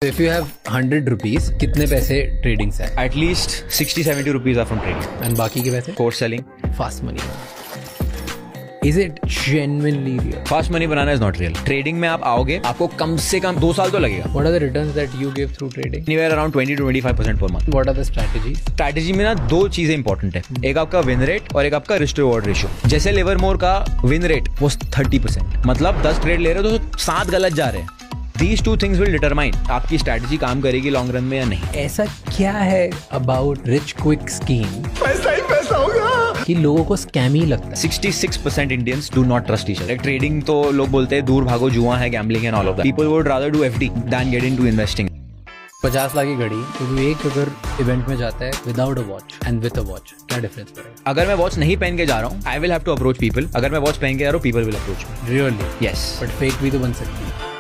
If you have 100 rupees, कितने पैसे trading से At least 60-70 rupees are from trading. And बाकी के पैसे Course selling. Fast money? Is it genuinely real? Fast money banana is not real. Trading में आप आओगे, आपको कम से कम 2 साल तो लगेगा. What are the returns that you give through trading? Anywhere around 20 to 25% per month. What are the strategies? Strategy में ना 2 चीजें इंपॉर्टेंट है. एक आपका विन रेट और एक आपका रिस्क रिवॉर्ड रेशियो. जैसे लिवरमोर का विन रेट वो 30%, मतलब 10 ट्रेड ले रहे हो तो 7 गलत जा रहे हैं. These 2 things will determine आपकी स्ट्रैटेजी काम करेगी लॉन्ग रन में या नहीं. ऐसा क्या है अबाउट रिच क्विक स्कीम पैसा ही पैसा होगा कि लोगों को स्कैम ही लगता है? 66% Indians do not trust each other. Trading तो लोग बोलते हैं दूर भागो, जुआ है, gambling and all of that. People would rather do FD than get into investing. 50 lakh की घड़ी तो तू एक अगर इवेंट में जाता है without a watch and with a watch, क्या डिफरेंस पड़ेगा? अगर मैं वॉच नहीं पहन के जा रहा हूँ, I will have to approach people. अगर मैं वॉच पहन के जा रहा हूँ, people will approach me. Really? Yes. But fake भी तो बन सकती है.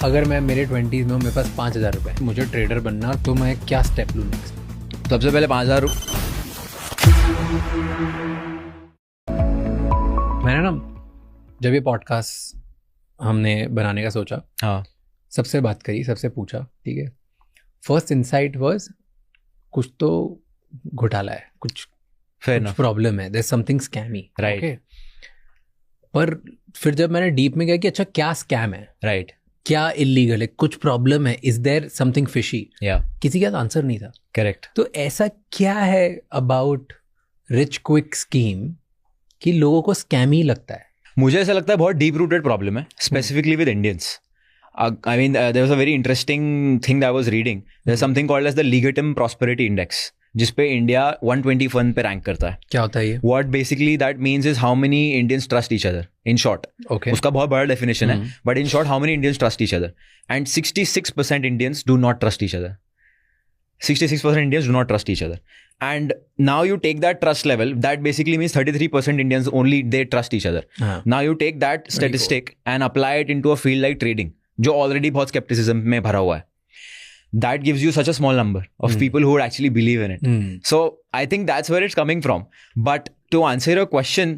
अगर मैं मेरे 20s में हूँ, मेरे पास 5,000 रुपये, मुझे ट्रेडर बनना, तो मैं क्या स्टेप लूँ नेक्स्ट? सबसे पहले 5,000. मैंने ना जब ये पॉडकास्ट हमने बनाने का सोचा, हाँ, सबसे बात करी, सबसे पूछा, ठीक है. फर्स्ट इंसाइट वाज कुछ तो घोटाला है, कुछ प्रॉब्लम है, there is something scammy, right. पर फिर जब मैंने डीप में गया कि अच्छा क्या स्कैम है, राइट, क्या इलीगल है, कुछ प्रॉब्लम है, इज देयर समथिंग फिशी, या किसी का आंसर नहीं था. करेक्ट. तो ऐसा क्या है अबाउट रिच क्विक स्कीम कि लोगों को स्कैम ही लगता है? मुझे ऐसा लगता है बहुत डीप रूटेड प्रॉब्लम है, specifically with Indians. I mean, there was a very interesting thing that I was reading. There's something called as the Legatum Prosperity Index, जिसपे इंडिया 121 पे रैंक करता है. क्या होता है ये? What basically that means is how many Indians trust each other. In short, okay. उसका बहुत बड़ा definition है. But in short, how many Indians trust each other? And 66% Indians do not trust each other. 66% Indians do not trust each other. And now you take that trust level, that basically means 33% Indians only they trust each other. Now you take that statistic and apply it into a field like trading, जो already बहुत skepticism में भरा हुआ है. That gives you such a small number of people who would actually believe in it. So I think that's where it's coming from. But to answer your question,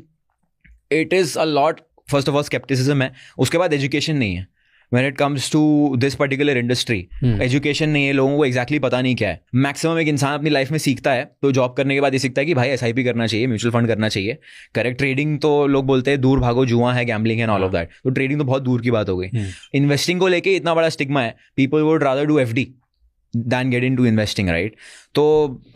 it is a lot, first of all, skepticism है. उसके बाद education नहीं है. When it comes to this particular industry, education नहीं है, लोगों को exactly पता नहीं क्या है. Maximum एक इंसान अपनी लाइफ में सीखता है, तो जॉब करने के बाद ये सीखता है कि भाई SIP करना चाहिए, म्यूचुअल फंड करना चाहिए. करेक्ट. ट्रेडिंग तो लोग बोलते हैं दूर भागो, जुआ है, gambling and all of that. तो ट्रेडिंग तो बहुत दूर की बात हो गई. इन्वेस्टिंग को लेके इतना बड़ा स्टिग्मा है, people would rather do FD than get into investing, right? So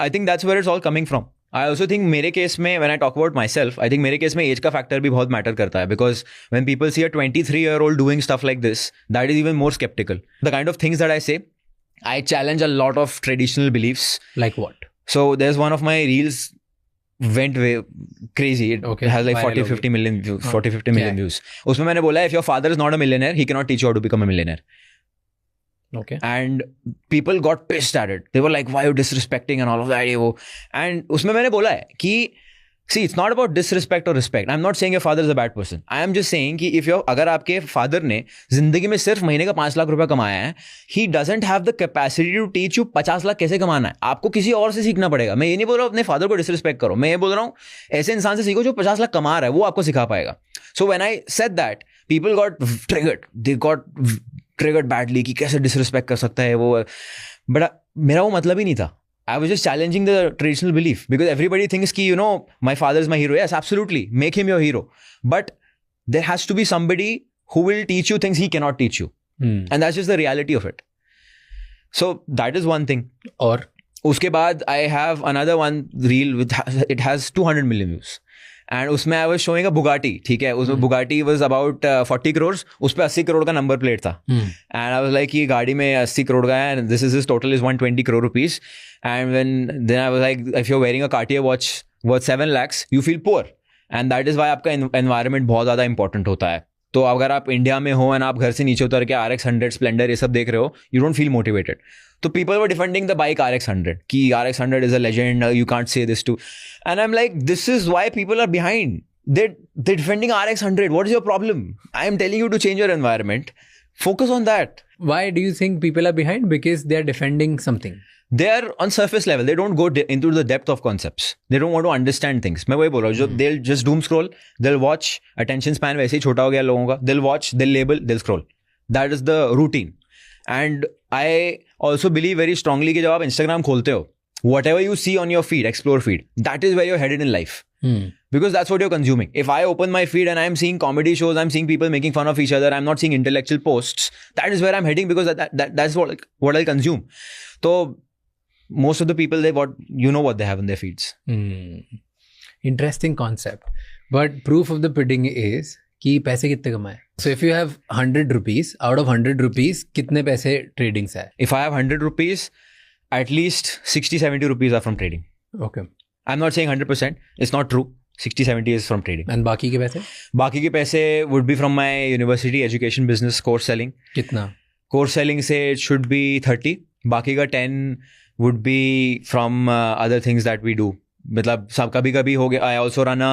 I think that's where it's all coming from. I also think मेरे केस में, when I talk about myself, I think मेरे case में as का factor भी बहुत matter करता है. Because when people see a 23-year-old doing stuff like this, that is even more skeptical. The kind of things that I say, I challenge a lot of traditional beliefs. Like what? So there's one of my reels went way crazy. It has like 40-50 million views. 40-50 million views. उसमें मैंने बोला, if your father is not a millionaire, he cannot teach you how to become a millionaire. Okay. And people got pissed at it. They were like, why are you disrespecting and all of that. And उसमें मैंने बोला है कि see, it's not about disrespect or respect. I'm not saying your father is a bad person. I am just saying कि अगर आपके father ने जिंदगी में सिर्फ महीने का 5 लाख रुपया कमाया है, he doesn't have the capacity to teach you 50 lakh कैसे कमाना है. आपको किसी और से सीखना पड़ेगा. मैं ये नहीं बोल रहा हूँ अपने फादर को डिसरिस्पेक्ट करो. मैं ये बोल रहा हूँ ऐसे इंसान से सीखो जो 50 लाख कमा रहा है, वो आपको सिखा पाएगा. So when I said that, people got triggered. They got triggered badly कि कैसे डिसरिस्पेक्ट कर सकता है वो. बट मेरा वो मतलब ही नहीं था. I was just challenging the traditional belief because everybody thinks कि you know my father is my hero. Yes, absolutely, make him your hero. But there has to be somebody who will teach you things he cannot teach you, and that's just the reality of it. So that is one thing. और उसके बाद I have another one reel with it has 200 million views. And उसमें I was showing a Bugatti. ठीक है, उसमें Bugatti was about 40 crore. उस पे 80 करोड़ का नंबर प्लेट था. एंड आई वाज लाइक ये गाड़ी में 80 करोड़ का है and this is total is 120 crore rupees. And then I was like if you are wearing a Cartier watch worth 7 lakhs you feel poor. And that is why आपका environment बहुत ज़्यादा important होता है. तो अगर आप इंडिया में हो एंड आप घर से नीचे उतर के RX 100 स्प्लेंडर ये सब देख रहे हो, यू डोंट फील मोटिवेटेड. तो people were defending the bike RX 100 कि RX 100 is a legend, you can't say this too. And I'm like, this is why people are behind. They're defending RX 100. What is your problem? I am telling you to change your environment. Focus on that. Why do you think people are behind? Because they are defending something. They are on surface level. They don't go into the depth of concepts. They don't want to understand things. मैं वही बोल रहा हूँ. They'll just doom scroll. They'll watch. Attention span वैसे ही छोटा हो गया लोगों का. They'll watch. They'll label. They'll scroll. That is the routine. And I also believe very strongly कि जब आप इंस्टाग्राम खोलते हो, whatever you see on your feed, explore feed, that is where you're headed in life. Because that's what you're consuming. If I open my feed and I'm seeing comedy shows, I'm seeing people making fun of each other, I'm not seeing intellectual posts, that is where I'm heading, because that's what I'll consume. So most of the people, what they have in their feeds. Interesting concept. But proof of the pudding is कि पैसे कितने कमाए. So if you have 100 rupees, out of 100 rupees, कितने पैसे trading से है? If I have 100 rupees, at least 60-70 rupees are from trading. Okay. I'm not saying 100%. It's not true. 60-70 is from trading. And बाकी के पैसे? बाकी के पैसे would be from my university education business course selling. कितना? Course selling से it should be 30. बाकी का 10 would be from other things that we do. मतलब सब कभी-कभी हो गया. I also run a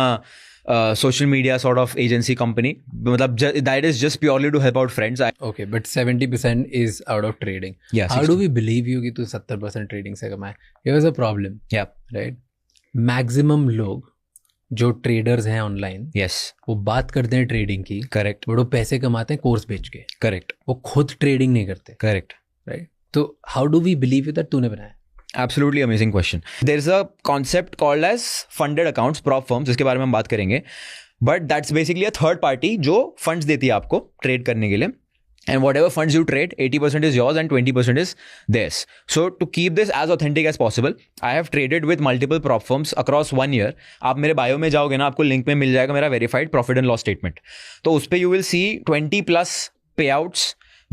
social media sort of agency company. मतलब that is just purely to help out friends. Okay, but 70% is out of trading. Yeah. How 60. do we believe you कि तू 70% trading से कमाए? Here is a problem. Yeah. Right. Maximum लोग जो traders हैं online. Yes. वो बात करते हैं trading की. Correct. वो पैसे कमाते हैं कोर्स बेच के. Correct. वो खुद trading नहीं करते. Correct. Right. तो how do we believe you that तूने बनाया? Absolutely amazing question. There is a concept called as funded accounts, prop firms, जिसके बारे में हम बात करेंगे. But that's basically a third party जो funds देती है आपको trade करने के लिए. And whatever funds you trade, 80% is yours and 20% is theirs. So to keep this as authentic as possible, I have traded with multiple prop firms across 1 year. आप मेरे bio में जाओगे ना, आपको लिंक में मिल जाएगा मेरा verified profit and loss statement. तो उस पर you will see 20+ payouts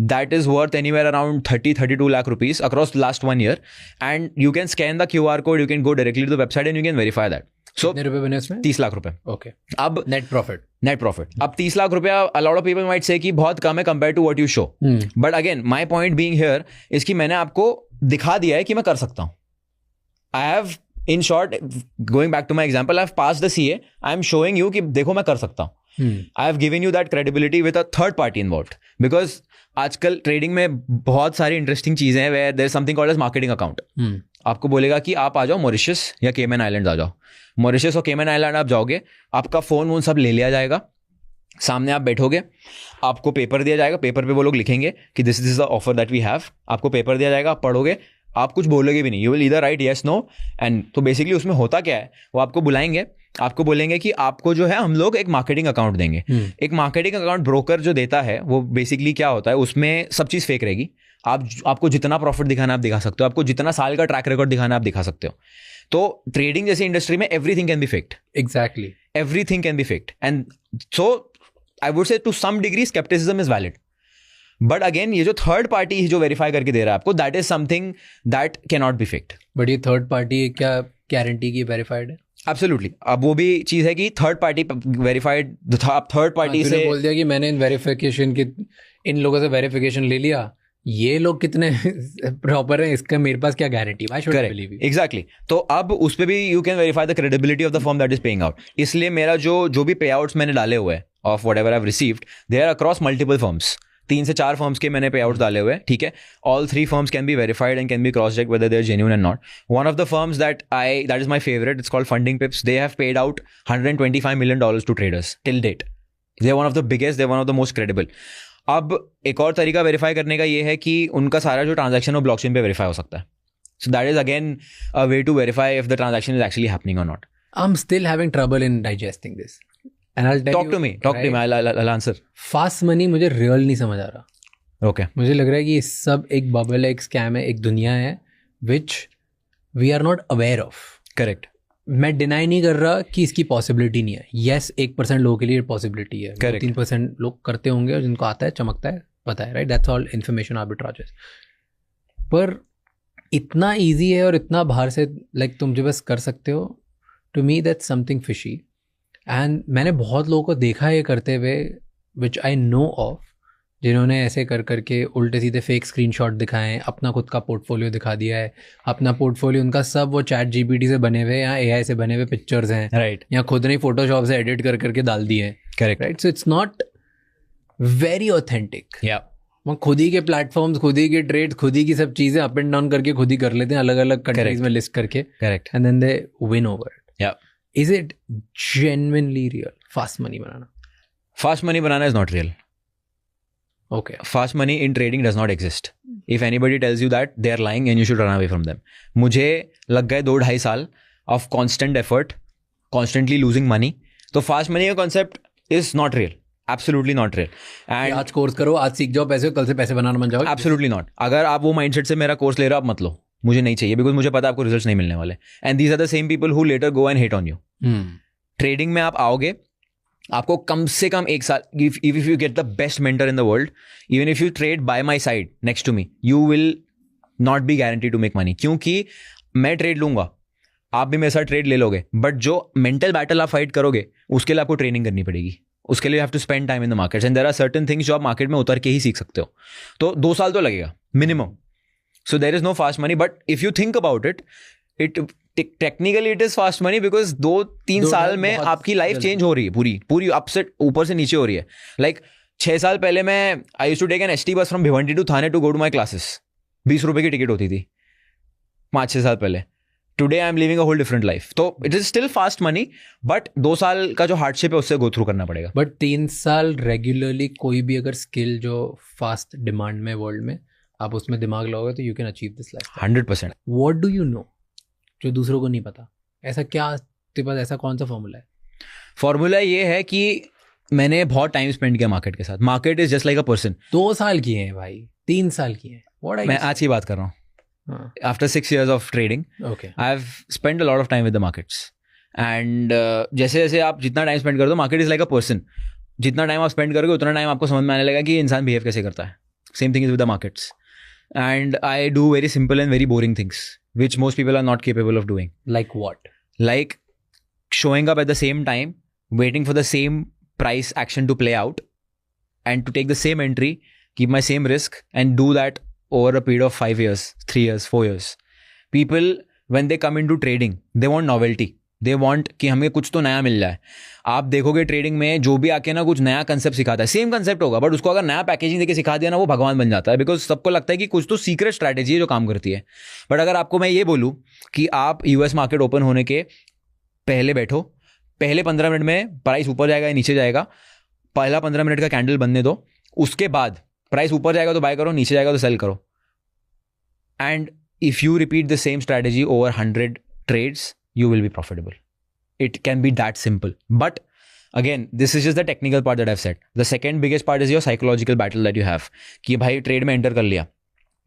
that is worth anywhere around 30-32 lakh rupees across the last 1 year, and you can scan the QR code, you can go directly to the website and you can verify that. So कितने रुपए बने उसमें? 30 लाख रुपए. Okay. अब net profit. अब 30 लाख रुपया, a lot of people might say कि बहुत कम है compared to what you show. But again, my point being here is कि मैंने आपको दिखा दिया है कि मैं कर सकता हूँ. I have, in short, going back to my example, I have passed the CA. I am showing you कि देखो मैं कर सकता हूँ. I have given you that credibility with a third party involved, because आजकल ट्रेडिंग में बहुत सारी इंटरेस्टिंग चीजें हैं where there is something called as marketing account. आपको बोलेगा कि आप आ जाओ मॉरिशस या केमन आइलैंड्स आ जाओ. मॉरिशस और केमन आइलैंड आप जाओगे, आपका फोन वोन सब ले लिया जाएगा, सामने आप बैठोगे, आपको पेपर दिया जाएगा, पेपर पे वो लोग लिखेंगे कि this is the offer that we have. आपको पेपर दिया जाएगा, आप पढ़ोगे, आप कुछ बोलोगे भी नहीं. You will either write yes no. And तो बेसिकली उसमें होता क्या है, वो आपको बुलाएंगे, आपको बोलेंगे कि आपको जो है हम लोग एक मार्केटिंग अकाउंट देंगे. एक मार्केटिंग अकाउंट ब्रोकर जो देता है वो बेसिकली क्या होता है, उसमें सब चीज़ फेक रहेगी. आपको जितना प्रॉफिट दिखाना आप दिखा सकते हो, आपको जितना साल का ट्रैक रिकॉर्ड दिखाना आप दिखा सकते हो. तो ट्रेडिंग जैसी इंडस्ट्री में everything can be faked. Exactly, everything can be faked. And so I would say to some degree scepticism is valid. But again ये जो थर्ड पार्टी जो वेरीफाई करके दे रहा है आपको, that is something that can not be faked. But ये third party क्या guarantee की वेरीफाइड है? एब्सोल्युटली. अब वो भी चीज है कि third party verified, third party से बोल दिया कि मैंने वेरिफिकेशन की इन लोगों से वेरिफिकेशन ले लिया, ये लोग कितने प्रॉपर हैं, इसका मेरे पास क्या guarantee? Why should I believe you? Exactly. तो अब उस पे भी you can verify the credibility of the firm that is paying out. इसलिए मेरा जो भी पे आउट्स मैंने डाले हुए हैं of whatever I have received, they are across multiple firms. 3 से 4 फर्म्स के मैंने पे आउट्स डाले हुए हैं. ठीक है. All 3 firms can be verified and can be cross check whether they are genuine and not. One of the firms that is my favourite, it's called Funding Pips. They have paid out $125 million to traders till date. They are one of the biggest, they are one of the most credible. अब एक और तरीका verify करने का ये है कि उनका सारा जो ट्रांजैक्शन वो ब्लॉकचेन पे वेरीफाई हो सकता है. So that is again a way to verify if the transaction is actually happening or not. I am still having trouble in digesting this and I will tell you. Talk to me, I'll answer. Fast money मुझे real नहीं समझ आ रहा. Okay. मुझे लग रहा है कि ये सब एक बबल है, एक स्कैम है, एक दुनिया है which we are not aware of. Correct. मैं डिनाई नहीं कर रहा कि इसकी पॉसिबिलिटी नहीं है. येस, 1% लोगों के लिए पॉसिबिलिटी है, 3% लोग करते होंगे और जिनको आता है, चमकता है, पता है, right? That's all information arbitrages. पर इतना ईजी है और इतना बाहर से लाइक तुम जो बस कर सकते हो, to me that's something fishy. And मैंने बहुत लोगों को देखा है ये करते हुए, विच आई नो ऑफ, जिन्होंने ऐसे कर करके उल्टे सीधे फेक स्क्रीनशॉट दिखाए हैं, अपना खुद का पोर्टफोलियो दिखा दिया है. अपना पोर्टफोलियो उनका सब वो चैट जीपीटी से बने हुए या एआई से बने हुए पिक्चर्स हैं, राइट? या खुद ने फोटोशॉप से एडिट कर करके डाल दिए हैं. Correct, right? So it's not very authentic. या वो खुद ही के प्लेटफॉर्म्स, खुद ही के ट्रेड्स, खुद ही की सब चीज़ें अप एंड डाउन करके खुद ही कर लेते हैं, अलग अलग कंट्रीज में लिस्ट करके. Correct. And then they win over it. या is it genuinely real fast money बनाना? फास्ट मनी बनाना is not real. Okay. Fast money in trading does not exist. If anybody tells you that, they are lying and you should run away from them. मुझे लग गए 2-2.5 साल of constant effort, constantly losing money. तो fast money का concept is not real. Absolutely not real. And आज course करो, आज सीख जाओ पैसे, कल से पैसे बनाना बन जाओ. Absolutely not. अगर आप वो माइंडसेट से मेरा कोर्स ले रहे हो, आप मत लो. मुझे नहीं चाहिए, बिकॉज मुझे पता है आपको रिजल्ट्स नहीं मिलने वाले. And these are the same people who later go and hit on you. Trading में आप आओगे, आपको कम से कम 1 साल, if you get the best mentor in the world, even if you trade by my side next to me, you will not be guarantee to make money. क्योंकि मैं ट्रेड लूंगा, आप भी मेरे साथ ट्रेड ले लोगे, बट जो मेंटल बैटल आप फाइट करोगे उसके लिए आपको ट्रेनिंग करनी पड़ेगी. उसके लिए you have to spend time in the markets and there are certain things जो आप मार्केट में उतर के ही सीख सकते हो. तो 2 साल तो लगेगा minimum. So there is no fast money, but if you think about it, technically it is fast money because 2-3 साल में आपकी लाइफ चेंज हो रही है, पूरी अपसेट ऊपर से नीचे हो रही है. लाइक 6 साल पहले मैं I used to take an ST bus from Bhiwandi to Thane to go to my classes. 20 रुपए की टिकट होती थी 5-6 साल पहले. Today I am living a whole different life. तो it is still fast money, but 2 साल का जो हार्डशिप है उससे गो थ्रू करना पड़ेगा. बट 3 साल रेगुलरली कोई भी अगर स्किल जो फास्ट डिमांड में वर्ल्ड में आप उसमें दिमाग लगाओगे तो you can achieve this life 100%. What do you know जो दूसरों को नहीं पता? ऐसा क्या तेरे पास, ऐसा कौन सा फॉर्मूला है? फॉर्मूला ये है कि मैंने बहुत टाइम स्पेंड किया मार्केट के साथ. Market is just like a person. 2 साल किए हैं भाई, 3 साल किए हैं. What मैं आज की बात कर रहा हूँ. After 6 years of trading, okay, I have spent a lot of time with the markets. And जैसे जैसे आप जितना टाइम स्पेंड करते हो, market is like a person. जितना टाइम आप स्पेंड करोगे उतना टाइम आपको समझ में आने लगेगा कि इंसान बिहेव कैसे करता है. Same thing is with the markets. And I do very simple and very boring things, which most people are not capable of doing. Like what? Like showing up at the same time, waiting for the same price action to play out, and to take the same entry, keep my same risk, and do that over a period of 5 years, 3 years, 4 years. People, when they come into trading, they want novelty. They want कि हमें कुछ तो नया मिल जाए. आप देखोगे trading में जो भी आके ना कुछ नया कंसेप्ट सिखाता है, सेम कंसेप्ट होगा, बट उसको अगर नया पैकेजिंग देके सिखा दिया ना, वो भगवान बन जाता है. बिकॉज सबको लगता है कि कुछ तो सीक्रेट स्ट्रैटेजी है जो काम करती है. बट अगर आपको मैं ये बोलूँ कि आप US मार्केट ओपन होने के पहले बैठो, पहले 15 मिनट में प्राइस ऊपर जाएगा या नीचे जाएगा, पहला 15 मिनट का कैंडल बनने दो, उसके बाद प्राइस ऊपर जाएगा तो बाय करो, नीचे जाएगा तो सेल करो. And if you repeat the same strategy over 100 trades, you will be profitable. It can be that simple. But again, this is just the technical part that I've said. The second biggest part is your psychological battle that you have. कि भाई trade में enter कर लिया,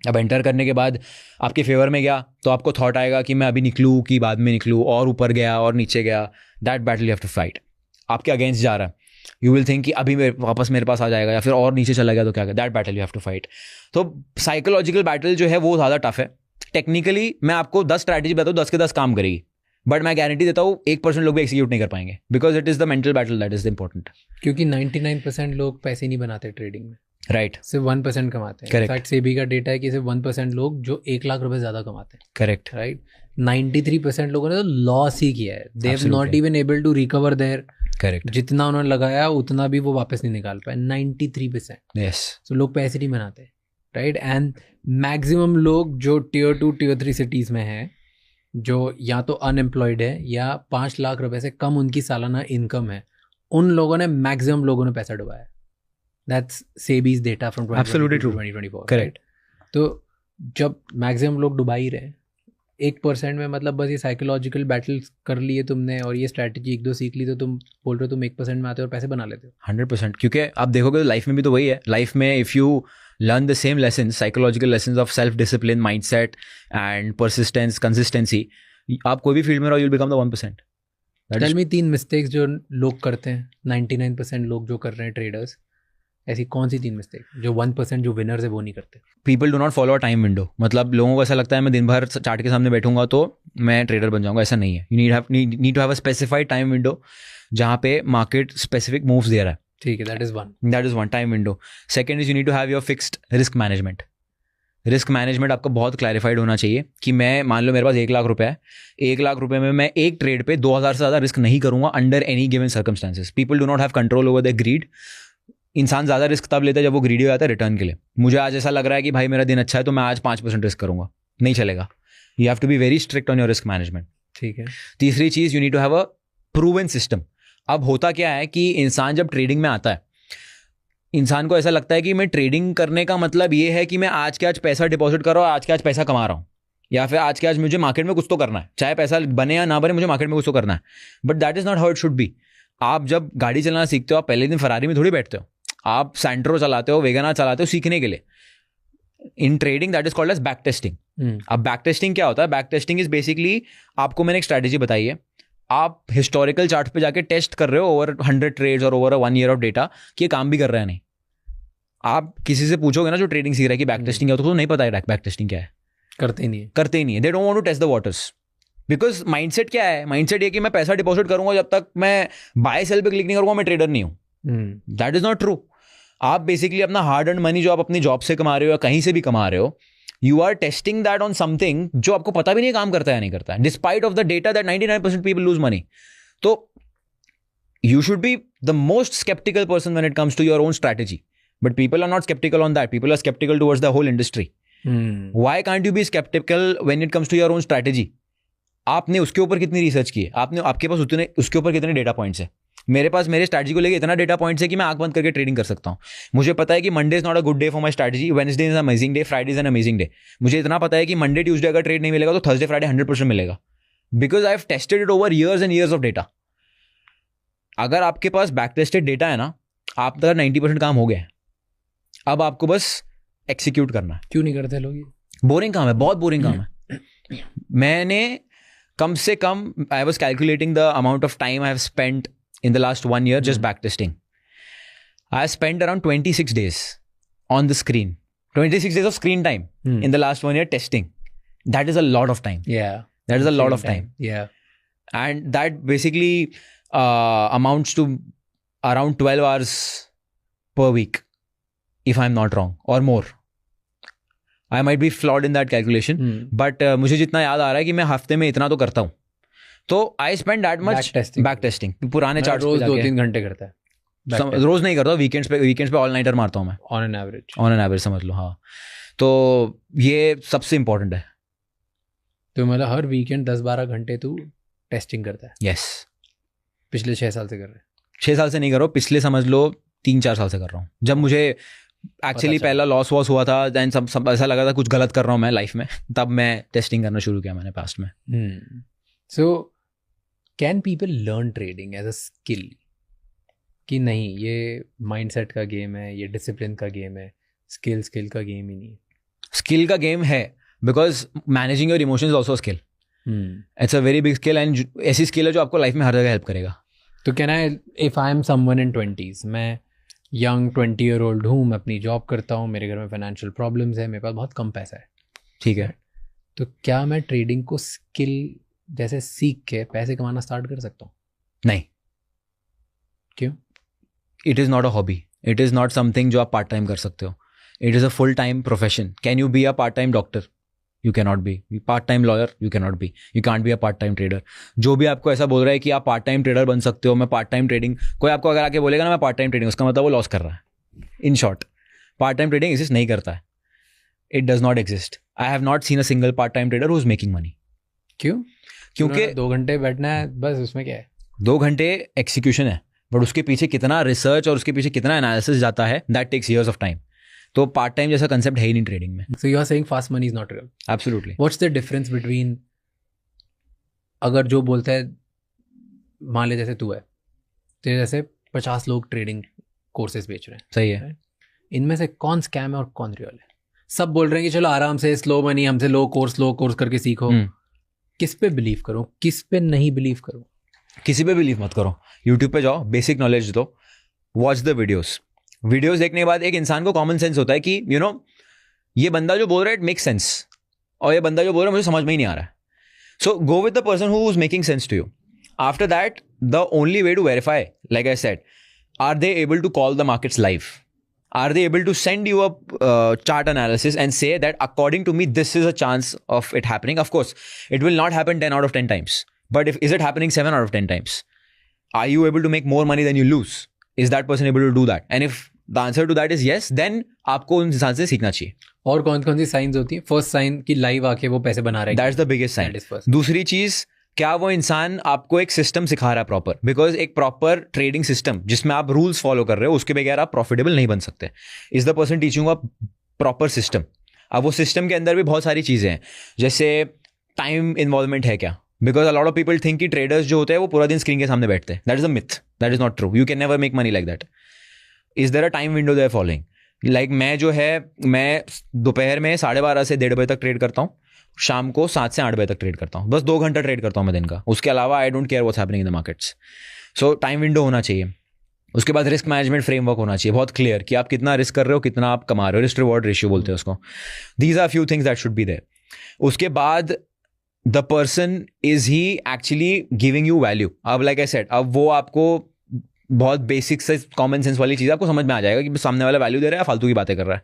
अब enter करने के बाद आपके फेवर में गया तो आपको थॉट आएगा कि मैं अभी निकलूँ कि बाद में निकलूँ, और ऊपर गया और नीचे गया. That battle you have to fight. आपके अगेंस्ट जा रहा है, यू विल थिंक कि अभी वापस मेरे पास आ जाएगा, या फिर और नीचे चला गया तो क्या. That battle you have to fight. तो साइकोलॉजिकल बैटल जो है वो ज़्यादा टफ है. टेक्निकली मैं आपको 10 स्ट्रैटेजी बताऊँ, 10 के 10 काम करेगी, बट मैं गारंटी देता हूँ 1% लोग भी एक्सिक्यूट नहीं कर पाएंगे, because it is the mental battle that is important. क्योंकि 99% लोग पैसे नहीं बनाते ट्रेडिंग में, राइट. सिर्फ 1% कमाते हैं. इनफैक्ट सेबी का डेटा है कि सिर्फ 1% लोग जो 1 लाख रुपए ज्यादा कमाते हैं. करेक्ट. राइट. 93% लोगों ने तो लॉस ही किया है. They have not even able to recover there. Correct. जितना उन्होंने लगाया उतना भी वो वापस नहीं निकाल पाए. 93%. यस. तो लोग पैसे नहीं बनाते. राइट. एंड मैक्सिमम लोग जो Tier 2 Tier 3 सिटीज में हैं, जो या तो अनएम्प्लॉयड है या 5 लाख रुपए से कम उनकी सालाना इनकम है, उन लोगों ने मैक्सिमम लोगों ने पैसा डुबाया. That's SEBI's data from 2024. Correct. तो जब मैक्सिमम लोग डुबा ही रहे, 1% में मतलब बस ये साइकोलॉजिकल बैटल्स कर लिए तुमने और ये स्ट्रैटेजी 1-2 सीख ली, तो तुम बोल रहे हो तुम 1% में आते हो और पैसे बना लेते हो. 100%. क्योंकि आप देखोगे तो लाइफ में भी तो वही है. लाइफ में if you learn the same lessons, psychological lessons of self-discipline, mindset and persistence, consistency, आप कोई भी फील्ड में रहो, you'll become the 1%. Tell me 3 mistakes जो लोग करते हैं, 99% लोग जो कर रहे हैं ट्रेडर्स, ऐसी कौन सी 3 मिस्टेक जो 1% जो विनर्स है वो नहीं करते? People do not follow a time window. मतलब लोगों को ऐसा लगता है मैं दिन भर चार्ट के सामने बैठूंगा तो मैं ट्रेडर बन जाऊंगा. ऐसा नहीं है. You need to have a specified time window जहाँ पे मार्केट स्पेसिफिक मूव्स दे रहा है. ठीक है. That is one time window. Second is you need to have your fixed risk management. Risk management आपका बहुत क्लैरिफाइड होना चाहिए कि मैं मान लो मेरे पास 1 लाख रुपए है, 1 लाख रुपए में मैं एक ट्रेड पे 2000 से ज़्यादा रिस्क नहीं करूंगा under any given circumstances. People do not have control over the greed. इंसान ज़्यादा रिस्क तब लेता है जब वो ग्रीडी हो जाता है रिटर्न के लिए. मुझे आज ऐसा लग रहा है कि भाई मेरा दिन अच्छा है तो मैं आज 5% रिस्क करूंगा, नहीं चलेगा. You have to be very strict on your risk management. ठीक है. तीसरी चीज़, you need to have a proven system. अब होता क्या है कि इंसान जब ट्रेडिंग में आता है, इंसान को ऐसा लगता है कि मैं ट्रेडिंग करने का मतलब ये है कि मैं आज के आज पैसा डिपॉजिट कर रहा हूँ, आज के आज पैसा कमा रहा हूँ, या फिर आज के आज मुझे मार्केट में कुछ तो करना है, चाहे पैसा बने या ना बने, मुझे मार्केट में कुछ तो करना है. But that is not how it should be. आप जब गाड़ी चलाना सीखते हो, आप पहले दिन फरारी में थोड़ी बैठते हो, आप सैंट्रो चलाते हो, वेगना चलाते हो सीखने के लिए. In trading that is called as back testing. अब बैक टेस्टिंग क्या होता है? बैक टेस्टिंग इज बेसिकली, आपको मैंने एक स्ट्रैटेजी बताई है, आप हिस्टोरिकल चार्ट पे जाके टेस्ट कर रहे हो ओवर 100 ट्रेड्स और ओवर 1 ईयर ऑफ डेटा कि ये काम भी कर रहा है नहीं. आप किसी से पूछोगे ना जो ट्रेडिंग सीख रहा है कि बैक टेस्टिंग क्या होता है, तो नहीं पता है बैक टेस्टिंग क्या है. करते ही नहीं है. They don't want to test the waters. Because mindset क्या है? माइंडसेट ये कि मैं पैसा डिपॉजिट करूंगा, जब तक मैं बाय सेल पे क्लिक नहीं करूंगा मैं ट्रेडर नहीं हूं. That is not true. आप बेसिकली अपना हार्ड अर्न मनी जो आप अपनी जॉब से कमा रहे हो या कहीं से भी कमा रहे हो, you are testing that on something जो आपको पता भी नहीं काम करता है या नहीं करता है, despite of the data that 99% people lose money. तो you should be the most sceptical person when it comes to your own strategy. But people are not sceptical on that. People are sceptical towards the whole industry. Why can't you be sceptical when it comes to your own strategy? आपने उसके ऊपर कितनी research की है? आपके पास उतने उसके ऊपर कितने डेटा पॉइंट्स है? मेरे पास मेरे स्ट्रैटेजी को लेकर इतना डेटा पॉइंट्स है कि मैं आंख बंद करके ट्रेडिंग कर सकता हूं. मुझे पता है कि Monday is not a good day for my strategy, Wednesday is amazing day, Friday is an amazing day. मुझे इतना पता है कि मंडे ट्यूसडे अगर ट्रेड नहीं मिलेगा तो थर्सडे फ्राइडे 100% मिलेगा. Because I have tested it over years and years of data. अगर आपके पास बैक टेस्टेड डेटा है ना, आपका 90% काम हो गया है. अब आपको बस एक्सिक्यूट करना है. क्यों नहीं करते लोग? बोरिंग काम है, बहुत बोरिंग काम है. मैंने कम से कम, I was calculating the amount of time I have spent in the last 1 year just backtesting. I spent around 26 days on the screen. 26 days of screen time in the last 1 year testing. That is a lot of time. Yeah. That is a lot of time. Yeah. And that basically amounts to around 12 hours per week, if I'm not wrong, or more. I might be flawed in that calculation. But मुझे जितना याद आ रहा है कि मैं हफ्ते में इतना तो करता हूँ. तो I spend that much back testing. पुराने चार्ट्स रोज 2-3 घंटे करता है. रोज नहीं करता, वीकेंड्स पे ऑल नाइटर मारता हूँ मैं. ऑन एन एवरेज समझ लो. हाँ, तो ये सबसे इंपॉर्टेंट है. तो मतलब हर वीकेंड 10-12 घंटे तू टेस्टिंग करता है? यस. पिछले 6 साल से कर रहे हैं? 6 साल से नहीं कर रहा हूँ, पिछले समझ लो 3-4 साल से कर रहा हूँ. जब मुझे एक्चुअली पहला लॉस वॉस हुआ था, दैन सब ऐसा लगा था कुछ गलत कर रहा हूँ मैं लाइफ में, तब मैं टेस्टिंग करना शुरू किया मैंने पास्ट में. So can people learn trading as a skill? कि नहीं, ये माइंडसेट का गेम है, ये डिसिप्लिन का गेम है, स्किल का गेम ही नहीं. स्किल का गेम है, because managing your emotions also skill. It's a very big skill, and ऐसी स्किल है जो आपको लाइफ में हर जगह हेल्प करेगा. तो can I, if I am someone in 20s, मैं यंग 20-year-old हूँ, मैं अपनी जॉब करता हूँ, मेरे घर में फाइनेंशियल प्रॉब्लम्स है, मेरे पास बहुत कम पैसा है, ठीक है, तो क्या मैं ट्रेडिंग को स्किल जैसे सीख के पैसे कमाना स्टार्ट कर सकता हूँ? नहीं. क्यों? It is not a hobby. It is not something जो आप पार्ट टाइम कर सकते हो. It is a full time profession. Can you be a part time doctor? You can not be. Part time lawyer? You can not be. You can't be a part time trader. जो भी आपको ऐसा बोल रहा है कि आप part time trader बन सकते हो, मैं पार्ट टाइम ट्रेडिंग, कोई आपको अगर आके बोलेगा ना मैं पार्ट टाइम ट्रेडिंग, उसका मतलब वो लॉस कर रहा है. In short, part time trading exist नहीं करता है. It does not exist. I have not seen a single part time trader who is making money. क्यों? क्योंकि 2 घंटे बैठना है बस, उसमें क्या है? 2 घंटे एक्सिक्यूशन है, बट उसके पीछे कितना रिसर्च और उसके पीछे कितना एनालिसिस जाता है, that takes years of time. तो पार्ट टाइम जैसा कंसेप्ट है ही नहीं ट्रेडिंग में. So you are saying fast money is not real? Absolutely. What's the difference between, अगर जो बोलता है, मान ले जैसे तू है, तेरे जैसे 50 लोग ट्रेडिंग कोर्सेज बेच रहे हैं, सही है, इनमें से कौन स्कैम है और कौन रियल है? सब बोल रहे हैं कि चलो आराम से स्लो मनी, हमसे लो कोर्स करके सीखो. किस पे बिलीव करो, किस पे नहीं बिलीव करो? किसी पे बिलीव मत करो. यूट्यूब पे जाओ, बेसिक नॉलेज दो, वॉच द वीडियोस देखने के बाद एक इंसान को कॉमन सेंस होता है कि यू नो ये बंदा जो बोल रहा है इट मेक्स सेंस, और ये बंदा जो बोल रहा है मुझे समझ में ही नहीं आ रहा है. So go with the person who is making sense to you. After that the only way to verify, like I said, are they able to call the markets live? Are they able to send you a chart analysis and say that according to me this is a chance of it happening? Of course, it will not happen 10 out of 10 times. But is it happening 7 out of 10 times? Are you able to make more money than you lose? Is that person able to do that? And if the answer to that is yes, then आपको उन इंसान से सीखना चाहिए. और कौन कौन सी science होती है? फर्स्ट साइन कि लाइव आके वो पैसे बना रहे हैं. That's the biggest sign. दूसरी चीज, क्या वो इंसान आपको एक सिस्टम सिखा रहा है प्रॉपर? बिकॉज एक प्रॉपर ट्रेडिंग सिस्टम जिसमें आप रूल्स फॉलो कर रहे हो, उसके बगैर आप प्रॉफिटेबल नहीं बन सकते. Is the person teaching a proper system. अब वो सिस्टम के अंदर भी बहुत सारी चीज़ें हैं, जैसे टाइम इन्वॉल्वमेंट है क्या? Because a lot of people think कि ट्रेडर्स जो होते हैं वो पूरा दिन स्क्रीन के सामने बैठते हैं. That is a myth. That is not true. You can never make money like that. Is there a time window they are following? Like मैं जो है, मैं दोपहर में 12:30 से 1:30 बजे तक ट्रेड करता हूँ, शाम को 7 से 8 बजे तक ट्रेड करता हूँ. बस 2 घंटा ट्रेड करता हूँ मैं दिन का. उसके अलावा I don't care what's happening in the markets. So time window होना चाहिए. उसके बाद रिस्क मैनेजमेंट फ्रेमवर्क होना चाहिए बहुत क्लियर कि आप कितना रिस्क कर रहे हो, कितना आप कमा रहे हो. रिस्क रिवॉर्ड रेशियो बोलते हैं उसको. These are few things that should be there. उसके बाद the person is he actually giving you value. अब लाइक आई सेड, अब वो आपको बहुत बेसिक से कॉमन सेंस वाली चीज़ आपको समझ में आ जाएगा कि सामने वाला वैल्यू दे रहा है, फालतू की बातें कर रहा है.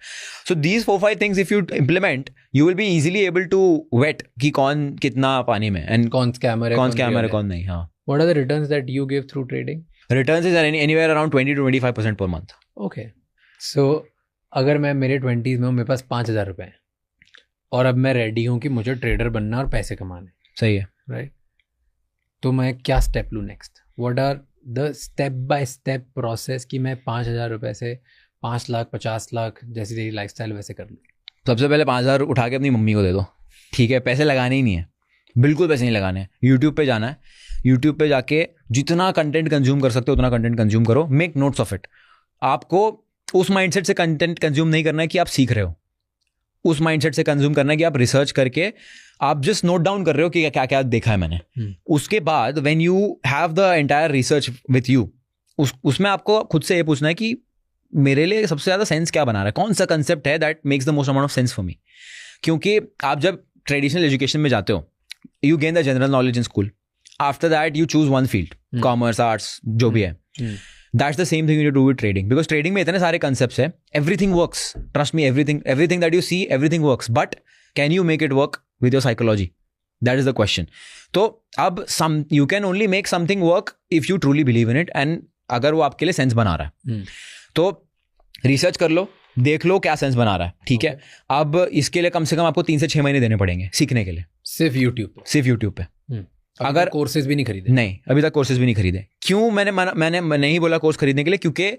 So these 4-5 things if you implement, you will be easily able to vet कि कौन कितना पानी में एंड कौन स्कैमर है कौन नहीं. हाँ. What are the returns that you give through trading? Returns is anywhere around 20 to 25% per month. Okay. So अगर मैं मेरे 20s में हूँ, मेरे पास 5,000 रुपये हैं और अब मैं रेडी हूँ कि मुझे ट्रेडर बनना और पैसे कमाने. सही है. राइट. तो मैं क्या स्टेप लूँ next? What are the step by step process कि मैं 5,000 रुपये से 5 लाख 50 लाख जैसी तेरी लाइफस्टाइल वैसे कर लूँ? सबसे पहले 5,000 उठा के अपनी मम्मी को दे दो. ठीक है, पैसे लगाने ही नहीं है, बिल्कुल पैसे नहीं लगाने हैं. यूट्यूब पे जाना है, यूट्यूब पे जाके जितना कंटेंट कंज्यूम कर सकते हो उतना कंटेंट कंज्यूम करो. Make notes of it. आपको उस माइंडसेट से कंटेंट कंज्यूम नहीं करना है कि आप सीख रहे हो. उस माइंडसेट से कंज्यूम करना है कि आप रिसर्च करके आप जस्ट नोट डाउन कर रहे हो कि क्या क्या देखा है मैंने. उसके बाद when you have the entire research with you, उसमें आपको खुद से ये पूछना है कि मेरे लिए सबसे ज़्यादा सेंस क्या बना रहा है, कौन सा कंसेप्ट है that makes the most amount of sense for me. क्योंकि आप जब ट्रेडिशनल एजुकेशन में जाते हो, you gain the general knowledge in school. After that, you choose one field, commerce, arts, जो भी है. That's the same thing you do with trading. Because trading में इतने सारे concepts है, everything works. Trust me, everything that you see, everything works. But can you make it work with your psychology? That is the question. तो अब you can only make something work if you truly believe in it, and अगर वो आपके लिए sense बना रहा है. तो रिसर्च कर लो, देख लो क्या सेंस बना रहा है. ठीक है. अब इसके लिए कम से कम आपको 3 से 6 महीने देने पड़ेंगे सीखने के लिए. सिर्फ यूट्यूब पे. अगर कोर्सेज भी नहीं खरीदे? नहीं, अभी तक कोर्सेज भी नहीं खरीदे. क्यों? मैंने नहीं बोला कोर्स खरीदने के लिए, क्योंकि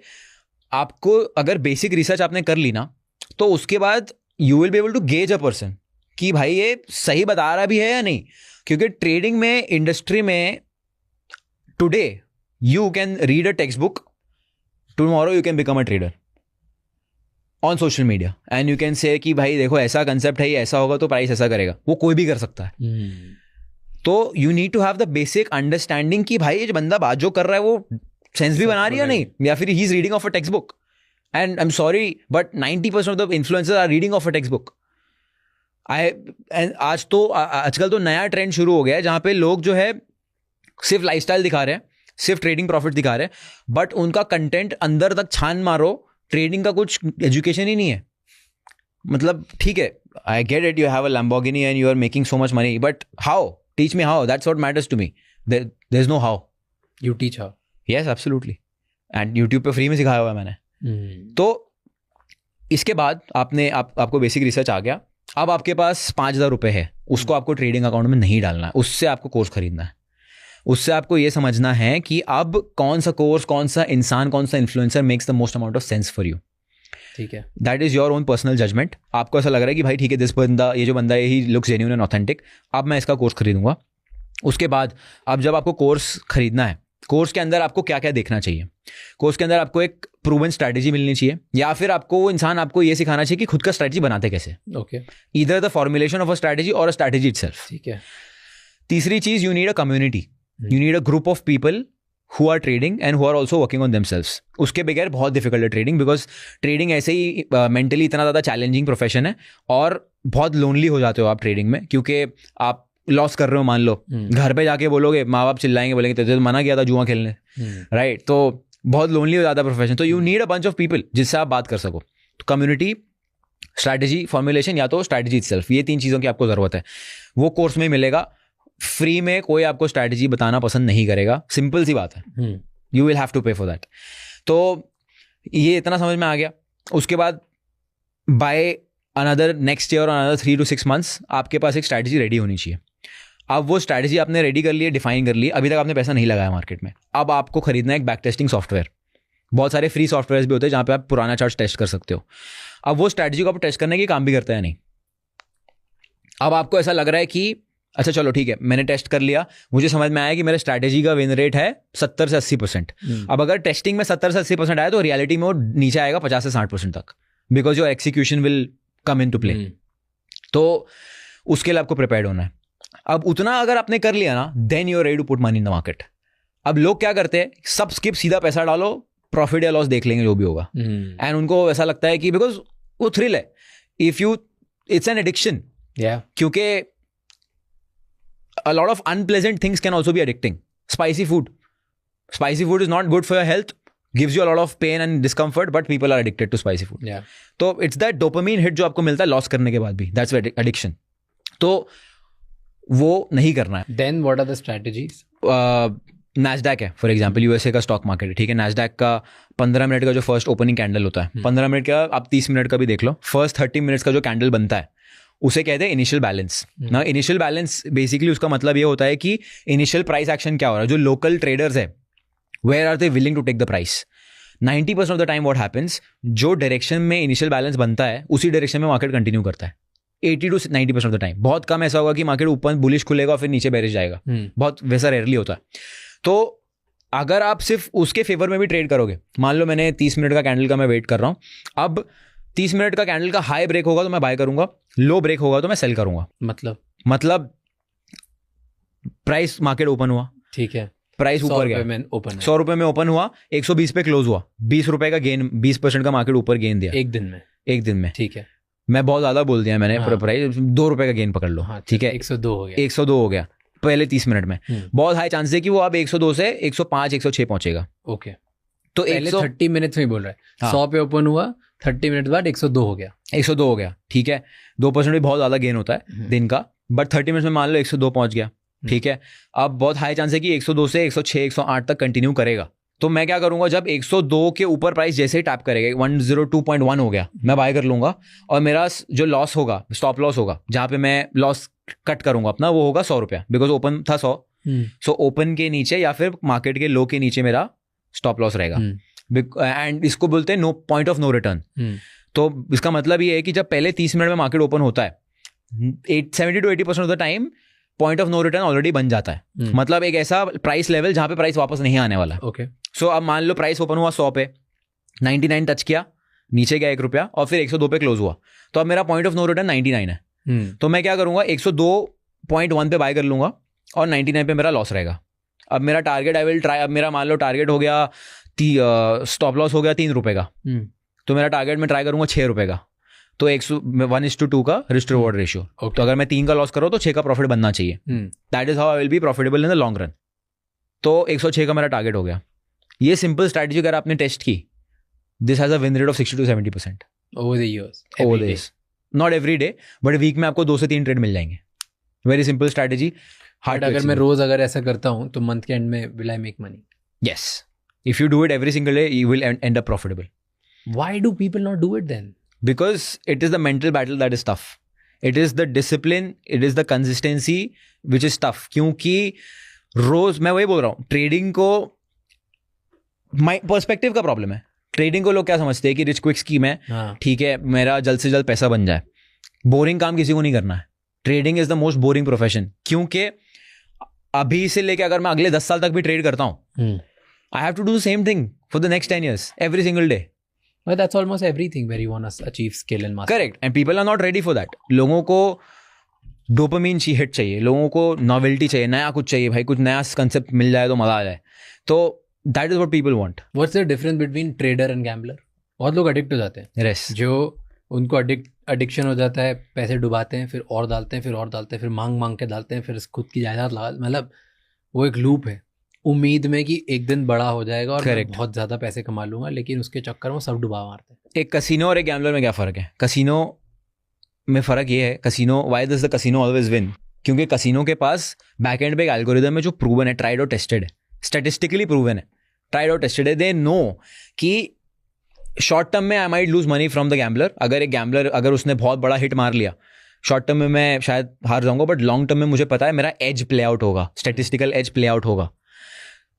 आपको अगर बेसिक रिसर्च आपने कर ली ना, तो उसके बाद you will be able to gauge a person कि भाई ये सही बता रहा भी है या नहीं. क्योंकि ट्रेडिंग में, इंडस्ट्री में today you can read a text book, tomorrow you can become a trader on social media, and you can say कि भाई देखो ऐसा कंसेप्ट है, ये ऐसा होगा तो प्राइस ऐसा करेगा. वो कोई भी कर सकता है. तो you need to have the basic understanding कि भाई ये जो बंदा बात जो कर रहा है वो सेंस भी बना रही है नहीं, या फिर he is reading off a textbook. And I am sorry but 90% of the influencers are reading off a textbook. आजकल तो नया ट्रेंड शुरू हो गया है जहाँ पे लोग जो है सिर्फ लाइफस्टाइल दिखा रहे हैं, सिर्फ ट्रेडिंग प्रॉफिट दिखा रहे हैं, बट उनका कंटेंट अंदर तक छान मारो, ट्रेडिंग का कुछ एजुकेशन ही नहीं है. मतलब ठीक है, I get it, you have a Lamborghini and you are making so much money, but how? Teach me how. That's what matters to me. There's no how. You teach how? Yes, absolutely. And YouTube पे free में सिखाया हुआ है मैंने. तो इसके बाद आपको बेसिक रिसर्च आ गया. अब आपके पास 5,000 रुपये है, उसको आपको ट्रेडिंग अकाउंट में नहीं डालना है, उससे आपको कोर्स खरीदना है. उससे आपको ये समझना है कि अब कौन सा कोर्स, कौन सा इंसान, कौन सा influencer makes the most amount of sense for you. ठीक है. That is your own personal judgement. आपको ऐसा लग रहा है कि भाई ठीक है, ये जो बंदा है he looks genuine and authentic, अब मैं इसका कोर्स खरीदूंगा. उसके बाद अब जब आपको कोर्स खरीदना है, कोर्स के अंदर आपको क्या क्या देखना चाहिए? कोर्स के अंदर आपको एक प्रूवन स्ट्रैटेजी मिलनी चाहिए, या फिर आपको वो इंसान आपको ये सिखाना चाहिए कि खुद का स्ट्रैटेजी बनाते कैसे. Okay. Either the formulation of a strategy और अ स्ट्रैटेजी इटसेल्फ. ठीक है. तीसरी चीज, you need a community. You need a group of people who are trading and who are also working on themselves. उसके बगैर बहुत डिफिकल्ट है trading, because trading ऐसे ही मेंटली इतना ज़्यादा चैलेंजिंग प्रोफेशन है, और बहुत लोनली हो जाते हो आप ट्रेडिंग में, क्योंकि आप लॉस कर रहे हो. मान लो घर पे जाके बोलोगे, माँ बाप चिल्लाएंगे, बोलेंगे तो मना किया था जुआ खेलने, राइट? तो बहुत लोनली हो जाता है प्रोफेशन. तो you need a bunch of people जिससे आप बात कर सको. तो कम्युनिटी, स्ट्रैटेजी, फॉर्मुलेशन, या तो स्ट्रैटेजी इटसेल्फ, ये 3 चीज़ों की आपको ज़रूरत है. वो कोर्स में मिलेगा. फ्री में कोई आपको स्ट्रैटेजी बताना पसंद नहीं करेगा, सिंपल सी बात है. यू विल हैव टू पे फॉर दैट. तो ये इतना समझ में आ गया. उसके बाद बाय अनदर नेक्स्ट ईयर और अनदर 3 to 6 months आपके पास एक स्ट्रैटेजी रेडी होनी चाहिए. अब वो स्ट्रैटेजी आपने रेडी कर ली है, डिफाइन कर ली है, अभी तक आपने पैसा नहीं लगाया मार्केट में, अब आपको खरीदना है एक बैक टेस्टिंग सॉफ्टवेयर। बहुत सारे फ्री सॉफ्टवेयर भी होते हैं जहाँ पे आप पुराना चार्ट टेस्ट कर सकते हो। अब वो स्ट्रैटेजी को आप टेस्ट करने की काम भी करता है नहीं। अब आपको ऐसा लग रहा है कि अच्छा चलो ठीक है, मैंने टेस्ट कर लिया, मुझे समझ में आया कि मेरे स्ट्रैटेजी का विन रेट है 70 से 80%। अब अगर टेस्टिंग में 70 से 80% आया तो रियलिटी में वो नीचे आएगा 50 से 60% तक, because your execution will come into play. तो उसके लिए आपको प्रिपेयर्ड होना है। अब उतना अगर आपने कर लिया ना, then you are ready to put money in the market. अब लोग क्या करते हैं, सब स्किप, सीधा पैसा डालो, प्रॉफिट या लॉस देख लेंगे जो भी होगा। एंड उनको ऐसा लगता है कि बिकॉज वो थ्रिल है, if you, it's an addiction. क्योंकि a lot of unpleasant things can also be addicting. Spicy food is not good for your health, gives you a lot of pain and discomfort, but people are addicted to spicy food. So it's that dopamine hit जो आपको मिलता है loss करने के बाद भी, that's addiction. तो वो नहीं करना है। Then what are the strategies? Nasdaq है फॉर एग्जाम्पल, यूएसए का स्टॉक मार्केट है, ठीक है। Nasdaq का 15 मिनट का जो फर्स्ट ओपनिंग कैंडल होता है, 15 मिनट का, आप 30 मिनट का भी देख लो, फर्स्ट 30 मिनट्स का जो कैंडल बनता है उसे कहते हैं इनिशियल बैलेंस ना। इनिशियल बैलेंस बेसिकली उसका मतलब ये होता है कि इनिशियल प्राइस एक्शन क्या हो रहा है, जो लोकल ट्रेडर्स है, where are they willing to take the price. 90% of the time what happens, जो डायरेक्शन में इनिशियल बैलेंस बनता है उसी डायरेक्शन में मार्केट कंटिन्यू करता है 80 to 90% ऑफ द टाइम। बहुत कम ऐसा होगा कि मार्केट ऊपर बुलिश खुलेगा और फिर नीचे बेरिश जाएगा, बहुत वैसा रेयरली होता है। तो अगर आप सिर्फ उसके फेवर में भी ट्रेड करोगे, मान लो मैंने 30 मिनट का कैंडल का मैं वेट कर रहा हूँ, अब 30 मिनट का कैंडल का हाई ब्रेक होगा तो मैं बाय करूंगा, लो ब्रेक होगा तो मैं सेल करूंगा। मतलब प्राइस मार्केट ओपन हुआ, ठीक है, प्राइस ऊपर गया, 100 रुपए में ओपन हुआ, 120 पे क्लोज हुआ, 20 रुपए का गेन, 20% का मार्केट ऊपर गेन दिया एक दिन में, ठीक है। मैं बहुत ज्यादा बोल दिया मैंने, प्राइस 2 रुपए का गेन पकड़ लो, ठीक है, 102 हो गया पहले 30 मिनट में। बहुत हाई चांस है कि वो अब 102 से 105 106 पहुंचेगा। ओके, तो 30 मिनट्स में बोल रहा है, 100 पे ओपन हुआ, 30 मिनट बाद 102 हो गया, ठीक है। 2% भी बहुत ज़्यादा गेन होता है दिन का, बट 30 मिनट में मान लो 102 पहुंच गया, ठीक है। अब बहुत हाई चांस है कि 102 से 106 108 तक कंटिन्यू करेगा। तो मैं क्या करूंगा, जब 102 के ऊपर प्राइस जैसे ही टैप करेगा, 102.1 हो गया, मैं बाय कर लूंगा, और मेरा जो लॉस होगा, स्टॉप लॉस होगा, जहाँ पे मैं लॉस कट करूंगा अपना, वो होगा 100 रुपया, बिकॉज ओपन था 100। सो ओपन के नीचे या फिर मार्केट के लो के नीचे मेरा स्टॉप लॉस रहेगा। एंड इसको बोलते हैं no point of no return. तो इसका मतलब ये है कि जब पहले 30 मिनट में मार्केट ओपन होता है, 70 to 80% of the time point of no return already बन जाता है। मतलब एक ऐसा प्राइस लेवल जहां पे प्राइस वापस नहीं आने वाला। ओके, सो अब मान लो प्राइस ओपन हुआ 100 पे, 99 टच किया, नीचे गया 1 रुपया, और फिर 102 पे क्लोज हुआ, तो अब मेरा पॉइंट ऑफ नो रिटर्न 99 है। तो मैं क्या करूंगा, 102.1 पे बाय कर लूंगा और 99 पे मेरा लॉस रहेगा। अब मेरा टारगेट आई विल ट्राई, अब मेरा मान लो टारगेट हो गया, स्टॉप लॉस हो गया 3 रुपए का, तो मेरा टारगेट में ट्राई करूंगा 6 रुपए का, तो 1:2 का रिस्क रिवॉर्ड रेशियो। तो अगर मैं 3 का लॉस करूँ तो 6 का प्रॉफिट बनना चाहिए। That is how I will be profitable in the long run. तो 106 का मेरा टारगेट हो गया। ये सिंपल स्ट्रैटेजी अगर आपने टेस्ट की, this has a win rate of 60 to 70% over the years, over this, not every day, but week में आपको 2 से 3 ट्रेड मिल जाएंगे। Very simple strategy. हार्ड, अगर मैं रोज अगर ऐसा करता हूँ तो मंथ के एंड में will I make money? Yes, if you do it every single day, you will end up profitable. Why do people not do it then? Because it is the mental battle that is tough. It is the discipline, it is the consistency which is tough. क्योंकि रोज मैं वही बोल रहा हूँ, trading को perspective का problem है। Trading को लोग क्या समझते हैं कि रिच क्विक स्कीम है, ठीक है, मेरा जल्द से जल्द पैसा बन जाए। बोरिंग काम किसी को नहीं करना है। Trading is the most boring profession, क्योंकि अभी से लेके अगर मैं अगले 10 साल तक भी ट्रेड करता हूँ, I have to do the same thing for the next 10 years, every single day. But that's almost everything where you want to achieve skill and mastery. Correct. And people are not ready for that. लोगों को dopamine hit चाहिए, लोगों को novelty चाहिए, नया कुछ चाहिए, भाई कुछ नया कंसेप्ट मिल जाए तो मजा आ जाए। तो that is what people want. What's the difference between trader and gambler? बहुत लोग एडिक्ट हो जाते हैं। Yes. जो उनको एडिक्शन हो जाता है, पैसे डुबाते हैं, फिर और डालते हैं, फिर और डालते हैं, फिर मांग के डालते हैं, फिर खुद की जायदाद लगा, मतलब वो एक लूप है, उम्मीद में कि एक दिन बड़ा हो जाएगा और मैं बहुत ज्यादा पैसे कमा लूंगा, लेकिन उसके चक्कर में सब डुबा मारते हैं। एक कसिनो और एक गैम्बलर में क्या फ़र्क है? कसिनो में फ़र्क ये है, casino, why does the casino always win? क्योंकि कसिनो के पास बैक एंड पे एक एल्गोरिदम है जो प्रूवन है, ट्राइड और टेस्टेड है, स्टैटिस्टिकली प्रूवन है, ट्राइड और टेस्टेड है। दे नो कि शॉर्ट टर्म में I might lose money from the gambler. अगर एक गैम्बलर, अगर उसने बहुत बड़ा हिट मार लिया, शॉर्ट टर्म में मैं शायद हार जाऊंगा, बट लॉन्ग टर्म में मुझे पता है मेरा एज प्ले आउट होगा, स्टैटिस्टिकल एज प्ले आउट होगा.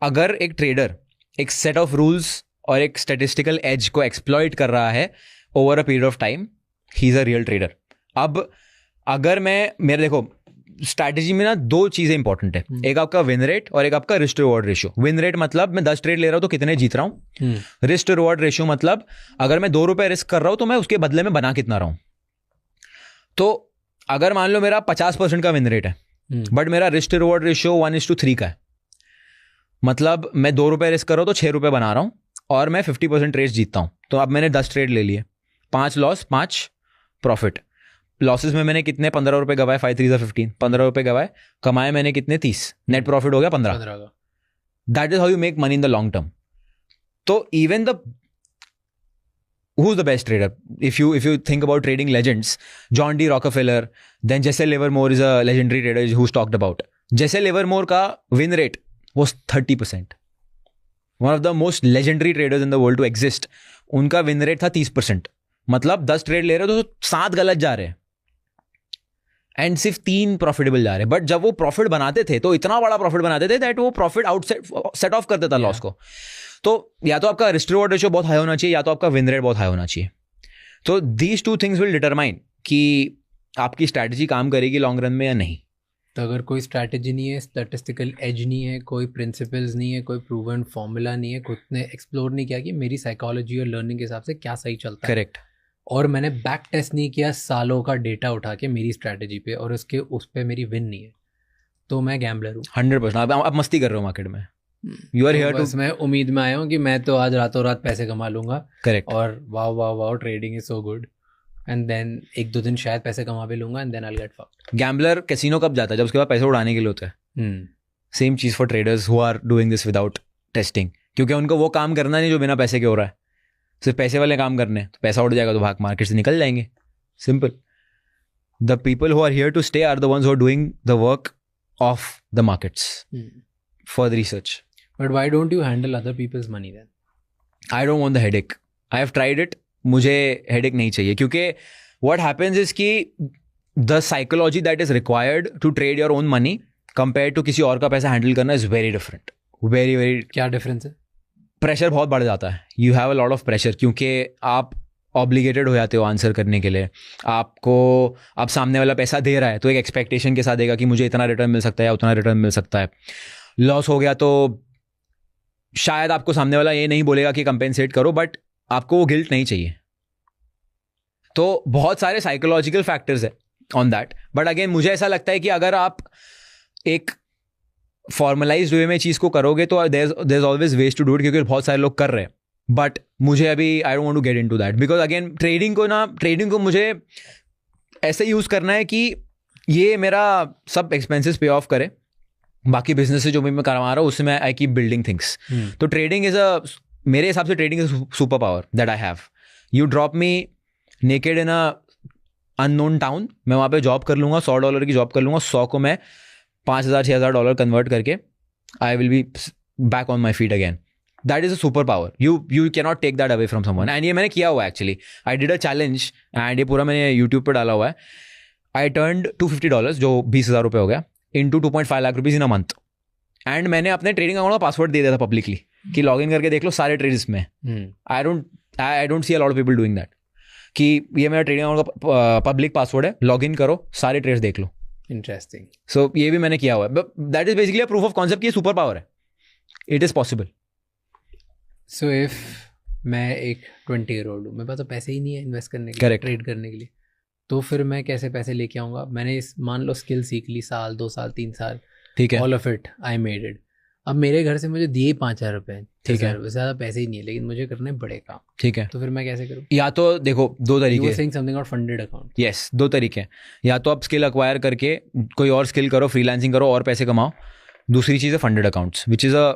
अगर एक ट्रेडर एक सेट ऑफ रूल्स और एक स्टैटिस्टिकल एज को एक्सप्लॉइट कर रहा है over a period of time, he is a real trader. अब अगर मेरे देखो स्ट्रैटेजी में ना दो चीजें इंपॉर्टेंट है, एक आपका विन रेट और एक आपका risk reward ratio. Win rate मतलब मैं 10 ट्रेड ले रहा हूं तो कितने जीत रहा हूं. रिस्क रिवॉर्ड रेशियो मतलब अगर मैं 2 रुपए रिस्क कर रहा हूं तो मैं उसके बदले में बना कितना रहा हूं. तो अगर मान लो मेरा 50% का विन रेट है, बट मेरा रिस्क रिवॉर्ड रेशियो 1:3 का है, मतलब मैं 2 रुपए रिस्क कर रहा हूं तो 6 रुपए बना रहा हूं और मैं 50% ट्रेड जीतता हूं. तो अब मैंने 10 ट्रेड ले लिए, 5 लॉस 5 प्रॉफिट. लॉसेस में मैंने कितने 15 रुपए गवाए, 5 3 15, 15 रुपए गवाए, कमाए मैंने कितने 30, नेट प्रॉफिट हो गया 15. That is how you make money in the long term. तो even the who's the best trader? If you think about trading legends, John D. Rockefeller, then Jesse Livermore is a legendary trader who's talked about. Jesse Livermore का win rate was 30%. One of the most legendary traders in the world to exist. उनका win rate था 30%. मतलब 10 trade ले रहे हो तो 7 गलत जा रहे हैं एंड सिर्फ 3 प्रॉफिटेबल जा रहे हैं. बट जब वो प्रॉफिट बनाते थे तो इतना बड़ा प्रॉफिट बनाते थे दैट वो प्रॉफिट सेट ऑफ कर देता लॉस को. तो या तो आपका रिस्क रिवॉर्ड रेशियो बहुत हाई होना चाहिए या तो आपका विन रेट बहुत हाई होना चाहिए. तो दीज 2 थिंग्स विल डिटरमाइन कि आपकी स्ट्रैटेजी काम करेगी लॉन्ग रन में या नहीं. तो अगर कोई स्ट्रैटेजी नहीं है, स्टैटिस्टिकल एज नहीं है, कोई प्रिंसिपल्स नहीं है, कोई प्रूवन फॉर्मूला नहीं है, खुद ने एक्सप्लोर नहीं किया कि मेरी साइकोलॉजी और लर्निंग के हिसाब से क्या सही चलता है. करेक्ट. और मैंने बैक टेस्ट नहीं किया सालों का डेटा उठा के मेरी स्ट्रैटेजी पे और उस पे मेरी विन नहीं है, तो मैं गैम्बलर हूँ 100%. आप मस्ती कर रहे हो मार्केट में. You are here to. मैं उम्मीद में आया हूँ कि मैं तो आज रातों रात पैसे कमा लूंगा. करेक्ट. और wow wow wow trading is so good and then 1-2 दिन शायद पैसे कमा भी लूंगा and then I will get fucked. Gambler casino कब जाता है? जब उसके बाद पैसे उड़ाने के लिए होता है. सेम चीज for traders who are doing this without testing, क्योंकि उनको वो काम करना नहीं जो बिना पैसे के हो रहा है. सिर्फ पैसे वाले काम करने, तो पैसा उड़ जाएगा तो भाग मार्केट से निकल जाएंगे. Simple. The people who are here to stay are the ones who are doing the work of the markets for the research. But why don't you handle other people's money then? I don't want the headache. I have tried it. मुझे headache नहीं चाहिए, क्योंकि what happens is कि the psychology that is required to trade your own money compare to किसी और का पैसा handle करना is very different. Very very. क्या डिफरेंस है? प्रेशर बहुत बढ़ जाता है. You have a lot of pressure, क्योंकि आप ऑब्लिगेटेड हो जाते हो आंसर करने के लिए. आपको आप सामने वाला पैसा दे रहा है तो एक एक्सपेक्टेशन के साथ देगा कि मुझे इतना रिटर्न मिल सकता है या उतना रिटर्न मिल सकता है. लॉस हो गया तो शायद आपको सामने वाला ये नहीं बोलेगा कि कंपेंसेट करो, बट आपको वो गिल्ट नहीं चाहिए. तो बहुत सारे साइकोलॉजिकल फैक्टर्स है ऑन दैट. बट अगेन मुझे ऐसा लगता है कि अगर आप एक फॉर्मलाइज्ड वे में चीज़ को करोगे तो there is always ways to do it, क्योंकि बहुत सारे लोग कर रहे हैं. बट मुझे अभी I don't want to get into that, because again trading को मुझे ऐसे यूज़ करना है कि ये मेरा सब एक्सपेंसेस पे ऑफ करे. बाकी बिजनेस से जो भी मैं करवा रहा हूँ उससे मैं आई कीप बिल्डिंग थिंग्स. तो ट्रेडिंग मेरे हिसाब से trading is super power that I have. You drop me naked in a unknown town, मैं वहाँ पे जॉब कर लूँगा, $100 की जॉब कर लूँगा, 100 को मैं $5,000-6,000 कन्वर्ट करके I will be back on my feet again. That is a super power. You can not take that away from someone. And ये मैंने किया हुआ है actually. I did a challenge and ये पूरा मैंने यूट्यूब पर डाला हुआ है. आई टर्न्ड $250 जो 20,000 रुपये हो गया into 2.5 lakh rupees in a month. And मैंने अपने ट्रेडिंग अकाउंट का पासवर्ड दे दिया था पब्लिकली कि लॉग इन करके देख लो सारे ट्रेड्स में. आई don't C a lot of people doing that कि ये मेरा ट्रेडिंग अकाउंट का पब्लिक पासवर्ड है, लॉग इन करो, सारे ट्रेड्स देख लो. इंटरेस्टिंग. सो ये भी मैंने किया हुआ है. That is basically a proof of concept कि ये सुपर पावर है. It is possible. So if मैं एक 20-year-old हूँ, मेरे पास तो पैसे ही नहीं है इन्वेस्ट करने के लिए, ट्रेड करने के लिए, तो फिर मैं कैसे पैसे लेके आऊँगा? मैंने मान लो स्किल सीख ली, 1 साल 2 साल 3 साल, ठीक है, all of it I made it. अब मेरे घर से मुझे दिए 5,000 रुपये, ठीक है, ज़्यादा पैसे ही नहीं है, लेकिन मुझे करने बड़े काम, ठीक है, तो फिर मैं कैसे करूँ? या तो देखो 2 तरीके. समथिंग और फंडेड अकाउंट. यस, 2 तरीके हैं. या तो आप स्किल एक्वायर करके कोई और स्किल करो, फ्रीलांसिंग करो और पैसे कमाओ. दूसरी चीज़ है funded accounts, which is a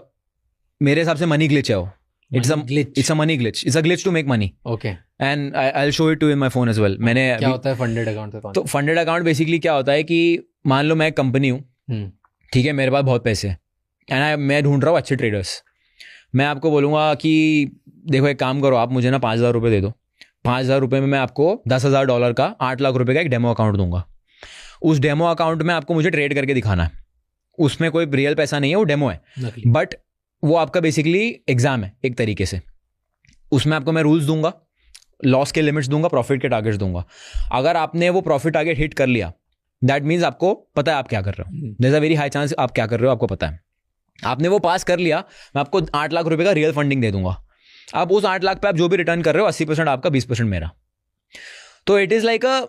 मेरे हिसाब से मनी ग्लिच है वो. It's a money glitch. It's a glitch to make money. Okay. And I'll show it to you in my phone as well. मैंने क्या होता है फंडेड अकाउंट? तो फंडेड अकाउंट बेसिकली क्या होता है कि मान लो मैं एक कंपनी हूँ, ठीक है, मेरे पास बहुत पैसे हैं एंड मैं ढूंढ रहा हूँ अच्छे ट्रेडर्स. मैं आपको बोलूँगा कि देखो एक काम करो, आप मुझे ना $5,000 दे दो. $5,000 में मैं आपको $10,000 का $8 लाख का एक डेमो अकाउंट दूंगा. उस डेमो अकाउंट में आपको मुझे ट्रेड करके दिखाना है, उसमें कोई रियल पैसा नहीं है, वो डेमो है, बट वो आपका बेसिकली एग्जाम है एक तरीके से। उसमें आपको मैं रूल्स दूंगा, लॉस के लिमिट्स दूंगा, प्रॉफिट के टारगेट्स दूंगा। अगर आपने वो प्रॉफिट टारगेट हिट कर लिया, दैट मीन्स आपको पता है आप क्या कर रहे हो, there is a very high chance आप क्या कर रहे हो आपको पता है। आपने वो पास कर लिया, मैं आपको 8 लाख रुपए का रियल फंडिंग दे दूंगा। अब उस 8 लाख पे आप जो भी रिटर्न कर रहे हो 80% आपका, 20% मेरा। तो it is like a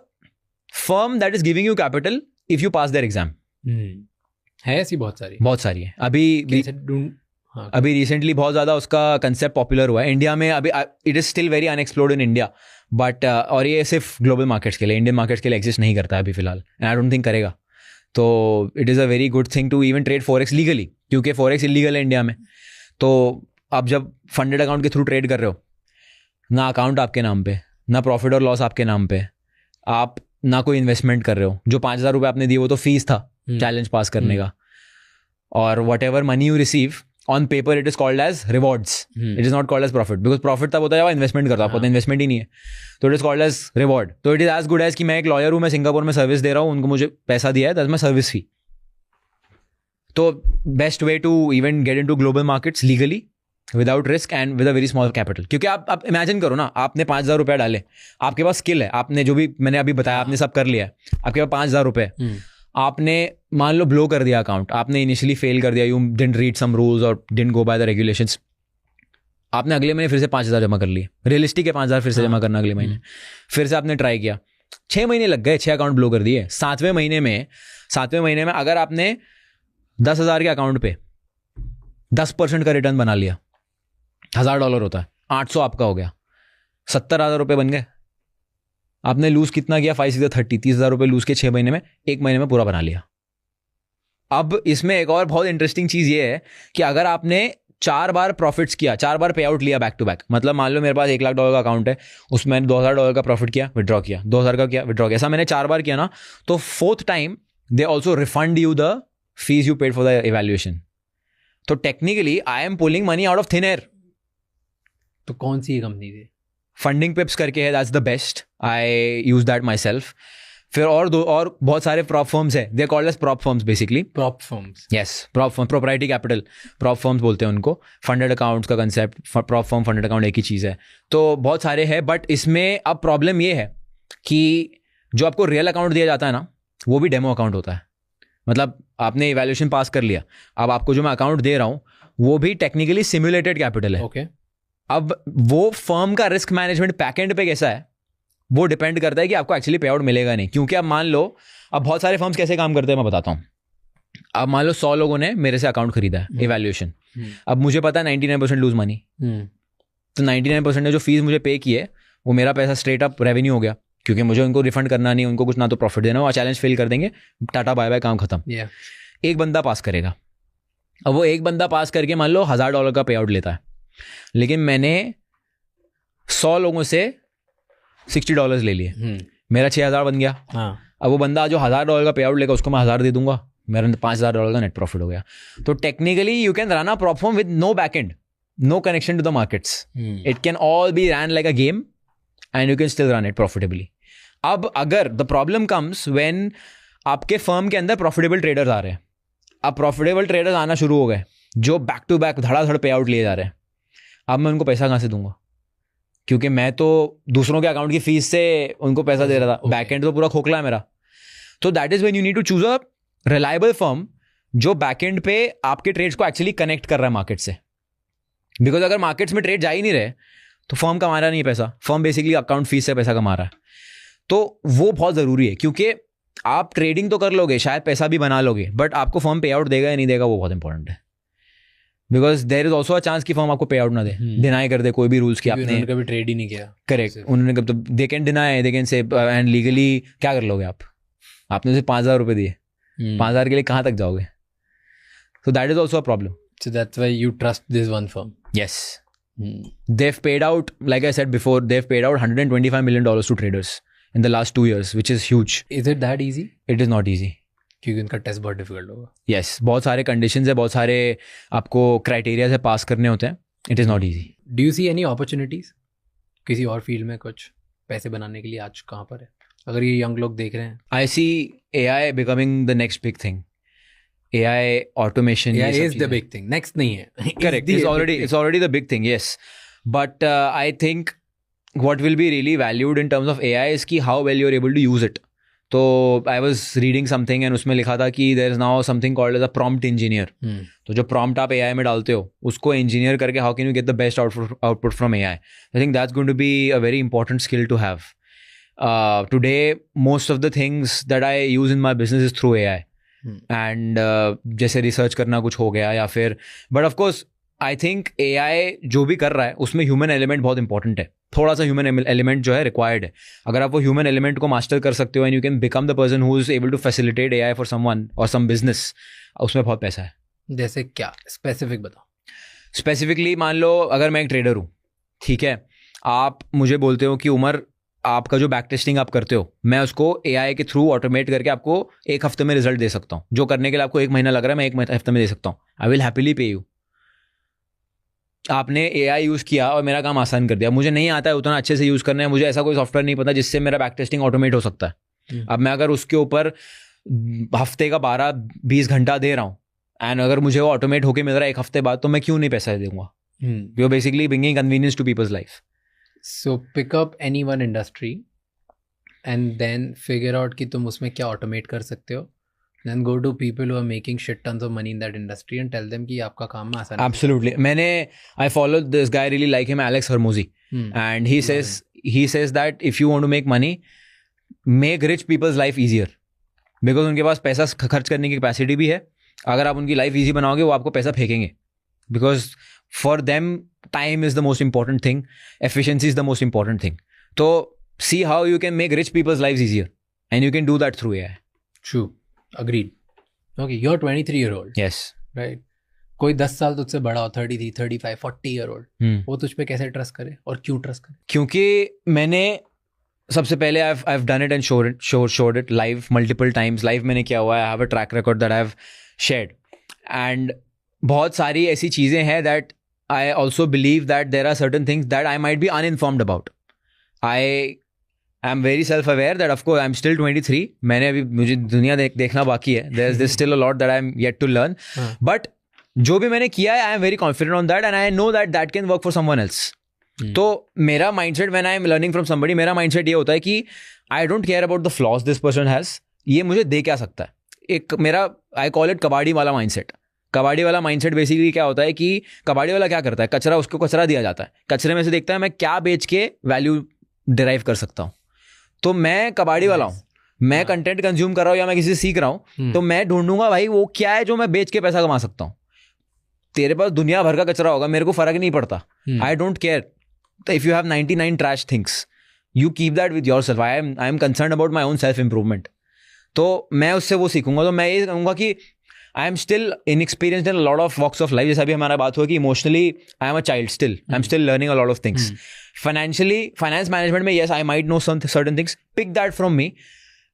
firm that is giving you capital if you pass their exam. है ऐसी बहुत सारी है। अभी रिसेंटली बहुत ज़्यादा उसका कंसेप्ट पॉपुलर हुआ है इंडिया में। अभी it is still very unexplored in India, but और ये सिर्फ ग्लोबल मार्केट्स के लिए, इंडियन मार्केट्स के लिए एग्जिस्ट नहीं करता है अभी फिलहाल, एंड आई डोंट थिंक करेगा। तो it is a very good thing to even trade forex legally, क्योंकि फॉरेक्स इलीगल है इंडिया में। तो आप जब फंडेड अकाउंट के थ्रू ट्रेड कर रहे हो, ना अकाउंट आपके नाम पे, ना प्रॉफिट और लॉस आपके नाम पे, आप ना कोई इन्वेस्टमेंट कर रहे हो। जो 5,000 रुपये आपने दिए वो तो फीस था चैलेंज पास करने का, और whatever money you receive on paper it is called as rewards, it is not called as profit, because profit तब होता है जब इन्वेस्टमेंट करता है, आपको तो इन्वेस्टमेंट ही नहीं है, तो it is called as reward. तो it is as good as कि मैं एक लॉयर हूँ, मैं सिंगापुर में सर्विस दे रहा हूँ, उनको मुझे पैसा दिया है, दैट्स माय सर्विस फी। तो best way to even get into global markets legally without risk and with a very small capital. क्योंकि आप इमेजिन करो ना, आपने 5,000 रुपये डाले, आपके पास स्किल है, आपने जो भी मैंने अभी बताया आपने सब कर लिया है, आपके पास 5,000 रुपये, आपने मान लो ब्लो कर दिया अकाउंट, आपने इनिशियली फेल कर दिया, you didn't read some rules और didn't go by the regulations, आपने अगले महीने फिर से 5,000 जमा कर लिए, रियलिस्टिक है 5,000 फिर से जमा करना अगले महीने, फिर से आपने ट्राई किया, 6 महीने लग गए, 6 अकाउंट ब्लो कर दिए। 7वें महीने में अगर आपने 10,000 के अकाउंट पे 10% का रिटर्न बना लिया, $1,000 होता है, 800 आपका हो गया, 70,000 रुपये बन गए। आपने लूज कितना किया, 5 6 30, 30,000 रुपये लूज के 6 महीने में, 1 महीने में पूरा बना लिया। अब इसमें एक और बहुत इंटरेस्टिंग चीज ये है कि अगर आपने 4 बार प्रॉफिट्स किया, 4 बार पे आउट लिया बैक टू बैक, मतलब मान लो मेरे पास $1,00,000 का अकाउंट है, उसमें मैंने $2,000 का प्रॉफिट किया, विड्रॉ किया, 2,000 का किया, विड्रॉ किया, ऐसा मैंने 4 बार किया ना, तो 4th time they also refund you the fees you paid for the evaluation. तो technically I am pulling money out of thin air. तो कौन सी कंपनी थी? फंडिंग पिप्स करके है, that's the best, I use that myself. फिर और बहुत सारे प्रॉप फर्म्स है, they called as prop firms basically. Prop firms, yes, prop firm, proprietary capital, prop firms बोलते हैं उनको। फंडेड अकाउंट्स का concept, prop firm, funded account एक ही चीज़ है। तो बहुत सारे हैं, बट इसमें अब प्रॉब्लम ये है कि जो आपको रियल अकाउंट दिया जाता है ना, वो भी डेमो अकाउंट होता है। मतलब आपने इवैल्यूएशन पास कर लिया, अब आपको जो मैं अकाउंट दे रहा हूँ वो भी टेक्निकली सिमुलेटेड कैपिटल है। ओके। अब वो फर्म का रिस्क मैनेजमेंट बैकएंड पे कैसा है, वो डिपेंड करता है कि आपको एक्चुअली पे आउट मिलेगा नहीं। क्योंकि अब मान लो, अब बहुत सारे फर्म्स कैसे काम करते हैं मैं बताता हूँ। अब मान लो 100 लोगों ने मेरे से अकाउंट खरीदा है, इवैल्यूएशन, अब मुझे पता है 99% लूज मनी, तो 99% ने जो फीस मुझे पे की है वो मेरा पैसा स्ट्रेट अप रेवेन्यू हो गया, क्योंकि मुझे उनको रिफंड करना नहीं, उनको कुछ ना तो प्रॉफिट देना, वो चैलेंज फेल कर देंगे, टाटा बाय बाय, काम खत्म। एक बंदा पास करेगा, अब वो एक बंदा पास करके मान लो $1,000 का पे आउट लेता है, लेकिन मैंने 100 लोगों से $60 ले लिए, मेरा 6,000 बन गया। अब वो बंदा जो $1,000 का पे आउट लेगा उसको मैं 1,000 दे दूंगा, मेरा $5,000 का नेट प्रॉफिट हो गया। तो technically you can run a prop firm with no backend, no connection to the markets, it can all be run like a game and you can still run it profitably. अब अगर the problem comes when आपके firm के अंदर profitable traders आ रहे हैं, अब profitable traders आना शुरू हो गए जो बैक टू बैक धड़ाधड़ पे आउट लिए जा रहे हैं, अब मैं उनको पैसा कहाँ से दूंगा, क्योंकि मैं तो दूसरों के अकाउंट की फीस से उनको पैसा दे रहा था, बैकएंड तो पूरा खोखला है मेरा। तो that is when you need to choose a reliable firm जो बैकएंड पे आपके ट्रेड्स को एक्चुअली कनेक्ट कर रहा है मार्केट से। बिकॉज अगर मार्केट्स में ट्रेड जा ही नहीं रहे तो फर्म कमा रहा नहीं है पैसा, फर्म बेसिकली अकाउंट फीस से पैसा कमा रहा है। तो वो बहुत ज़रूरी है, क्योंकि आप ट्रेडिंग तो कर लोगे, शायद पैसा भी बना लोगे, बट आपको फर्म पे आउट देगा या नहीं देगा वो बहुत इंपॉर्टेंट है। Because there is also a chance कि फर्म आपको पे आउट ना दे, डिनाई कर दे कोई भी रूल्स की, आपने कभी ट्रेड ही नहीं किया। करेक्ट, उन्होंने कब, तो they can deny, they can say, and legally क्या कर लोगे आप, आपने उसे 5,000 रुपये दिए, 5,000 के लिए कहाँ तक जाओगे। So that is also a problem. So that's why you trust this one firm. Yes. They've paid out, like I said before, they've paid out $125 million to traders in the last 2 years, which is huge. Is it that easy? It is not easy. क्योंकि उनका test बहुत difficult होगा। Yes, बहुत सारे conditions है, बहुत सारे आपको क्राइटेरिया से पास करने होते हैं। It is not easy. Do you see any opportunities? किसी और फील्ड में कुछ पैसे बनाने के लिए आज कहाँ पर है? अगर ये यंग लोग देख रहे हैं? आई सी AI becoming the next big thing. AI automation is the big thing. Next नहीं है. Correct. It's already the big thing. Yes, but I think what will be really valued in terms of AI is कि how well you're able to use it. तो I was reading something and उसमें लिखा था कि there is now something called as a prompt engineer. तो जो prompt आप AI में डालते हो उसको engineer करके how can you get the best output from AI? I think that's going to be a very important skill to have. Today most of the things that I use in my business is through AI. And जैसे research करना कुछ हो गया या फिर, but of course I think AI जो भी कर रहा है उसमें ह्यूमन एलिमेंट बहुत इंपॉर्टेंट है. थोड़ा सा ह्यूमन एलिमेंट जो है रिक्वायर्ड है. अगर आप वो ह्यूमन एलिमेंट को मास्टर कर सकते हो and you can become the person who is able to facilitate AI for someone और सम बिजनेस, उसमें बहुत पैसा है. जैसे क्या स्पेसिफिक बताओ? स्पेसिफिकली मान लो अगर मैं एक ट्रेडर हूँ, ठीक है, आप मुझे बोलते हो कि उमर आपका जो बैक टेस्टिंग आप करते हो मैं उसको AI के थ्रू ऑटोमेट करके आपको एक हफ्ते में रिजल्ट दे सकता हूँ. जो करने के लिए आपको 1 महीना लग रहा है मैं 1 हफ्ते में दे सकता हूँ. आई विल हैप्पीली पे यू. आपने AI यूज़ किया और मेरा काम आसान कर दिया. मुझे नहीं आता है उतना अच्छे से यूज़ करना है, मुझे ऐसा कोई सॉफ्टवेयर नहीं पता जिससे मेरा बैक टेस्टिंग ऑटोमेट हो सकता है. अब मैं अगर उसके ऊपर हफ्ते का 12-20 घंटा दे रहा हूँ एंड अगर मुझे वो ऑटोमेट होकर मिल रहा है 1 हफ्ते बाद, तो मैं क्यों नहीं पैसा दूंगा? You are basically bringing convenience to people's life. So pick up any one industry and then figure out कि तुम उसमें क्या automate कर सकते हो. Then go to people who are making shit tons of money in that industry and tell them कि आपका काम में आसान है. Absolutely. I followed this guy, really like him, Alex Hormozi. And he says that if you want to make money, make rich people's life easier. Because उनके पास पैसा खर्च करने की कैपेसिटी भी है. अगर आप उनकी लाइफ ईजी बनाओगे वो आपको पैसा फेंकेंगे. Because for them time is the most important thing, efficiency is the most important thing. So see how you can make rich people's lives easier and you can do that through AI. True. Agreed. Okay, you're 23-year-old. Yes. Right. कोई 10 साल तुझसे बड़ा हो, 33, 35, 40-year-old, वो तुझ पे कैसे trust करे और क्यों ट्रस्ट करे? क्योंकि मैंने सबसे पहले I've done it and showed it live multiple times. Live मैंने किया हुआ है. I have a track record that I've shared. And बहुत सारी ऐसी चीज़ें हैं that I also believe that there are certain things that I might be uninformed about. I am very self-aware that of course I'm still 23. मैंने अभी मुझे दुनिया देखना बाकी है. There's still a lot that I'm yet to learn. But जो भी मैंने किया है I am very confident on that and I know that can work for someone else. तो मेरा mindset when I am learning from somebody, मेरा mindset ये होता है कि I don't care about the flaws this person has. ये मुझे दे क्या सकता है. एक मेरा I call it कबाड़ी वाला mindset. कबाड़ी वाला माइंडसेट बेसिकली क्या होता है कि कबाड़ी वाला क्या करता है, कचरा उसको कचरा दिया जाता है, कचरे में से देखता है मैं क्या बेच के वैल्यू डिराइव कर सकता हूँ. तो मैं कबाड़ी वाला हूँ, मैं कंटेंट कंज्यूम कर रहा हूँ या मैं किसी से सीख रहा हूँ, तो मैं ढूंढूंगा भाई वो क्या है जो मैं बेच के पैसा कमा सकता हूँ. तेरे पास दुनिया भर का कचरा होगा, मेरे को फर्क नहीं पड़ता. I don't care. If you have 99 trash things, you keep that with your self. I am concern about my own self improvement. तो मैं उससे वो सीखूंगा. तो मैं ये कहूँगा कि I am still inexperienced in a lot of walks of life. जैसा भी हमारा बात हुआ कि emotionally I am a child still. I'm still learning a lot of things. Financially, finance management में yes, I might know some certain things. Pick that from me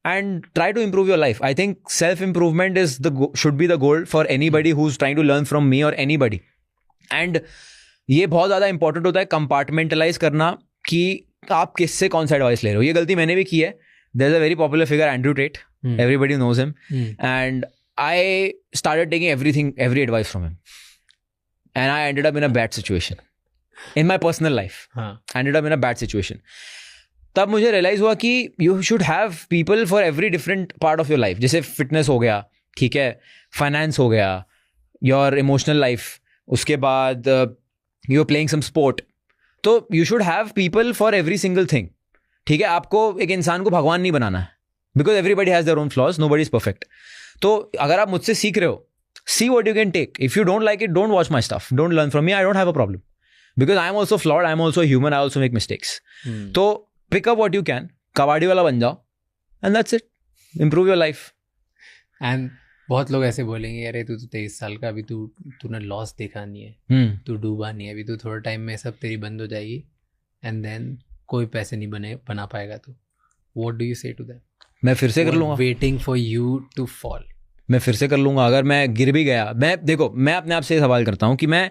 and try to improve your life. I think self-improvement is should be the goal for anybody who's trying to learn from me or anybody. And ये बहुत ज़्यादा important होता है compartmentalize करना कि आप किससे कौन सा advice ले रहे हो. ये गलती मैंने भी की है. There's a very popular figure, Andrew Tate. Everybody knows him. And I started taking every advice from him. And I ended up in a bad situation. In my personal life. I ended up in a bad situation. तब मुझे realize हुआ कि you should have people for every different part of your life. जैसे fitness हो गया, ठीक है, finance हो गया, your emotional life, उसके बाद you're playing some sport. तो you should have people for every single thing. ठीक है, आपको एक इंसान को भगवान नहीं बनाना है. Because everybody has their own flaws, nobody is perfect. तो अगर आप मुझसे सीख रहे हो, see what you can take. If you don't like it, don't watch my stuff. Don't learn from me. I don't have a problem. Because I am also flawed. I am also human. I also make mistakes. तो pick up what you can. कबाड़ी वाला बन जाओ. And that's it. Improve your life. And बहुत लोग ऐसे बोलेंगे अरे तू तो 23 साल का, अभी तूने लॉस देखा नहीं है, तू डूबा नहीं है, अभी तू थोड़ा टाइम में सब तेरी बंद हो जाएगी and then कोई पैसे नहीं बना पाएगा तू. What do you say to that? मैं फिर से कर लूँगा. Waiting for you to fall. मैं फिर से कर लूँगा. अगर मैं गिर भी गया, मैं अपने आप से सवाल करता हूँ कि मैं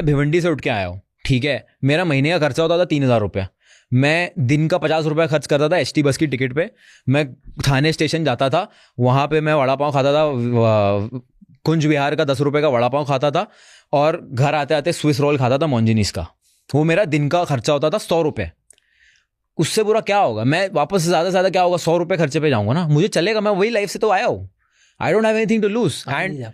भिवंडी से उठ के आया हूँ, ठीक है, मेरा महीने का खर्चा होता था 3,000 रुपया. मैं दिन का 50 रुपये खर्च करता था ST बस की टिकट पे. मैं थाने स्टेशन जाता था, वहाँ पे मैं वड़ा पाव खाता था, कुंज विहार का 10 रुपये का वड़ा पाव खाता था, और घर आते आते स्विस रोल खाता था मॉन्जिनीस का. वो मेरा दिन का खर्चा होता था 100 रुपये. उससे बुरा क्या होगा? मैं वापस से ज़्यादा क्या होगा, 100 रुपये खर्चे पे जाऊँगा ना, मुझे चलेगा, मैं वही लाइफ से तो आया हूँ. I don't have anything to lose and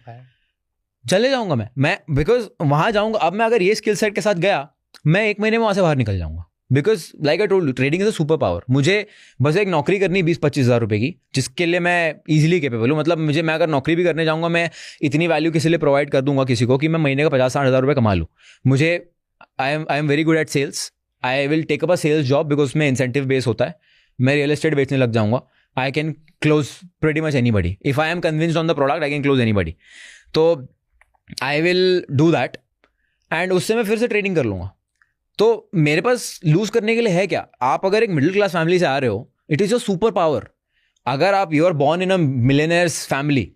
चले जाऊँगा मैं बिकॉज वहाँ जाऊँगा. अब मैं अगर ये स्किल सेट के साथ गया, मैं 1 महीने में वहाँ से बाहर निकल जाऊँगा. Because like I told you, trading is a super power. मुझे बस एक नौकरी करनी 20-25 हज़ार रुपये की, जिसके लिए मैं इजीली कैपेबल हूँ. मतलब मैं अगर नौकरी भी करने जाऊँगा, मैं इतनी वैल्यू किसी लिए प्रोवाइड कर दूंगा किसी को कि मैं महीने का 50-60 हज़ार रुपये कमा लूँ. मुझे I am very good at sales. I will take up a sales job because उसमें इंसेंटिव बेस होता है. मैं रियल एस्टेट बेचने लग जाऊँगा. I can close pretty much anybody. If I am convinced on the product, I can close anybody. तो I will do that and उससे मैं फिर से ट्रेडिंग कर लूँगा. तो मेरे पास लूज करने के लिए है क्या? आप अगर एक मिडिल क्लास फैमिली से आ रहे हो, it is your super power. अगर आप you are born in a millionaire's family,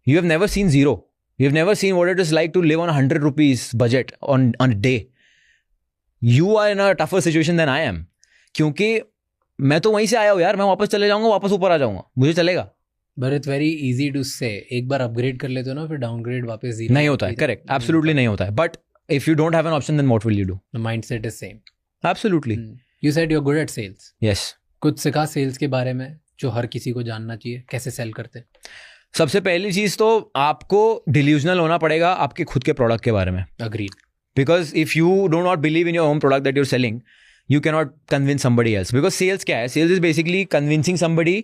you have never seen zero, you have never seen what it is like to live on 100 rupees budget on a day. You are in a tougher situation than I am. क्योंकि मैं तो वहीं से आया हूँ यार. मैं वापस चले जाऊंगा, वापस ऊपर आ जाऊंगा, मुझे चलेगा. But it's very easy to say. एक बार अपग्रेड कर लेते हो ना, फिर डाउनग्रेड वापस नहीं होता है. करेक्ट, एब्सोल्युटली नहीं होता है. But if you don't have an option, then what will you do? The mindset is same. Absolutely. You said you're good at sales. Yes. कुछ सिखा सेल्स के बारे में जो हर किसी को जानना चाहिए, कैसे सेल करते हैं. सबसे पहली चीज तो आपको डिल्यूजनल होना पड़ेगा आपके खुद के प्रोडक्ट के बारे में. Agreed. Because if you do not believe in your own product that you're selling, you cannot convince somebody else. Because sales क्या है? Sales is basically convincing somebody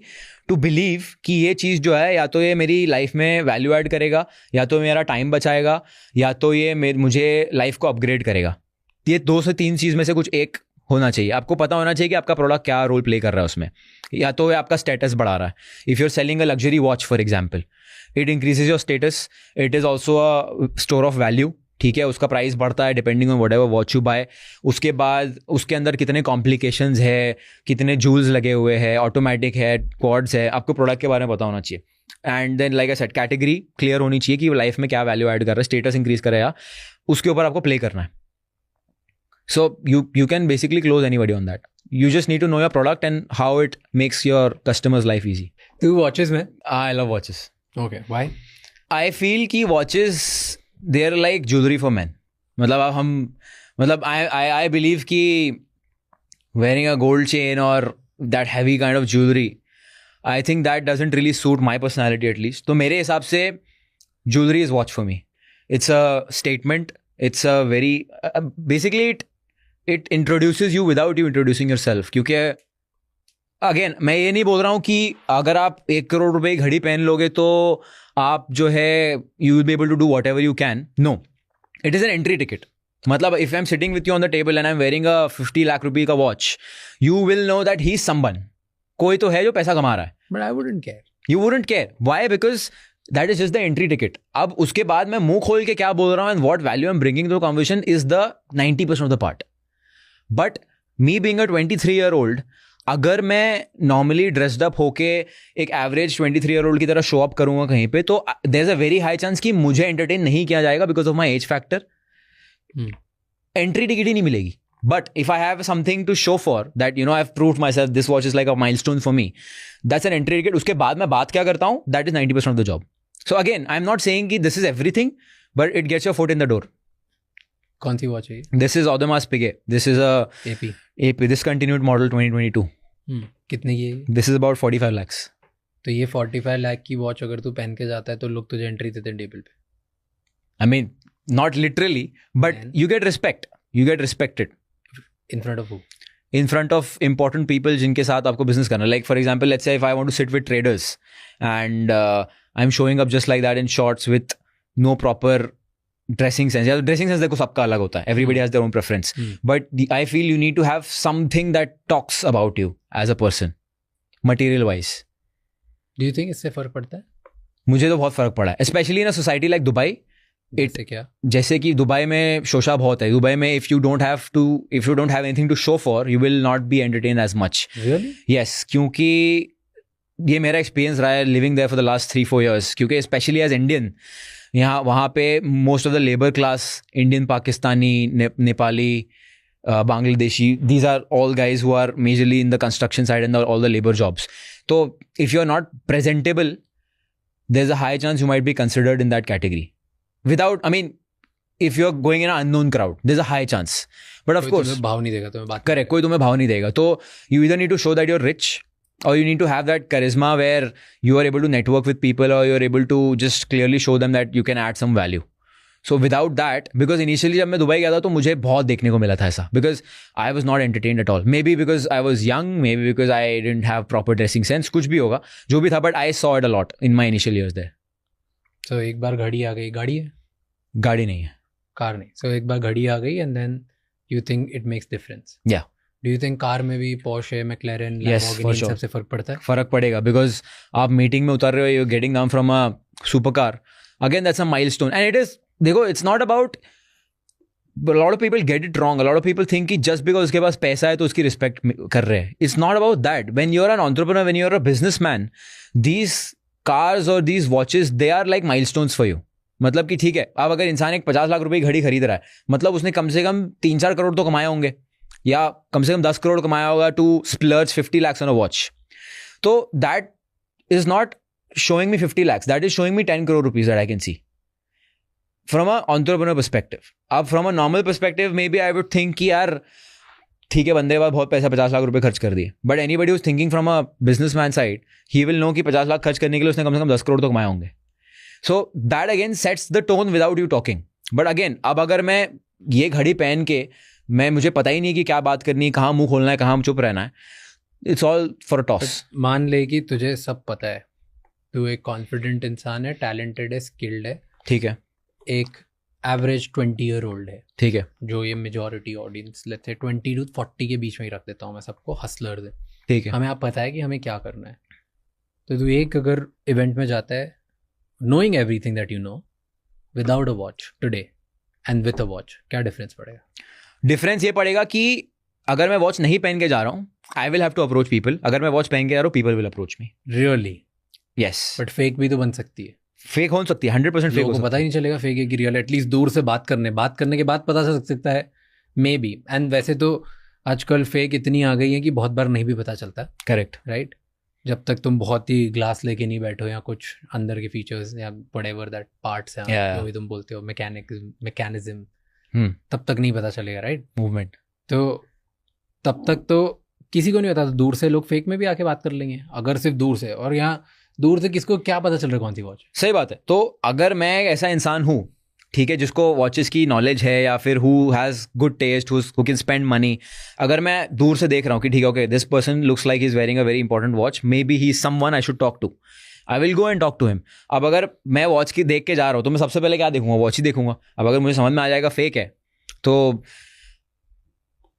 to believe कि ये चीज़ जो है, या तो ये मेरी लाइफ में वैल्यू ऐड करेगा, या तो मेरा टाइम बचाएगा, या तो ये मुझे लाइफ को अपग्रेड करेगा. ये 2 से 3 चीज़ में से कुछ एक होना चाहिए. आपको पता होना चाहिए कि आपका प्रोडक्ट क्या रोल प्ले कर रहा है उसमें. या तो ये आपका स्टेटस बढ़ा रहा है. If you are selling a luxury watch for example, it increases your status. It is also a store of value. ठीक है, उसका प्राइस बढ़ता है depending on whatever watch you buy. उसके बाद उसके अंदर कितने कॉम्प्लिकेशंस है, कितने जूल्स लगे हुए हैं, ऑटोमेटिक है, क्वाड्स है, आपको प्रोडक्ट के बारे में पता होना चाहिए. And then like I said, category clear होनी चाहिए कि वो लाइफ में क्या वैल्यू ऐड कर रहा है, स्टेटस इंक्रीज करेगा, उसके ऊपर आपको प्ले करना है. So you can basically close anybody on that. You just need to know your product and how it makes your customers life easy. To watches में I love watches. Okay, why? I feel कि watches they are like jewelry for men. मतलब I believe कि wearing a gold chain or that heavy kind of jewelry, I think that doesn't really suit my personality at least. तो मेरे हिसाब से jewelry is watch for me. It's a statement. It's a very basically it introduces you without you introducing yourself. क्योंकि again मैं ये नहीं बोल रहा हूँ कि अगर आप 1 करोड़ रुपए की घड़ी पहन लोगे तो आप जो है you will be able to do whatever you can. No, it is an entry ticket. मतलब if I am sitting with you on the table and I am wearing a 50 lakh रुपए का watch, you will know that he is someone. कोई तो है जो पैसा कमा रहा है. But I wouldn't care. You wouldn't care. Why? Because that is just the entry ticket. अब उसके बाद मैं मुंह खोल के क्या बोल रहा हूँ and what value I am bringing to the conversation is the 90% of the part. But me being a 23-year-old, अगर मैं नॉर्मली ड्रेस्ड अप होके एक एवरेज 23-year-old की तरह शो अप करूंगा कहीं पे, तो there is a very high chance कि मुझे एंटरटेन नहीं किया जाएगा because of my age factor. Entry ticket ही नहीं मिलेगी. But if I have something to show for that, you know, I have proved myself, this watch is like a milestone for me, that's an entry ticket. उसके बाद मैं बात क्या करता हूँ, that is 90% of the job. So again I am not saying कि this is everything, but it gets your foot in the door. कौन सी वॉच है? This is Audemars Piguet. This is a AP discontinued model 2022. कितने की है? This is about 45 lakhs. तो ये 45 लाख की वॉच अगर तू पहन के जाता है तो लोग तुझे एंट्री देते हैं टेबल पे. I mean, not literally, but you get respect. You get respected. In front of who? In front of important people जिनके साथ आपको business करना. Like for example, let's say if I want to sit with traders and I'm showing up just like that in shorts with no proper dressing sense. Yeah, dressing sense देखो सबका अलग होता है. Everybody has their own preference. But I feel you need to have something that talks about you as a person, material wise. Do you think इससे फर्क पड़ता है? मुझे तो बहुत फर्क पड़ा है, especially in a society like Dubai. क्या? जैसे कि दुबई में शोशा बहुत है. दुबई में if you don't have anything to show for, you will not be entertained as much. Really? Yes, क्योंकि ये मेरा एक्सपीरियंस रहा है living there for the last 3-4 years. क्योंकि स्पेशली एज इंडियन, यहाँ वहाँ पे most of the labour class, Indian, Pakistani, Nepali, Bangladeshi. These are all guys who are majorly in the construction side and all the labor jobs. So if you're not presentable, there's a high chance you might be considered in that category. If you're going in an unknown crowd, there's a high chance. But of course, भाव नहीं देगा तुम्हें बात. Correct. कोई तुम्हें भाव नहीं देगा. तो you either need to show that you're rich, or you need to have that charisma where you are able to network with people, or you're able to just clearly show them that you can add some value. So without that, because initially जब मैं Dubai गया था तो मुझे बहुत देखने को मिला था ऐसा, because I was not entertained at all. Maybe because I was young, maybe because I didn't have proper dressing sense, कुछ भी होगा, जो भी था, but I saw it a lot in my initial years there. So एक बार घड़ी आ गई, गाड़ी है? गाड़ी नहीं है. कार नहीं. So एक बार घड़ी आ गई and then you think it makes difference. Yeah. Do you think car में भी Porsche, McLaren, Lamborghini इन सबसे फर्क पड़ता है? फर्क पड़ेगा, because आप मीटिंग में उतर रहे हो, you're getting down from a supercar. Again, that's a milestone, and it is. देखो, it's not about, a lot of people get it wrong. A lot of people think कि just because उसके पास पैसा है तो उसकी respect कर रहे हैं. It's not about that. When you're an entrepreneur, when you're a businessman, these cars or these watches, they are like milestones for you. मतलब कि ठीक है, अब अगर इंसान एक 50 लाख रुपए की घड़ी खरीद रहा है, मतलब उसने कम से कम 3-4 करोड़ तो कमाए होंगे, या कम से कम 10 करोड़ कमाया होगा to splurge 50 lakhs on a watch. तो that is not showing me 50 lakhs. That is showing me 10 crore rupees that I can see. From an entrepreneur perspective. अब from a normal perspective, maybe I would think कि यार ठीक है, बंदे के पास बहुत पैसा 50 लाख रुपए खर्च कर दिए. But anybody who's thinking from a businessman side, he will know कि 50 लाख खर्च करने के लिए उसने कम से कम 10 करोड़ तो कमाए होंगे. So that again sets the tone without you talking. But again, अब अगर मैं ये घड़ी पहन के मुझे पता ही नहीं कि क्या बात करनी है, कहाँ मुंह खोलना है, कहाँ चुप रहना है, it's all for a toss. मान ले कि तुझे सब पता है, तू एक कॉन्फिडेंट इंसान है, टैलेंटेड है, स्किल्ड है, ठीक है, एक एवरेज 20-year-old है, ठीक है, जो ये majority audience, let's say 20 to 40 के बीच में ही रख देता हूँ मैं सबको, हसलर दे, ठीक है, हमें आप पता है कि हमें क्या करना है. तो तू एक अगर इवेंट में जाता है, knowing everything that you know, without a watch today and with a watch, क्या डिफरेंस पड़ेगा? डिफरेंस ये पड़ेगा कि अगर मैं वॉच नहीं पहन के जा रहा हूँ, I will have to approach people. अगर मैं वॉच पहन के जा रहा हूँ, people will approach me. Really? Yes. But fake भी तो बन सकती है. फेक हो सकती है, 100% फेक हो सकती है. पता ही नहीं चलेगा फेक है कि रियल. एटलीस्ट दूर से बात करने के बाद पता चल सकता है, मे बी. एंड वैसे तो आजकल फेक इतनी आ गई है कि बहुत बार नहीं भी पता चलता. Correct, right. जब तक तुम बहुत ही ग्लास लेके नहीं बैठो, या कुछ अंदर के फीचर्स या व्हाटएवर दैट पार्ट्स हैं, जो भी तुम बोलते हो, मैकेनिज्म, तब तक नहीं पता चलेगा. राइट. मूवमेंट. तो तब तक तो किसी को नहीं पता. तो दूर से लोग फेक में भी आके बात कर लेंगे, अगर सिर्फ दूर से. और यहाँ दूर से किसको क्या पता चल रहा है कौन सी वॉच? सही बात है. तो अगर मैं ऐसा इंसान हूँ, ठीक है, जिसको वॉचेस की नॉलेज है, या फिर who has good taste, who can spend money, अगर मैं दूर से देख रहा हूँ कि ठीक है, okay, this person looks like he is wearing a very important watch, maybe he is someone I should talk to, I will go and talk to him. अब अगर मैं वॉच की देख के जा रहा हूँ तो मैं सबसे पहले क्या देखूंगा? वॉच ही देखूंगा. अब अगर मुझे समझ में आ जाएगा फेक है, तो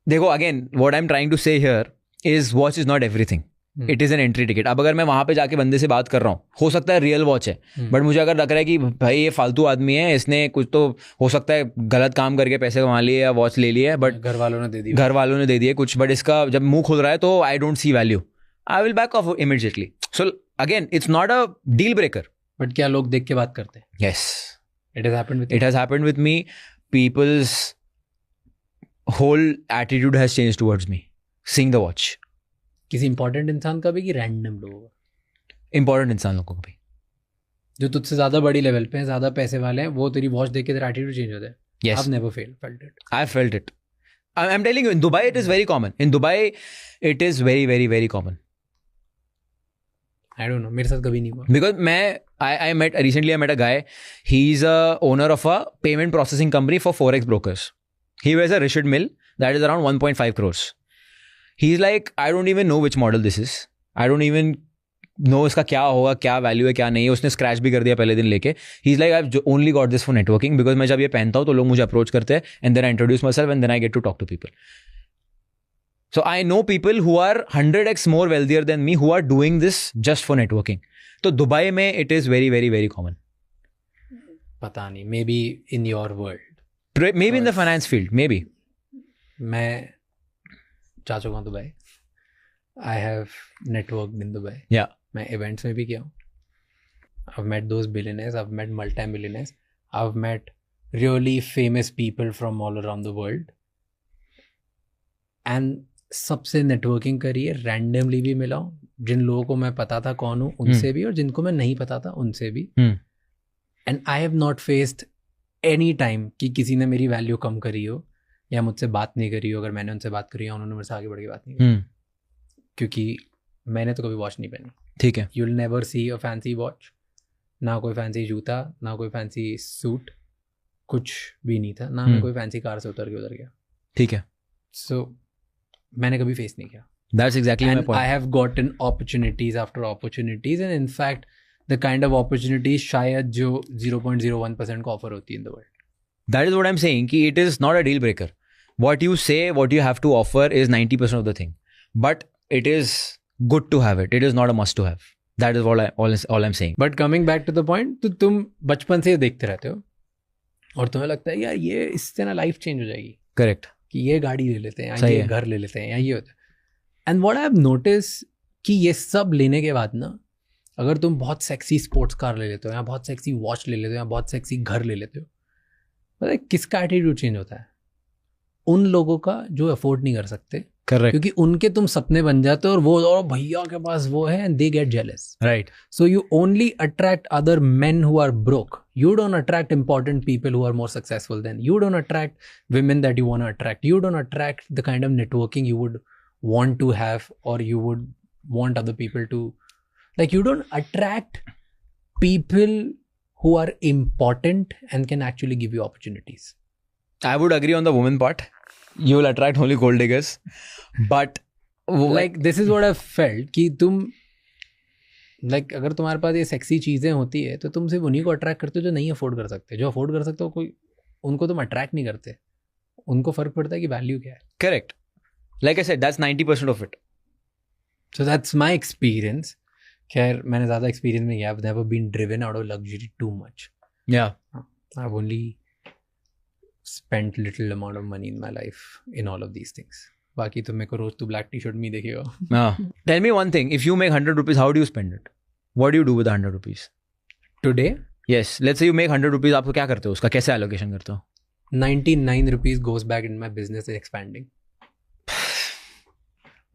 देखो, again what I am trying to say here is watch is not everything. It is an entry ticket. अब अगर मैं वहां पे जाके बंदे से बात कर रहा हूँ, हो सकता है रियल वॉच है, बट मुझे अगर लग रहा है कि भाई ये फालतू आदमी है, इसने कुछ तो हो सकता है गलत काम करके पैसे कमा लिए या वॉच ले लिए, बट घर वालों ने दे दिए कुछ, बट इसका जब मुंह खुल रहा है तो I don't see value, I will back off immediately. So again, it's not a deal breaker. But क्या लोग देख के बात करते हैं? Yes, it has happened with me. People's whole attitude has changed towards me seeing the watch. किसी important इंसान का भी कि रैंडम लोगों का? इंपॉर्टेंट इंसान लोगों का भी, जो तुझसे ज्यादा बड़ी लेवल पे हैं, ज्यादा पैसे वाले हैं, वो तेरी वॉच देख के तेरा एटीट्यूड चेंज होता है. Yes. I've never felt it. I felt it. I'm telling you, in Dubai it is very common. In Dubai it is very, very, very common. I don't know. मेरे साथ कभी नहीं हुआ. Because I met a guy. He's a owner of a payment processing company for Forex brokers. He wears a Richard Mille that is around 1.5 crores. He's like, I don't even know which model this is. I don't even know इसका क्या होगा, क्या value है, क्या नहीं है. उसने scratch भी कर दिया पहले दिन लेके. He's like, I've only got this for networking because मैं जब ये पहनता हूँ तो लोग मुझे अप्रोच करते हैं, and then I introduce myself and then I get to talk to people. So I know people who are 100x more wealthier than me who are doing this just for networking. तो Dubai में it is very, very, very common. पता नहीं, maybe in your world. Maybe in the finance field, maybe. मैं जा चुका हूँ Dubai. I have network in Dubai. या मैं इवेंट्स में भी किया हूँ. I've met those billionaires, I've met multi-millionaires, I've met really famous people from all around the world. And सबसे नेटवर्किंग करी है, रैंडमली भी मिला हूँ, जिन लोगों को मैं पता था कौन हूँ उनसे भी, और जिनको मैं नहीं पता था उनसे भी. And I have not faced any time कि किसी ने मेरी वैल्यू कम करी हो या मुझसे बात नहीं करी हो. अगर मैंने उनसे बात करी हो, उन्होंने मेरे से आगे बढ़ के बात नहीं करी, क्योंकि मैंने तो कभी वॉच नहीं पहनी. ठीक है. You will never see a fancy watch, ना कोई फैंसी जूता, ना कोई फैंसी सूट, कुछ भी नहीं था, ना मैं कोई फैंसी कार से उतर के उतर गया. ठीक है. सो मैंने कभी फेस नहीं किया. That's exactly my point. I have gotten opportunities after opportunities, and in fact the kind of opportunities शायद जो 0.01% को offer होती है in the world. That is what I'm saying, कि it is not a deal breaker. What you say, what you have to offer is 90% of the thing. But it is good to have it. It is not a must to have. That is all I'm saying. But coming back to the point, तो तुम बचपन से देखते रहते हो और तुम्हें लगता है यार ये इससे ना लाइफ चेंज हो जाएगी. Correct. कि ये गाड़ी ले लेते हैं, या ये घर ले लेते हैं, या ये होता है. And what I have notice कि ये सब लेने के बाद ना, अगर तुम बहुत सेक्सी स्पोर्ट्स कार ले लेते हो, या बहुत सेक्सी वॉच ले लेते हो, या बहुत सेक्सी घर ले लेते हो, पता है किसका एटीट्यूड चेंज होता है? उन लोगों का जो अफोर्ड नहीं कर सकते. करेक्ट. क्योंकि उनके तुम सपने बन जाते हो और वो और भैया के पास वो है, and they get jealous. Right. So you only attract other men who are broke. You don't attract important people who are more successful than you. Don't attract women that you want to attract. You don't attract the kind of networking you would want to have, or you would want other people to, like, you don't attract people who are important and can actually give you opportunities. I would agree on the woman part. You will attract only gold diggers. But like, this is what I've felt कि तुम like, अगर तुम्हारे पास ये sexy चीज़ें होती है तो तुम सिर्फ उन्हीं को अट्रैक्ट करते हो जो नहीं अफोर्ड कर सकते. जो अफोर्ड कर सकते हो कोई, उनको तुम अट्रैक्ट नहीं करते. उनको फर्क पड़ता है कि वैल्यू क्या है. Correct. Like I said, that's 90% of it. So that's my experience. खैर मैंने ज़्यादा एक्सपीरियंस नहीं किया. I have never been driven out of luxury too much. या I have only spent little amount of money in my life in all of these things. बाकी तो मेरे को रोज तो ब्लैक टी शर्ट में ही देखेगा. Tell me one thing, if you make 100 rupees, how do you spend it? What do you do with 100 rupees? Today? Yes, let's say you make 100 rupees, आप क्या करते हो उसका, कैसे allocation करते हो? 99 rupees goes back in my business is expanding.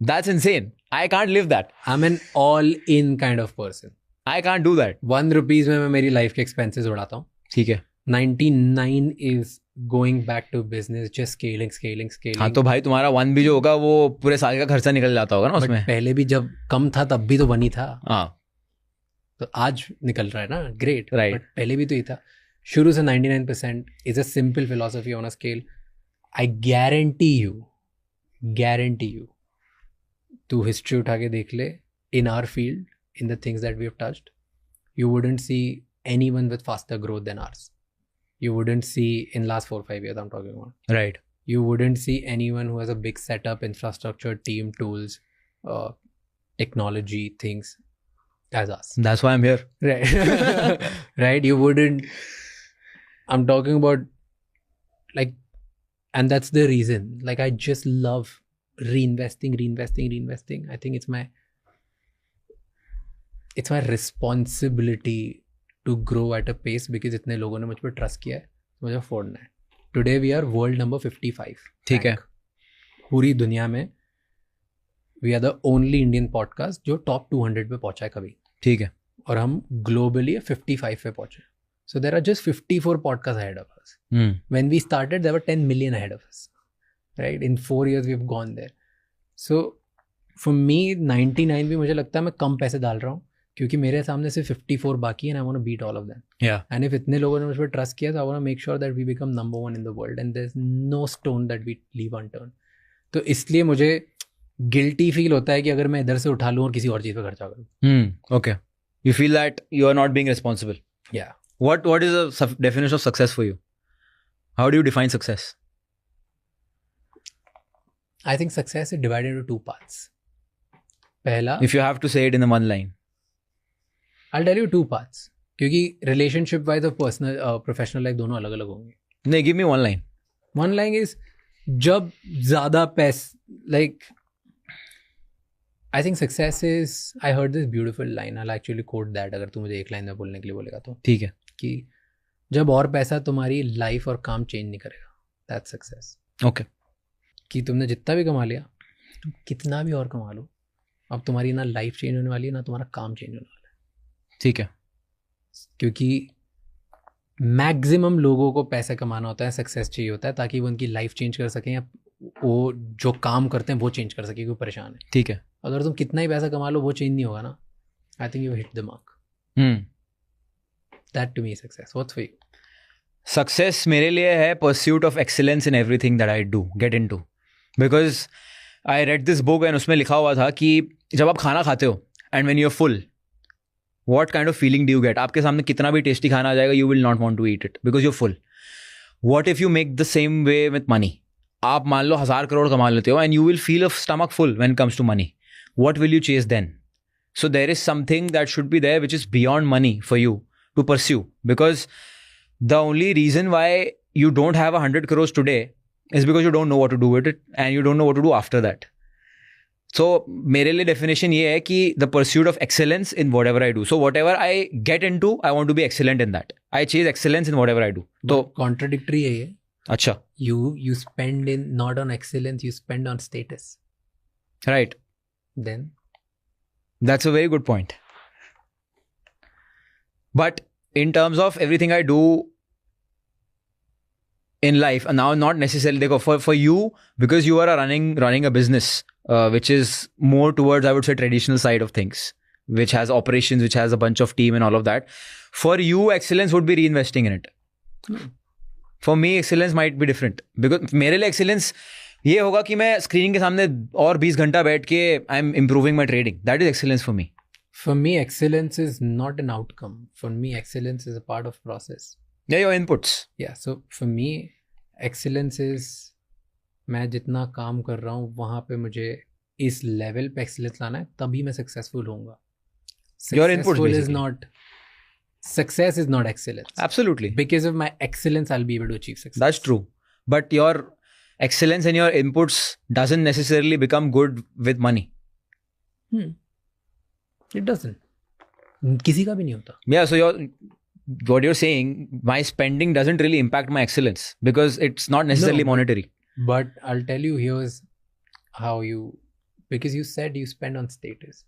That's insane. I can't live that. I'm an all-in kind of person. I can't do that. 1 rupees में मैं मेरी लाइफ के एक्सपेंसेस उड़ाता हूँ. ठीक है. 99 is going back to business, just scaling. हाँ तो भाई तुम्हारा 1 भी जो होगा वो पूरे साल का खर्चा निकल जाता होगा ना उसमें. पहले भी जब कम था तब भी तो 1 ही था. हाँ तो आज निकल रहा है ना, ग्रेट. राइट. बट पहले भी तो ही था. शुरू से 99% is a simple philosophy on a scale. I guarantee you तू हिस्ट्री उठा के देख ले, in our field, in the things that we have touched, you wouldn't see anyone with faster growth than ours. You wouldn't see in last 4-5 years I'm talking about. Right. You wouldn't see anyone who has a big setup, infrastructure, team, tools, technology, things as us. That's why I'm here. Right. Right. You wouldn't. I'm talking about like, and that's the reason. Like, I just love reinvesting. I think it's my responsibility to grow at a pace because इतने लोगों ने मुझ पर trust किया है, मुझे अफोर्डना है. Today we are world number 55. ठीक है. पूरी दुनिया में we are the only Indian podcast जो टॉप 200 पे पहुंचा है कभी. ठीक है. और हम ग्लोबली 55 पे पहुंचे. So there are just 54 podcast ahead of us. When we started there were 10 million ahead of us. Right? In 4 years we've gone there. So for me 99 भी मुझे लगता है मैं कम पैसे डाल रहा हूँ क्योंकि मेरे सामने से 54 बाकी है and I want to beat all of them. Yeah. And if इतने लोगों ने मुझ पर ट्रस्ट किया तो I want to make sure that we become number 1 in the world and there's no stone that we leave unturned. तो इसलिए मुझे गिल्टी फील होता है कि अगर मैं इधर से उठा लूँ और किसी और चीज़ पे खर्चा करूँ. Okay. You feel that you are not being responsible. Yeah. What is the definition of success for you? How do you define success? I think success is divided into 2 parts. पहला, if you have to say it in one line, I'll tell you 2 parts. क्योंकि relationship wise और personal professional life दोनों अलग अलग होंगे. नहीं, give me one line. One line is जब ज़्यादा like I think success is, I heard this beautiful line. I'll actually quote that अगर तू मुझे एक लाइन में बोलने के लिए बोलेगा तो. ठीक है. कि जब और पैसा तुम्हारी लाइफ और काम चेंज नहीं करेगा, that's success. Okay. कि तुमने जितना भी कमा लिया, तुम कितना भी और कमा लो, अब तुम्हारी ना लाइफ चेंज होने वाली है ना तुम्हारा काम चेंज होने वाला है. ठीक है. क्योंकि मैक्सिमम लोगों को पैसे कमाना होता है, सक्सेस चाहिए होता है ताकि वो उनकी लाइफ चेंज कर सकें या वो जो काम करते हैं वो चेंज कर सके, क्योंकि परेशान है. ठीक है. अगर तुम कितना ही पैसा कमा लो वो चेंज नहीं होगा ना, I think you hit the mark. That to me success. What's for you? Success मेरे लिए है pursuit of excellence in everything that I do get into. Because I read this book and उसमें लिखा हुआ था कि जब आप खाना खाते हो and when you are full, what kind of feeling do you get? आपके सामने कितना भी टेस्टी खाना आ जाएगा, you will not want to eat it because you're full. What if you make the same way with money? आप मान लो 1000 crore कमा लेते हो and you will feel a stomach full when it comes to money. What will you chase then? So there is something that should be there which is beyond money for you to pursue, because the only reason why you don't have 100 crores today is because you don't know what to do with it and you don't know what to do after that. So मेरे लिए definition ये है कि the pursuit of excellence in whatever I do. So whatever I get into, I want to be excellent in that. I chase excellence in whatever I do. तो contradictory है ये. अच्छा. You spend in not on excellence, you spend on status. Right. Then that's a very good point. But in terms of everything I do in life, and now not necessarily for you, because you are running a business which is more towards, I would say, traditional side of things, which has operations, which has a bunch of team and all of that. For you, excellence would be reinvesting in it. For me, excellence might be different, because मेरे लिए excellence ये होगा कि मैं screen के सामने और 20 घंटा बैठ के I am improving my trading. That is excellence for me. For me, excellence is not an outcome. For me, excellence is a part of process. Yeah, your inputs. Yeah, so for me, excellence is मैं जितना काम कर रहा हूँ वहाँ पे मुझे इस लेवल पे एक्सीलेंस लाना है, तभी मैं सक्सेसफुल होऊंगा. Your inputs basically. Success is not excellence. Absolutely. Because of my excellence, I'll be able to achieve success. That's true. But your excellence and your inputs doesn't necessarily become good with money. It doesn't. किसी का भी नहीं होता. Yeah, so what you're saying, my spending doesn't really impact my excellence because it's not necessarily monetary. But I'll tell you, here's how because you said you spend on status.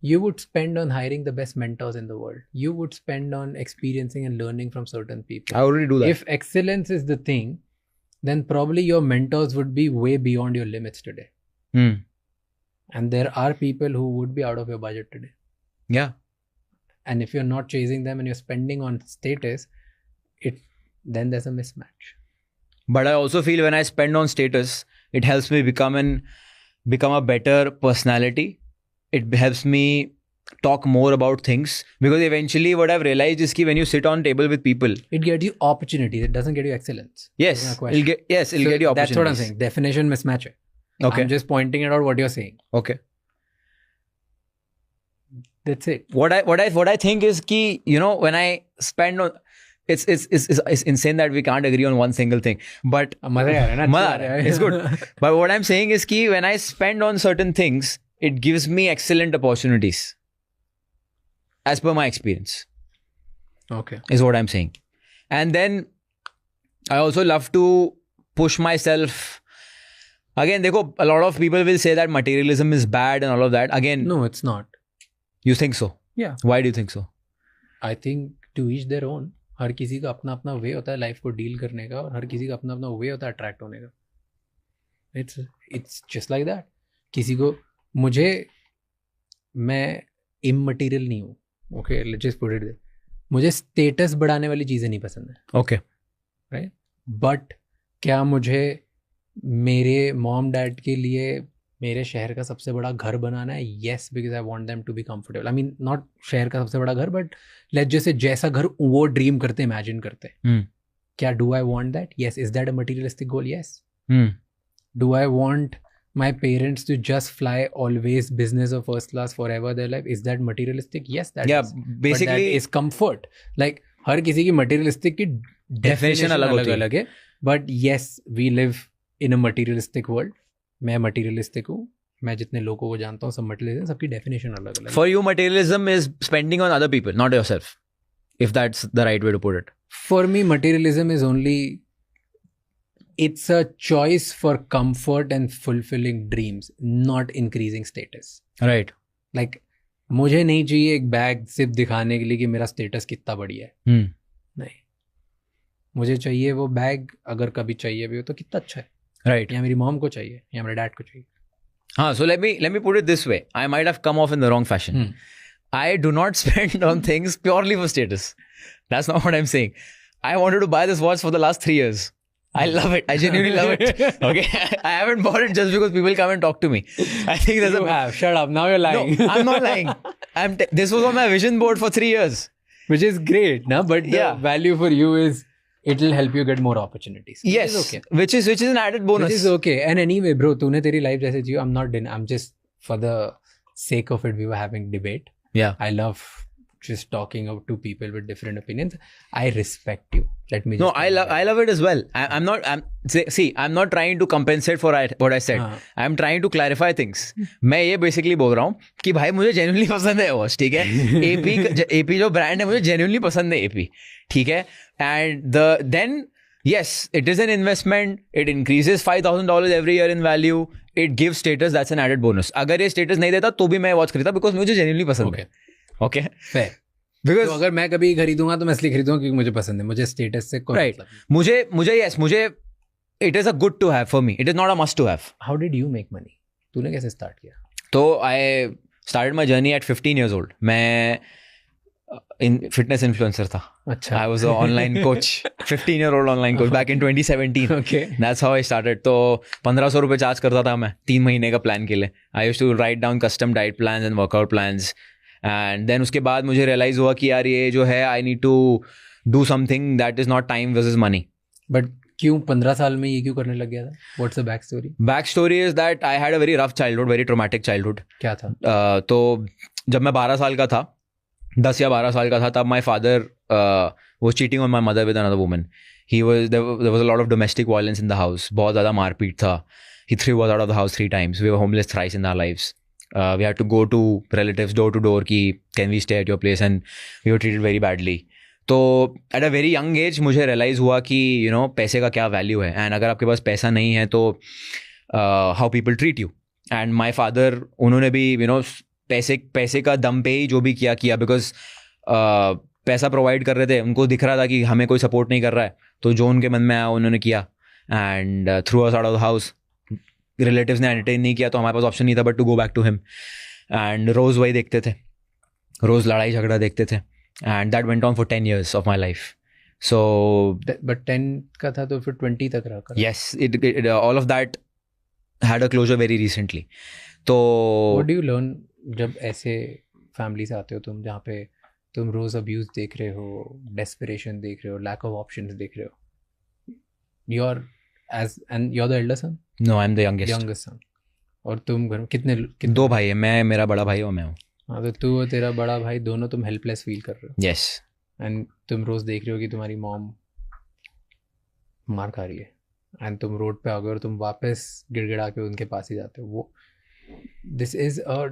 You would spend on hiring the best mentors in the world. You would spend on experiencing and learning from certain people. I already do that. If excellence is the thing, then probably your mentors would be way beyond your limits today. And there are people who would be out of your budget today. Yeah. And if you're not chasing them and you're spending on status, then there's a mismatch. But I also feel when I spend on status, it helps me become a better personality. It helps me talk more about things, because eventually what I've realized is that when you sit on table with people, it gets you opportunities. It doesn't get you excellence. Yes, it'll get you opportunities. That's what I'm saying. Definition mismatch. Okay. I'm just pointing it out what you're saying. Okay. That's it. What I think is ki, when I spend on, it's insane that we can't agree on one single thing. But it's good. But what I'm saying is ki when I spend on certain things, it gives me excellent opportunities. As per my experience. Okay. Is what I'm saying. And then I also love to push myself. Again, a lot of people will say that materialism is bad and all of that. Again, no, it's not. You think so? Yeah. Why do you think so? I think to each their own. हर किसी का अपना अपना वे होता है life को deal करने का, और हर किसी का अपना अपना वे होता है अट्रैक्ट होने का. It's just like that. किसी को मैं इममटीरियल नहीं हूँ. Okay, let's just put it there. मुझे स्टेटस बढ़ाने वाली चीज़ें नहीं पसंद है. ओके. राइट. बट क्या मुझे मेरे मॉम डैड के लिए मेरे शहर का सबसे बड़ा घर बनाना है? Yes, because I want them to be comfortable. I mean not शहर का सबसे बड़ा घर, बट लेट्स जैसे जैसा घर वो ड्रीम करते, इमेजिन करते. क्या do I want that? Yes. Is that a materialistic goal? Yes. Do I want my parents to just fly always business or first class forever their life? Is that materialistic? Yes, that is. Basically, but that is comfort. Like हर किसी की materialistic की definition अलग है. But yes, we live in a materialistic world. मैं materialistic हूँ. मैं जितने लोगों को जानता हूँ सब materialistic, सबकी definition अलग है. For you, materialism is spending on other people, not yourself. If that's the right way to put it. For me, materialism is only it's a choice for comfort and fulfilling dreams, not increasing status. Right. Like मुझे नहीं चाहिए एक bag सिर्फ दिखाने के लिए कि मेरा स्टेटस कितना बढ़िया है. नहीं, मुझे चाहिए वो बैग, अगर कभी चाहिए भी हो तो कितना अच्छा है. Right. या मेरी मॉम को चाहिए या मेरे डैड को चाहिए. हाँ, so let me put it this way. I might have come off in the wrong fashion. I do not spend on things purely for status. That's not what I'm saying. I wanted to buy this watch for the last 3 years. I love it. I genuinely love it. Okay, I haven't bought it just because people come and talk to me. I think there's Shut up. Now you're lying. No, I'm not lying. This was on my vision board for 3 years. Which is great, na? But the value for you is it will help you get more opportunities. Yes, okay. Which is an added bonus. Which is okay. And anyway, bro, तूने तेरी life जैसे जियो. I'm just for the sake of it. We were having debate. Yeah. I love just talking out to people with different opinions. I respect you. Let me. No, I love it as well. I'm not trying to compensate for what I said. I'm trying to clarify things. मैं ये basically बोल रहा हूँ कि भाई मुझे genuinely पसंद है वॉच, ठीक है. AP जो brand है मुझे genuinely पसंद है AP, ठीक है. And then yes, it is an investment. It increases $5,000 every year in value. It gives status. That's an added bonus. अगर ये status नहीं देता तो भी मैं वॉच खरीदता because मुझे genuinely पसंद है. Okay. Fair. Because तो अगर मैं कभी खरीदूंगा तो मैं इसलिए खरीदूंगा क्योंकि मुझे पसंद है. मुझे status से कोई मतलब नहीं. मुझे it is a good to have for me. It is not a must to have. How did you make money? तूने कैसे start किया? तो I started my journey at 15 years old. मैं fitness influencer था. अच्छा. I was an online coach. 15-year-old online coach back in 2017. Okay. That's how I started. तो 1,500 रुपए charge करता था मैं 3 महीने का प्लान के लिए. I used to write down custom diet plans and workout plans. And then उसके बाद मुझे realize हुआ कि यार ये जो है I need to do something that is not time versus money. But क्यों 15 साल में ये क्यों करने लग गया था? What's the back story? Back story is that I had a very rough childhood, very traumatic childhood. क्या था? तो जब मैं 12 साल का था, 10 या 12 साल का था, तब my father was cheating on my mother with another woman. There was a lot of domestic violence in the house. बहुत ज़्यादा मारपीट था. He threw us out of the house 3 times. We were homeless thrice in our lives. We had to go to relatives door to door कि can we stay at your place, and we were treated very badly. तो at a very young age मुझे realize हुआ कि पैसे का क्या value है, and अगर आपके पास पैसा नहीं है तो how people treat you. And my father, उन्होंने भी पैसे का दम पे ही जो भी किया बिकॉज पैसा प्रोवाइड कर रहे थे, उनको दिख रहा था कि हमें कोई सपोर्ट नहीं कर रहा है, तो जो उनके मन में आया उन्होंने किया. And threw us out of the house. Relatives ने एंटरटेन नहीं किया तो हमारे पास ऑप्शन नहीं था but to go back to him. And रोज वही देखते थे, रोज लड़ाई झगड़ा देखते थे. And that went on for 10 years of my life. So but 10 का था तो फिर 20 तक रहा. Yes, it all of that had a closure very recently. तो व्हाट डू यू लर्न जब ऐसे फैमिली से आते हो तुम, जहाँ पे तुम रोज अब्यूज देख रहे हो, डेस्परेशन देख रहे हो, लैक ऑफ ऑप्शंस देख रहे हो. you're the elder son? No, I'm the youngest son. और तुम घर में कितने 2 भाई है, मैं, मेरा बड़ा भाई और मैं हूँ. हाँ, तो तू और तेरा बड़ा भाई दोनों तुम हेल्पलेस फील कर रहे हो. यस. एंड तुम रोज देख रहे हो कि तुम्हारी मॉम मार खा रही है, एंड तुम रोड पे आ गए और तुम वापस गिड़गिड़ा के उनके पास ही जाते हो. वो दिस इज अ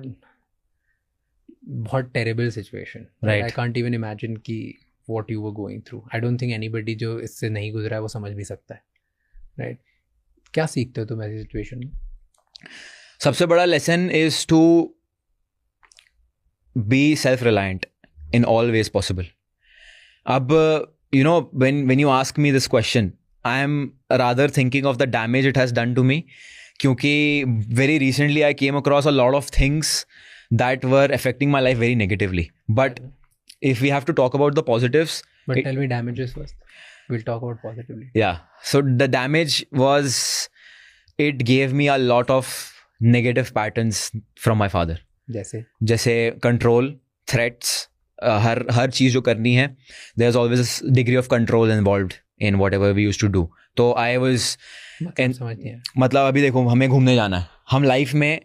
बहुत terrible situation. Right. I can't even imagine कि what you were going through. I don't think anybody जो इससे नहीं गुजरा है वो समझ भी सकता है. राइट. क्या सीखते हो तुम ऐसी सिचुएशन में? सबसे बड़ा lesson is to be self reliant in all ways possible. अब when you ask me this question, I am rather thinking of the damage it has done to me. क्योंकि very recently I came across a lot of things that were affecting my life very negatively. But if we have to talk about the positives. But tell me damages first. We'll talk about positively. Yeah. So the damage was, it gave me a lot of negative patterns from my father. जैसे control, threats, हर चीज़ जो करनी है, there's always a degree of control involved in whatever we used to do. तो I was मतलब अभी देखो, हमें घूमने जाना है, हम लाइफ में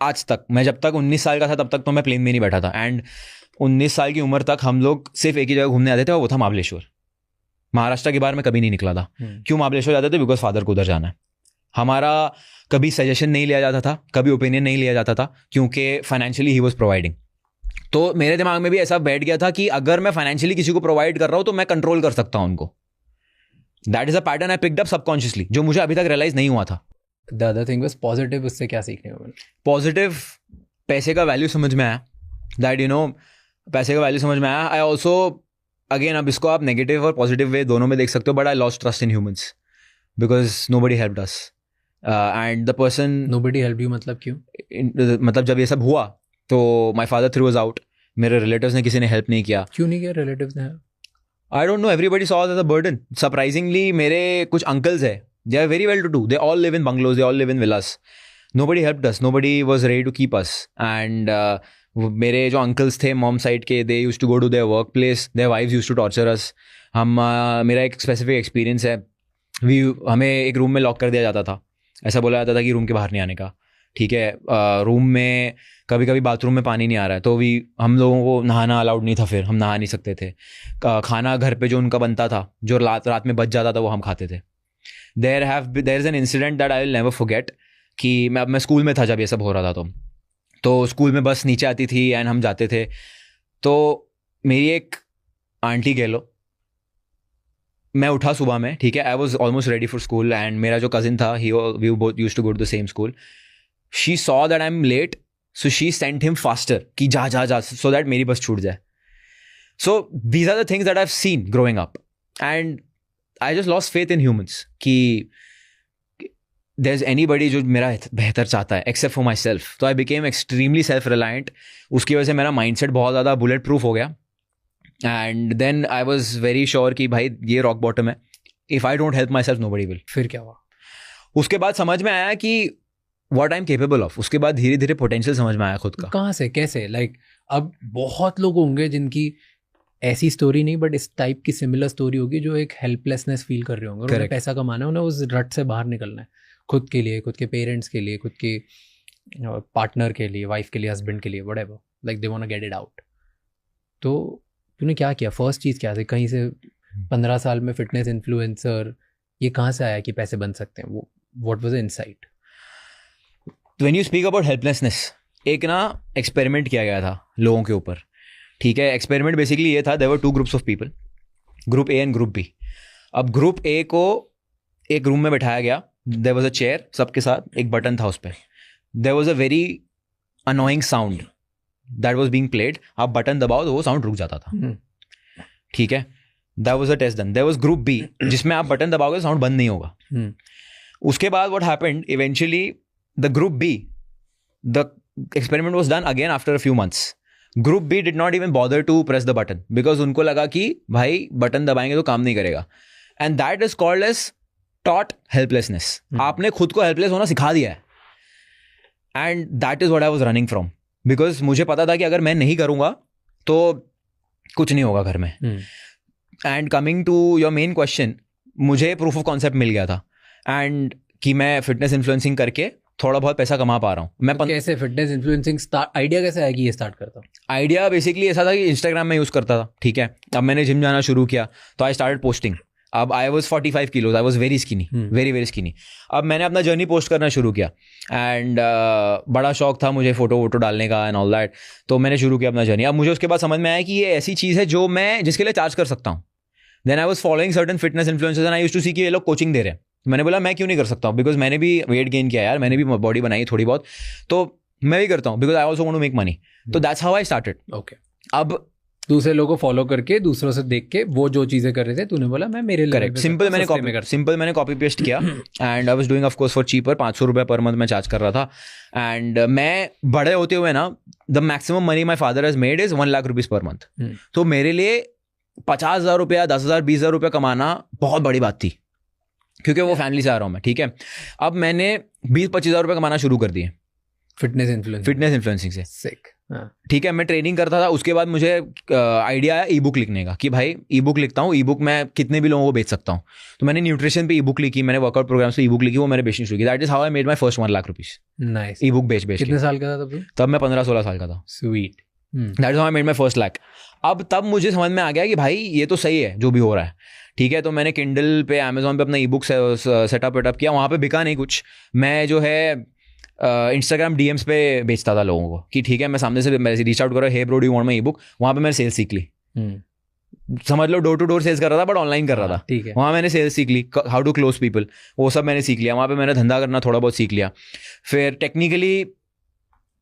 आज तक, मैं जब तक 19 साल का था तब तक तो मैं प्लेन में नहीं बैठा था. एंड 19 साल की उम्र तक हम लोग सिर्फ एक ही जगह घूमने आते थे और वो था महाबलेश्वर. महाराष्ट्र के बारे में कभी नहीं निकला था. क्यों महाबलेश्वर जाते थे? बिकॉज फादर को उधर जाना है. हमारा कभी सजेशन नहीं लिया जाता था, कभी ओपिनियन नहीं लिया जाता था, क्योंकि फाइनेंशियली ही वॉज प्रोवाइडिंग. तो मेरे दिमाग में भी ऐसा बैठ गया था कि अगर मैं फाइनेंशियली किसी को प्रोवाइड कर रहा हूँ तो मैं कंट्रोल कर सकता हूँ उनको. That is a pattern I picked up subconsciously, जो मुझे अभी तक रियलाइज नहीं हुआ था. The other thing was positive, उससे क्या सीखने को मिला? पॉजिटिव, पैसे का वैल्यू समझ में आया. दैट पैसे का वैल्यू समझ में आया. आई ऑल्सो, अगेन, अब इसको आप नेगेटिव और पॉजिटिव वे दोनों में देख सकते हो, but I lost trust in humans because nobody helped us. And the person, nobody help you मतलब क्यों? मतलब जब ये सब हुआ तो my father through was out. मेरे रिलेटिव्स ने किसी ने हेल्प नहीं किया. क्यों नहीं किया रिलेटिव्स ने? I don't know, everybody saw as a burden. Surprisingly मेरे कुछ अंकल्स है, they are very well to do, they all live in bungalows, they all live in villas. Nobody helped us, nobody was ready to keep us. And मेरे जो uncles थे mom side के, they used to go to their workplace, their wives used to torture us. मेरा एक specific experience है, हमें एक room में लॉक कर दिया जाता था. ऐसा बोला जाता था कि रूम के बाहर नहीं आने का. ठीक है, रूम में कभी कभी बाथरूम में पानी नहीं आ रहा है तो हम लोगों को नहाना अलाउड नहीं था, फिर हम नहा नहीं सकते थे. खाना घर पे जो उनका बनता था, जो रात में बच जाता था, वो हम खाते थे. There is an incident that I will never forget कि मैं स्कूल में था जब ये सब हो रहा था. तो स्कूल में बस नीचे आती थी एंड हम जाते थे. तो मेरी एक आंटी कह लो, मैं उठा सुबह में, ठीक है, I was almost ready for school and मेरा जो कजिन था, we both used to go to the same school. She saw that I am late, so she sent him faster कि जा सो दैट मेरी बस छूट जाए. So these are the things that I have seen growing up and I just lost faith in humans कि there is anybody जो मेरा बेहतर चाहता है एक्सेप्ट फॉर माई सेल्फ. तो I became extremely self reliant. उसकी वजह से मेरा माइंडसेट बहुत ज़्यादा बुलेट प्रूफ हो गया. And then I was very sure कि भाई ये रॉक बॉटम है. If I don't help myself nobody will. फिर क्या हुआ? उसके बाद समझ में आया कि what I am capable of. उसके बाद धीरे धीरे पोटेंशियल समझ में आया खुद का. कहाँ से, कैसे? लाइक अब बहुत लोग होंगे जिनकी ऐसी स्टोरी नहीं बट इस टाइप की सिमिलर स्टोरी होगी, जो एक हेल्पलेसनेस फील कर रहे होंगे. उन्हें पैसा कमाना है, उन्हें उस रट से बाहर निकलना है, खुद के लिए, खुद के पेरेंट्स के लिए, खुद के पार्टनर के लिए, वाइफ के लिए, हस्बैंड के लिए, whatever, like they want to get it out. तो तूने क्या किया? फर्स्ट चीज़ क्या थी? कहीं से 15 साल में फिटनेस इन्फ्लुएंसर, ये कहाँ से आया कि पैसे बन सकते हैं? वो what was the insight? When you speak about helplessness, एक ना एक्सपेरिमेंट किया गया था लोगों के ऊपर. ठीक है, एक्सपेरिमेंट बेसिकली ये था, there were 2 groups of people, group A and group B. अब ग्रुप ए को एक रूम में बैठाया गया. देयर वाज अ चेयर, सबके साथ एक बटन था उस पर. There was a very annoying sound that was being played. आप बटन दबाओ तो वो साउंड रुक जाता था. ठीक है, that was a test done. There was group B, जिसमें आप बटन दबाओगे साउंड बंद नहीं होगा. उसके बाद what happened, eventually the group B, the experiment was done again after a few months. Group B did not even bother to press the button because उनको लगा कि भाई बटन दबाएंगे तो काम नहीं करेगा. And that is called as taught helplessness. आपने खुद को हेल्पलेस होना सिखा दिया है. And that is what I was running from, because मुझे पता था कि अगर मैं नहीं करूंगा तो कुछ नहीं होगा घर में. And coming to your main question, मुझे प्रूफ ऑफ कॉन्सेप्ट मिल गया था एंड कि मैं फिटनेस इन्फ्लुएंसिंग करके थोड़ा बहुत पैसा कमा पा रहा हूँ. मैं कैसे फिटनेस इन्फ्लुएंसिंग आइडिया कैसे आया कि ये स्टार्ट करता हूँ? आइडिया बेसिकली ऐसा था कि इंस्टाग्राम में यूज़ करता था. ठीक है, अब मैंने जिम जाना शुरू किया तो आई स्टार्टेड पोस्टिंग. अब I was 45 kilos, I was very skinny, very skinny. अब मैंने अपना जर्नी पोस्ट करना शुरू किया एंड बड़ा शौक था मुझे फोटो वोटो डालने का एंड ऑल दैट. तो मैंने शुरू किया अपना जर्नी. अब मुझे उसके बाद समझ में आया कि ये ऐसी चीज़ है जो मैं जिसके लिए चार्ज कर सकता हूँ. Then I was following certain fitness influencers and I used to see कि ये लोग कोचिंग दे रहे हैं. मैंने बोला मैं क्यों नहीं कर सकता हूँ, बिकॉज मैंने भी वेट गेन किया यार, मैंने भी बॉडी बनाई थोड़ी बहुत, तो मैं भी करता हूँ because I also want to make money. तो that's how I started. Okay, अब दूसरे लोगों को फॉलो करके, दूसरों से देख के वो जो चीजें कर रहे थे, तूने बोला मैं मेरे लिए. करेक्ट, सिंपल मैंने कॉपी पेस्ट किया and I was doing of course for cheaper. 500 रुपये पर मंथ मैं चार्ज कर रहा था. एंड मैं बड़े होते हुए ना, the maximum money my father has made is 1 lakh rupees per month. तो मेरे लिए 50,000 रुपया, 10,000, 20,000 रुपया कमाना बहुत बड़ी बात थी, क्योंकि वो फैमिली से आ रहा हूँ मैं. ठीक है, अब मैंने 20-25,000 रुपये कमाना शुरू कर दिए फिटनेस इन्फ्लुएंसिंग से. सिक. ठीक है, मैं ट्रेनिंग करता था. उसके बाद मुझे आइडिया आया ई बुक लिखने का कि भाई ई बुक लिखता हूँ, ई बुक मैं कितने भी लोगों को बेच सकता हूँ. तो मैंने न्यूट्रिशन पे ई बुक लिखी, मैंने वर्कआउट प्रोग्राम्स पे ई बुक लिखी, वो मैंने बेचनी शुरू की. That is how I made my first 1 lakh rupees. Nice. E book बेच. कितने साल का था तब? तब मैं 15-16 साल का था. Sweet. That is how I made my first lakh. अब तब मुझे समझ में आ गया कि भाई ये तो सही है जो भी हो रहा है. ठीक है, तो मैंने किंडल पे, अमेजोन पे अपना ई बुक सेटअप किया. वहाँ पे बिका नहीं कुछ. मैं जो है इंस्टाग्राम डीएम्स पे बेचता था लोगों को कि ठीक है, मैं सामने से रीच आउट करो, hey bro do you want my e book. वहाँ पे मैंने सेल्स सीख ली. समझ लो डोर टू डोर सेल्स कर रहा था बट ऑनलाइन कर रहा था। ठीक है। वहाँ मैंने सेल्स सीख ली, हाउ टू क्लोज पीपल, वो सब मैंने सीख लिया। वहाँ पे मैंने धंधा करना थोड़ा बहुत सीख लिया। फिर टेक्निकली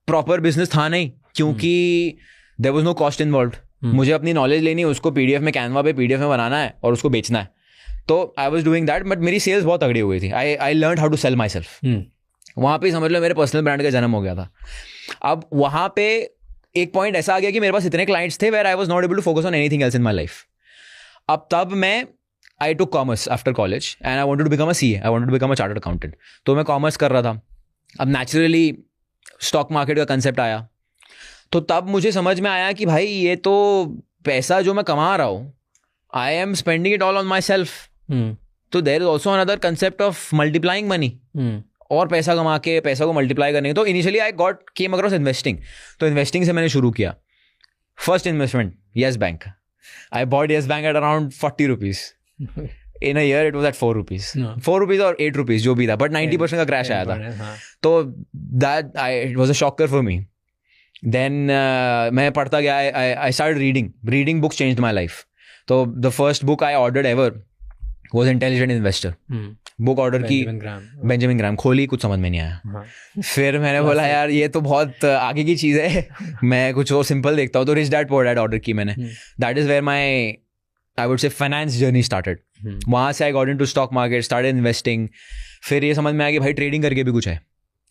प्रॉपर बिजनेस था नहीं, क्योंकि there was no cost involved. मुझे अपनी नॉलेज लेनी है, उसको पीडीएफ में, कैनवा पे पीडीएफ में बनाना है और उसको बेचना है। तो I was doing that, but मेरी सेल्स बहुत तगड़ी हो गई थी। I learn how to sell myself. वहाँ पे समझ लो मेरे पर्सनल ब्रांड का जन्म हो गया था। अब वहाँ पे एक पॉइंट ऐसा आ गया कि मेरे पास इतने क्लाइंट्स थे where I was not able to focus on anything else in my life. अब तब मैं I took commerce after college and I wanted to become a CA, I wanted to become a chartered accountant. तो मैं commerce कर रहा था। अब naturally stock market का कंसेप्ट आया, तो तब मुझे समझ में आया कि भाई ये तो पैसा जो मैं कमा रहा हूँ, I am spending it all on myself. तो there is also another concept of multiplying money, और पैसा कमा के पैसा को मल्टीप्लाई करने। तो initially I came across investing. तो इन्वेस्टिंग से मैंने शुरू किया। First investment Yes Bank. I bought Yes Bank at around 40 rupees. In a year it was at 4 rupees, 4 rupees और 8 रुपीज जो भी था, बट 90% का क्रैश आया था। तो that it was a shocker for me. Then मैं पढ़ता गया, I started reading books changed my life. तो the first book I ordered ever was intelligent investor. Book order की, बेंजामिन ग्राहम, खोली, कुछ समझ में नहीं आया। फिर मैंने बोला यार ये तो बहुत आगे की चीज़ है, मैं कुछ और सिंपल देखता हूँ। तो rich dad poor dad order की मैंने। That is where my I would say finance journey started. वहाँ से I got into stock market, started investing. फिर ये समझ में आया कि भाई ट्रेडिंग करके भी कुछ है।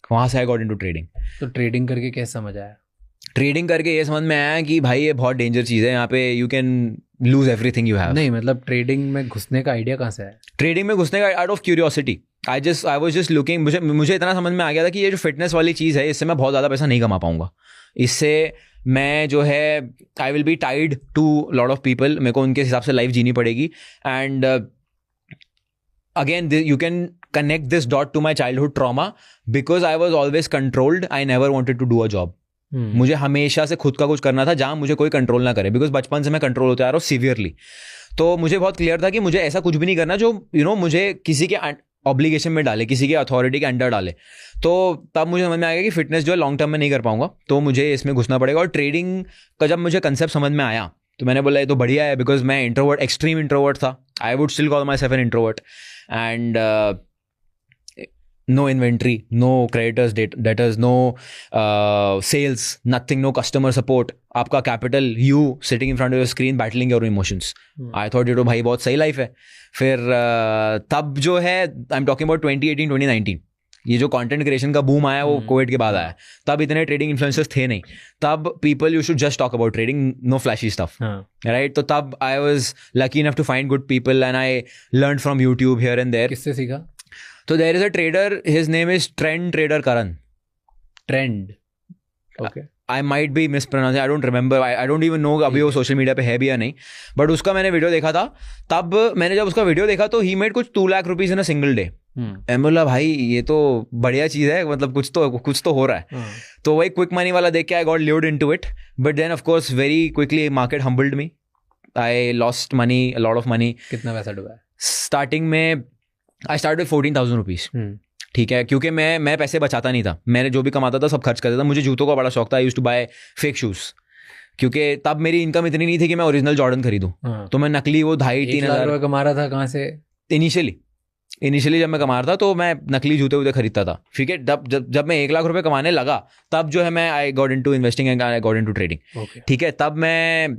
वहाँ से आई गॉट इनटू ट्रेडिंग। तो ट्रेडिंग करके कैसे समझ आया? ट्रेडिंग करके ये समझ में आया कि भाई ये बहुत डेंजर चीज़ है, यहाँ पे you can lose everything you have. नहीं मतलब ट्रेडिंग में घुसने का आइडिया कहाँ से है? ट्रेडिंग में घुसने का out of curiosity. I was just looking. मुझे इतना समझ में आ गया था कि ये जो फिटनेस वाली चीज़ है, इससे मैं बहुत ज़्यादा पैसा नहीं कमा पाऊंगा। इससे मैं जो है I will be tied to lot of people. मेरे को उनके हिसाब से लाइफ जीनी पड़ेगी। And again you can connect this dot to my childhood trauma, because I was always controlled. I never wanted to do a job. मुझे हमेशा से खुद का कुछ करना था जहाँ मुझे कोई कंट्रोल ना करे, बिकॉज बचपन से मैं कंट्रोल होते आ रहा हूँ सीवियरली। तो मुझे बहुत क्लियर था कि मुझे ऐसा कुछ भी नहीं करना जो मुझे किसी के ऑब्लिगेशन में डाले, किसी के अथॉरिटी के अंडर डाले। तो तब मुझे समझ में आया कि फिटनेस जो है लॉन्ग टर्म में नहीं कर पाऊंगा, तो मुझे इसमें घुसना पड़ेगा। और ट्रेडिंग का जब मुझे कंसेप्ट समझ में आया तो मैंने बोला ये तो बढ़िया है, बिकॉज मैं इंट्रोवर्ट, एक्सट्रीम इंट्रोवर्ट था। I would still call my self an introvert. And no inventory, no creditors, debtors, no sales, nothing, no customer support. आपका capital, you sitting in front of your screen battling your emotions. I thought ये तो भाई बहुत सही life है। फिर तब जो है I'm talking about 2018, 2019, ये जो कंटेंट क्रिएशन का बूम आया वो कोविड के बाद आया। तब इतने ट्रेडिंग इन्फ्लुएंसर्स थे नहीं। तब people you should just talk about trading, no flashy stuff, right? तो तब I was lucky enough to find good people and I learn from YouTube here and there. किससे सीखा? So there is a trader, his name is Trend Trader Karan. Trend. Okay. I might be mispronouncing, I don't remember, I don't even know अभी वो social media पे है भी या नहीं, but उसका मैंने वीडियो देखा था। तब मैंने जब उसका वीडियो देखा तो he made कुछ 2 lakh rupees in a single day. मैं बोला भाई ये तो बढ़िया चीज़ है, मतलब कुछ तो हो रहा है। तो वही क्विक मनी वाला देख के I got lured into it, but then of course very quickly market humbled me. I lost money, a lot of money. कितना पैसा डूबा है? स्टार्टिंग में आई स्टार्ट विद 14,000 रुपीज़। ठीक है, क्योंकि मैं पैसे बचाता नहीं था। मैंने जो भी कमाता था सब खर्च कर देता था। मुझे जूतों का बड़ा शौक था। I used to buy fake shoes, क्योंकि तब मेरी इनकम इतनी नहीं थी कि मैं ओरिजिनल जॉर्डन खरीदूँ। तो मैं नकली वो 2,500-3,000 हज़ार कमा रहा था। कहाँ से? इनिशियली जब मैं कमा रहा था तो मैं नकली जूते वूते खरीदता था। ठीक है, जब मैं 1 लाख रुपए कमाने लगा तब जो है मैं आई got into investing and I got into trading. ठीक है, तब मैं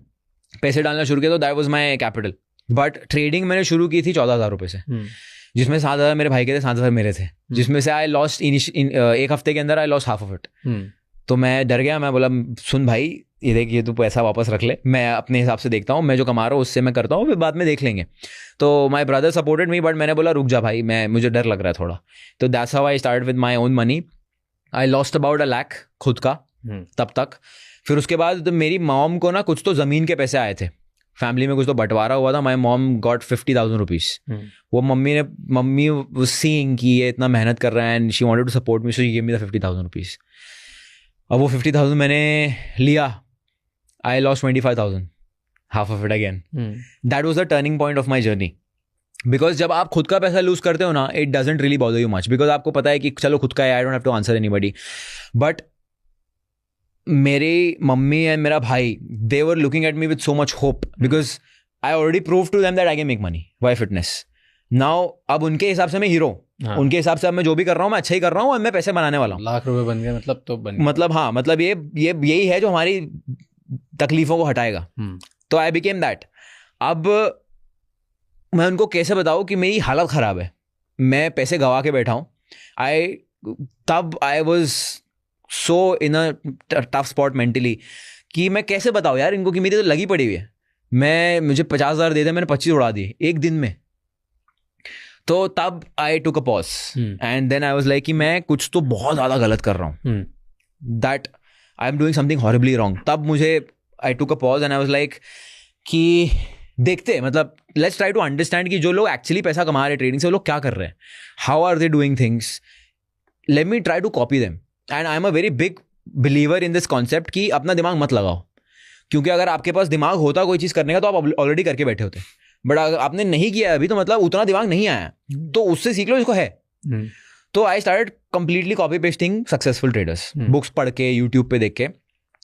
पैसे डालना शुरू किया, तो that was my capital. But trading मैंने शुरू की थी 14,000 रुपये से, जिसमें 7,000 मेरे भाई के थे, 7,000 मेरे थे, जिसमें से आई लॉस्ट एक हफ्ते के अंदर I lost half of it. तो मैं डर गया। मैं बोला सुन भाई ये देख, ये तू पैसा वापस रख ले, मैं अपने हिसाब से देखता हूँ, मैं जो कमा रहा हूँ उससे मैं करता हूँ, फिर बाद में देख लेंगे। तो my brother supported me, but मैंने बोला रुक जा भाई, मुझे डर लग रहा है थोड़ा। तो that's how I start with my own money. I lost about 1 lakh खुद का तब तक। फिर उसके बाद मेरी मॉम को ना कुछ तो ज़मीन के पैसे आए थे, फैमिली में कुछ तो बंटवारा हुआ था। My mom got 50,000 rupees. वो मम्मी वाज सीइंग कि ये इतना मेहनत कर रहा है and she wanted to support me, so she give me the 50,000 rupees. अब वो 50,000 मैंने लिया, I lost 25,000, half of it again. That was the turning point of my journey. Because जब आप खुद का पैसा लूज करते हो ना, it doesn't really bother you much, because आपको पता है कि चलो खुद का है, I don't have to answer anybody. But मेरी मम्मी एंड मेरा भाई, they were looking at me with so much hope, because I already proved to them that I can make money by fitness. Now अब उनके हिसाब से मैं hero, उनके हिसाब से अब मैं जो भी कर रहा हूँ मैं अच्छा ही कर रहा हूँ और मैं पैसे बनाने वाला हूँ. लाख रुपए बन गए मतलब तो बन गए. मतलब हाँ, मतलब ये यही है जो हमारी तकलीफों को हटाएगा. तो आई बिकेम दैट. अब मैं उनको कैसे बताऊँ कि मेरी हालत ख़राब है, मैं पैसे गवा के बैठा हूँ. तब I was so in a tough spot mentally कि मैं कैसे बताऊँ यार इनको कि मेरी तो लगी पड़ी हुई है. मुझे 50,000 दे दे, मैंने 25 उड़ा दिए एक दिन में. तो तब I took a pause and then I was like कि मैं कुछ तो बहुत ज़्यादा गलत कर रहा हूँ, that I am doing something horribly wrong. तब मुझे I took a pause and I was like कि देखते, मतलब लेट्स ट्राई टू अंडरस्टैंड कि जो लोग एक्चुअली पैसा कमा रहे हैं ट्रेडिंग से, वो लोग क्या कर रहे हैं, how are they doing things, let me try to copy them. And I am a very big believer in this concept कि अपना दिमाग मत लगाओ, क्योंकि अगर आपके पास दिमाग होता कोई चीज़ करने का तो आप ऑलरेडी करके बैठे होते. बट अगर आपने नहीं किया अभी तो मतलब उतना दिमाग नहीं आया, तो उससे सीख लो इसको है. तो I started completely copy pasting successful traders, books पढ़ के, यूट्यूब पे देख के.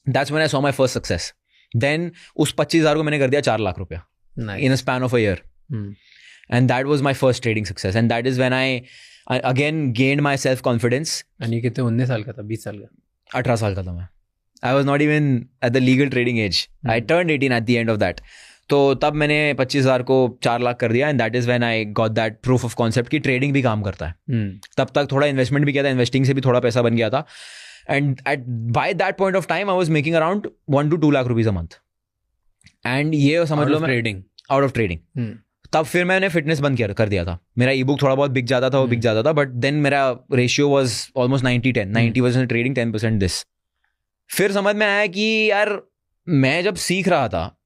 That's when I saw my first success. Then उस 25,000 को मैंने कर दिया 4 लाख रुपया in a span of a year. And that was my first trading success. And that is when I again gained my self confidence. And ये कितने 19 साल का था, 20 साल का? 18 साल का था मैं. I was not even at the legal trading age. I turned 18 at the end of that. तो तब मैंने 25,000 को 4 लाख कर दिया. And that is when I got that proof of concept कि ट्रेडिंग भी काम करता है. तब तक थोड़ा इन्वेस्टमेंट भी किया था, इन्वेस्टिंग से भी थोड़ा पैसा बन गया था. And by that point of time I was making around 1 to 2 lakh rupees a month. And ये समझ लो ट्रेडिंग, आउट ऑफ ट्रेडिंग. तब फिर मैंने फिटनेस बंद कर दिया था. मेरा ई बुक थोड़ा बहुत बिक जाता था, वो बिक जाता था, बट देन मेरा ratio was almost 90-10. 90% trading, 10% this. फिर समझ में आया कि यार मैं जब सीख रहा था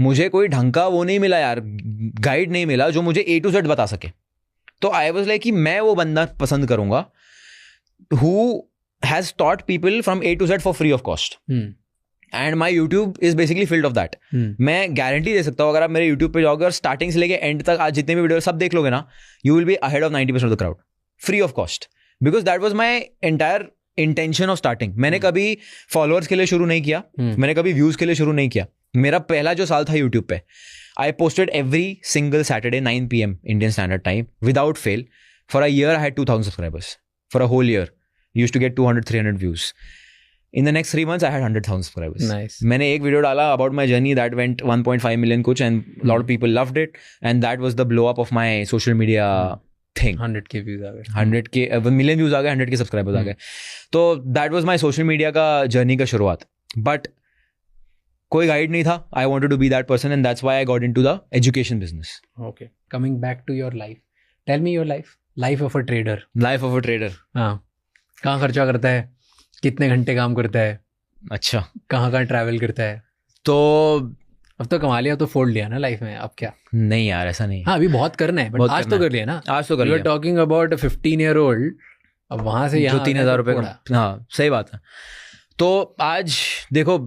मुझे कोई ढंग का वो नहीं मिला यार, गाइड नहीं मिला जो मुझे A to Z बता सके. तो आई वाज लाइक कि मैं वो बंदा पसंद करूंगा who has taught people from A to Z for free of cost. And my YouTube is basically field of that. मैं गारंटी दे सकता हूँ अगर आप मेरे यूट्यूब पे जाओगे और स्टार्टिंग से लेके एंड तक आज जितने भी वीडियो सब देख लोगे ना, you will be ahead of 90% of the crowd free of cost. Because that was my entire intention of starting. मैंने कभी फॉलोअर्स के लिए शुरू नहीं किया, मैंने कभी व्यूज के लिए शुरू नहीं किया. मेरा पहला जो साल था यूट्यूब पे, I posted every single Saturday 9 PM Indian standard time without fail. For a year I had 2,000 subscribers. For a whole year used to get 200-300 views. In the next 3 months, I had 100,000 subscribers. Nice. मैंने एक video डाला about my journey that went 1.5 million कुछ, and a lot of people loved it, and that was the blow up of my social media thing. 100K views आ गए, 100K 1 million views आ गए, 100K subscribers आ गए. तो that was my social media का journey का शुरुआत. But कोई guide नहीं था. I wanted to be that person, and that's why I got into the education business. Okay. Coming back to your life. Tell me your life. Life of a trader. Life of a trader. हाँ. कहाँ खर्चा करता है? कितने घंटे काम करता है? अच्छा. कहाँ ट्रैवल करता है? तो अब तो कमा लिया, तो फोड़ लिया ना लाइफ में, अब क्या? नहीं यार ऐसा नहीं. हाँ अभी बहुत करना है, बट आज तो कर लिया ना. आज तो कर लिया. टॉकिंग अबाउट 15-year-old, अब वहां से यहाँ 3,000 रुपये. हाँ सही बात है. तो आज देखो,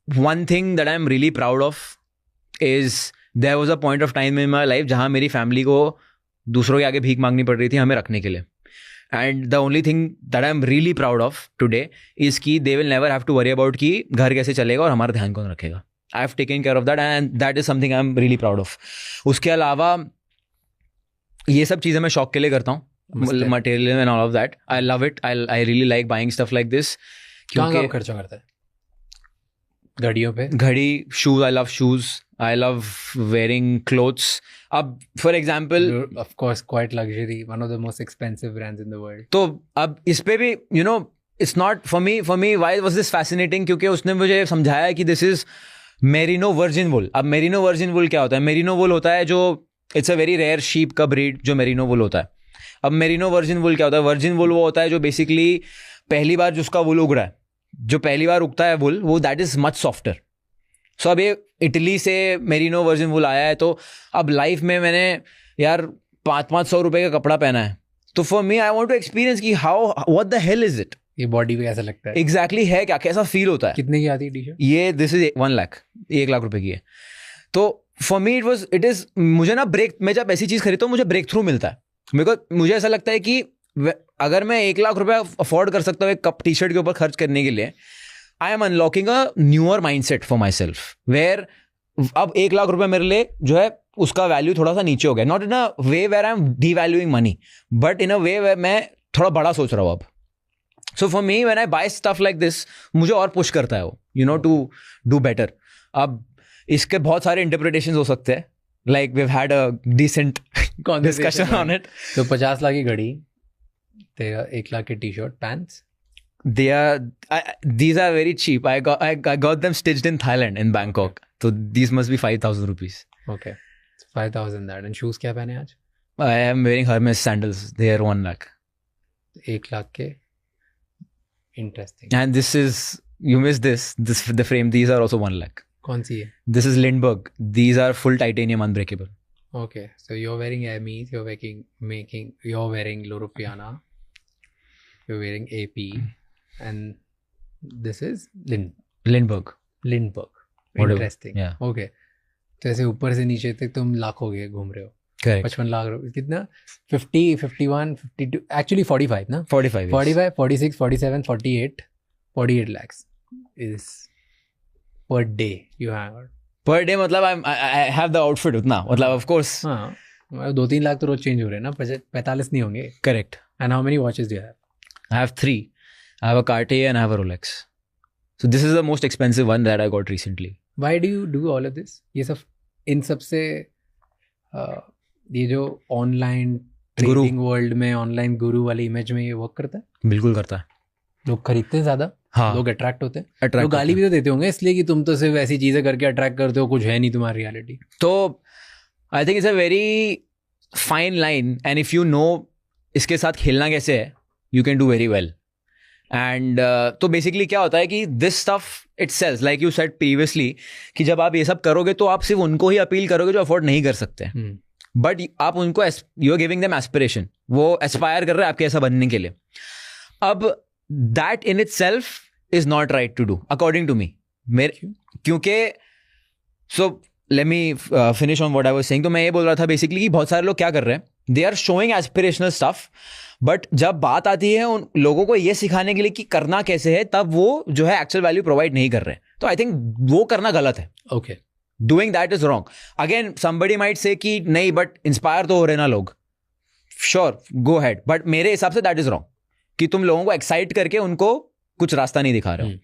one thing that I am really proud of is there was a point of time in my life जहाँ मेरी फैमिली को दूसरों के आगे भीख मांगनी पड़ रही थी हमें रखने के लिए. And the only thing that I'm really proud of today is कि they will never have to worry about कि घर कैसे चलेगा और हमारा ध्यान कौन रखेगा. I have taken care of that and that is something I'm really proud of. उसके अलावा ये सब चीज़ें मैं शौक के लिए करता हूँ, material and all of that. I love it. I really like buying stuff like this. कहाँ खर्चा करता है? घड़ियों पे? घड़ी, shoes. I love shoes. I love wearing clothes. अब for example, of course, quite luxury. One of the most expensive brands in the world. तो अब इस पे भी you know it's not for me. Why was this fascinating? क्योंकि उसने मुझे समझाया कि this is merino virgin wool. अब merino virgin wool क्या होता है? merino wool होता है जो it's a very rare sheep का breed जो merino wool होता है. अब merino virgin wool क्या होता है? virgin wool वो होता है जो basically पहली बार जिसका wool उग रहा है, जो पहली बार उगता है wool, वो that is much softer. सो अब ये इटली से मेरिनो वर्जिन वूल आया है, तो अब लाइफ में मैंने यार 500 रुपए का कपड़ा पहना है, तो for me I want to experience कि how what the hell is it, ये बॉडी पे कैसा लगता है एग्जैक्टली है क्या, कैसा फील होता है. कितने की आती है टी शर्ट? ये दिस इज 1 लाख, 1 लाख रुपए की है. तो फॉर मी इट इज मुझे ना मैं जब ऐसी चीज खरीदता हूँ मुझे ब्रेक थ्रू मिलता है. मुझे ऐसा लगता है कि अगर मैं 1 लाख रुपया अफोर्ड कर सकता हूँ एक कप टी शर्ट के ऊपर खर्च करने के लिए, I am unlocking a newer mindset for myself where अब 1 लाख रुपए मेरे लिए जो है उसका वैल्यू थोड़ा सा नीचे हो गया, not in a way where I am devaluing money, but in a way where मैं थोड़ा बड़ा सोच रहा हूँ अब. So for me when I buy stuff like this, मुझे और पुश करता है वो, you know, to do better. अब इसके बहुत सारे इंटरप्रिटेशंस हो सकते हैं, like we have had a decent discussion on it. तो 50 लाख की घड़ी, तेरा 1 लाख की T shirt, pants, these are very cheap. I got them stitched in Thailand, in Bangkok. So these must be 5,000 rupees. Okay, 5,000 that. And shoes क्या पहने आज? I am wearing Hermes sandals. They are 1 lakh. 1 lakh के. Interesting. And this is, you missed this the frame. These are also 1 lakh. कौन सी है? This is Lindbergh. These are full titanium unbreakable. Okay, so you're wearing Hermes. You're wearing Loro Piana. You're wearing AP. And this is Lindbergh. Whatever. Interesting. Yeah. Okay. तो ऐसे ऊपर से नीचे तक तुम लाखों के घूम रहे हो. Correct. 55 लाख रुपए, कितना? 50, 51, 52, actually 45 ना? 45. 45, 46, 47, 48 lakhs is per day you have. Per day मतलब I have the outfit उतना, मतलब of course. हाँ, 2-3 लाख तो रोज चेंज हो रहे हैं ना, 45 नहीं होंगे. Correct. And how many watches do you have? I have 3. I have a Cartier and I have a Rolex. So this is the most expensive one that I got recently. Why do you do all of this? ये सब, इन सब से ये जो online trading world में online गुरु वाली image में ये वर्क करता है? बिल्कुल करता है. लोग खरीदते हैं ज्यादा. हाँ. लोग अट्रैक्ट होते हैं. लोग गाली भी तो देते होंगे इसलिए कि तुम तो सिर्फ ऐसी चीजें करके अट्रैक्ट करते हो, कुछ है नहीं तुम्हारी रियलिटी. तो I think it's a very fine line, and if you know इसके साथ खेलना कैसे है, you can do very well. And तो बेसिकली क्या होता है कि this stuff it sells, like you said previously, कि जब आप ये सब करोगे तो आप सिर्फ उनको ही अपील करोगे जो अफोर्ड नहीं कर सकते. बट आप उनको, you are giving them aspiration, वो एस्पायर कर रहे हैं आपके ऐसा बनने के लिए. अब that in itself is not right to do according to me. क्योंकि so let me finish on what I was saying. तो मैं ये बोल रहा था बेसिकली कि बहुत सारे लोग क्या कर रहे हैं, they are showing aspirational stuff, but जब बात आती है उन लोगों को ये सिखाने के लिए कि करना कैसे है, तब वो जो है एक्चुअल वैल्यू प्रोवाइड नहीं कर रहे. तो आई थिंक वो करना गलत है. Okay, doing that is wrong. Again somebody might say कि नहीं बट इंस्पायर तो हो रहे ना लोग, श्योर गो हेड, बट मेरे हिसाब से दैट इज रॉन्ग कि तुम लोगों को एक्साइट करके उनको कुछ रास्ता नहीं दिखा रहे हो.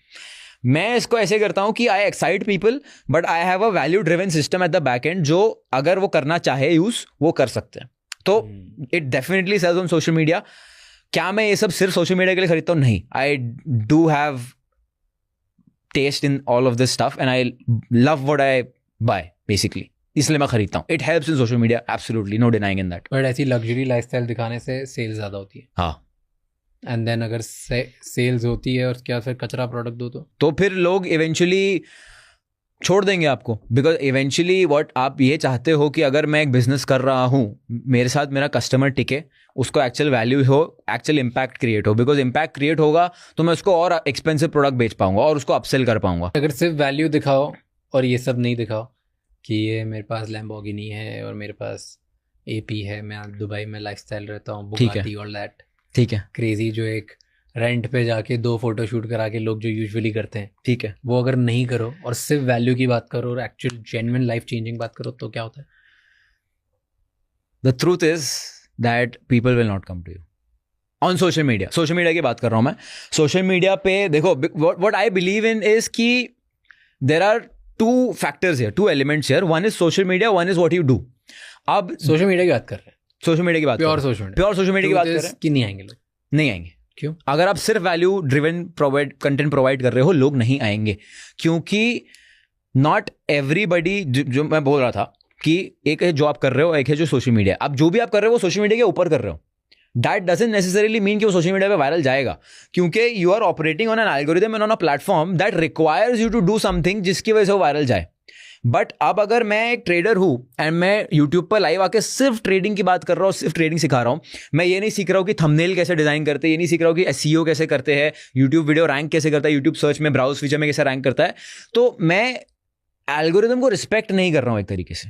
मैं इसको ऐसे करता हूं कि I excite people, but I have a value driven system at the back end, जो अगर वो करना चाहे यूज वो कर सकते हैं. तो it definitely sells on social media. क्या मैं ये सब सिर्फ सोशल मीडिया के लिए खरीदता हूँ? नहीं, I do have taste in all of this stuff and I love what I buy basically, इसलिए मैं खरीदता हूँ. It helps in social media, absolutely, no denying in that. But ऐसी लग्जरी लाइफस्टाइल दिखाने से सेल ज्यादा होती है. हाँ. एंड देन अगर सेल्स होती है और क्या फिर कचरा प्रोडक्ट दो तो फिर लोग इवेंचुअली छोड़ देंगे आपको. बिकॉज इवेंचुअली व्हाट आप ये चाहते हो कि अगर मैं एक बिजनेस कर रहा हूँ, मेरे साथ मेरा कस्टमर टिके, उसको एक्चुअल वैल्यू हो, एक्चुअल इम्पैक्ट क्रिएट हो. बिकॉज इम्पैक्ट क्रिएट होगा तो मैं उसको और एक्सपेंसिव प्रोडक्ट बेच पाऊंगा और उसको अपसेल कर पाऊंगा. अगर सिर्फ वैल्यू दिखाओ और ये सब नहीं दिखाओ कि ये मेरे पास लैम्बोर्गिनी है और मेरे पास AP है, मैं दुबई में लाइफस्टाइल रहता हूँ, बुगाटी और दैट, ठीक है, क्रेजी, जो एक रेंट पे जाके 2 फोटो शूट करा के लोग जो यूजुअली करते हैं, ठीक है, वो अगर नहीं करो और सिर्फ वैल्यू की बात करो और एक्चुअल जेन्युइन लाइफ चेंजिंग बात करो, तो क्या होता है? The truth is that people will not come to you on social media. Social media की बात कर रहा हूँ मैं. सोशल मीडिया पे देखो, what I believe in is कि there are 2 factors here, 2 elements here. One is social media, one is what you do. अब सोशल मीडिया की बात कर रहे हैं, सोशल मीडिया की बात, प्योर सोशल मीडिया की बात कर रहे हैं कि नहीं आएंगे लोग. नहीं आएंगे. क्यों? अगर आप सिर्फ वैल्यू ड्रिवन कंटेंट प्रोवाइड कर रहे हो, लोग नहीं आएंगे. क्योंकि नॉट एवरीबडी, जो मैं बोल रहा था कि एक है जो आप कर रहे हो, एक है जो सोशल मीडिया. आप जो भी आप कर रहे हो वो सोशल मीडिया के ऊपर कर रहे हो. दैट डजंट नेसेसरीली मीन कि वो सोशल मीडिया पे वायरल जाएगा, क्योंकि you are operating on an algorithm and on a platform that requires you to do something जिसकी वजह से वो वायरल जाए. बट अब अगर मैं एक ट्रेडर हूँ एंड मैं यूट्यूब पर लाइव आके सिर्फ ट्रेडिंग की बात कर रहा हूँ, सिर्फ ट्रेडिंग सिखा रहा हूँ, मैं ये नहीं सीख रहा हूँ कि थंबनेल कैसे डिजाइन करते हैं, ये नहीं सीख रहा हूँ कि SEO कैसे करते हैं, यूट्यूब वीडियो रैंक कैसे करता है, यूट्यूब सर्च में ब्राउज फीचर में कैसे रैंक करता है, तो मैं एल्गोरिथम को रिस्पेक्ट नहीं कर रहा हूँ एक तरीके से.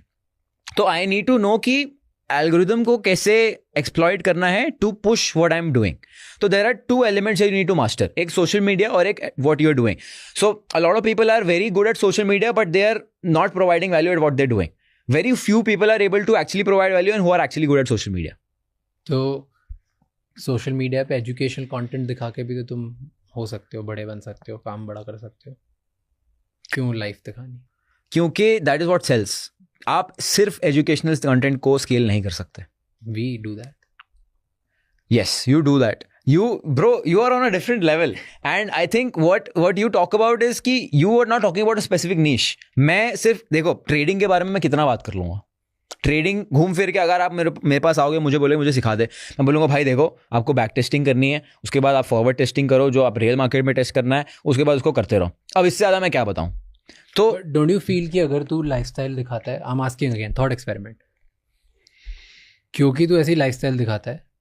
तो आई नीड टू नो कि एल्गोरिदम को कैसे एक्सप्लॉइट करना है to push what I am doing. तो there are two elements you need to master, एक सोशल मीडिया और एक what you are doing. So a lot of people are very good at social media but they are not providing value at what they are doing. Very few people are able to actually provide value and who are actually good at social media. तो social media पे educational content दिखा के भी तो तुम हो सकते हो, बड़े बन सकते हो, काम बड़ा कर सकते हो. क्यों लाइफ दिखानी? क्योंकि दैट इज व्हाट सेल्स. आप सिर्फ एजुकेशनल कंटेंट को स्केल नहीं कर सकते. We do that. Yes, you do that. You bro, you are on a different level and I think what you talk about is कि you are not talking about a specific niche. मैं सिर्फ देखो trading के बारे में मैं कितना बात कर लूँगा. ट्रेडिंग घूम फिर के अगर आप मेरे पास आओगे, मुझे बोले मुझे सिखा दे, मैं बोलूँगा भाई देखो आपको बैक टेस्टिंग करनी है, उसके बाद आप फॉरवर्ड टेस्टिंग करो, जो आप रियल मार्केट में टेस्ट करना है, उसके बाद उसको करते रहो. अब इससे ज़्यादा मैं क्या बताऊँ. तो डोंट यू फील कि अगर तू लाइफस्टाइल दिखाता है, I am asking again, thought experiment, क्योंकि तू ऐसी लाइफस्टाइल दिखाता है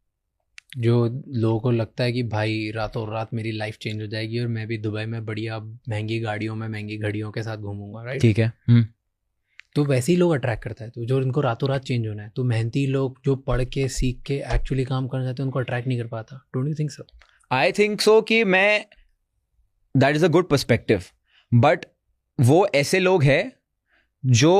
जो लोगों को लगता है कि भाई रातों रात मेरी लाइफ चेंज हो जाएगी और मैं भी दुबई में बढ़िया महंगी गाड़ियों में महंगी घड़ियों के साथ घूमूंगा, राइट? ठीक है. तो वैसे ही लोग अट्रैक्ट करता है तो जो इनको रातों रात चेंज होना है. तो मेहनती लोग जो पढ़ के सीख के एक्चुअली काम करना चाहते हैं उनको अट्रैक्ट नहीं कर पाता. Don't you think so? I think so कि मैं that is a good perspective, but वो ऐसे लोग हैं जो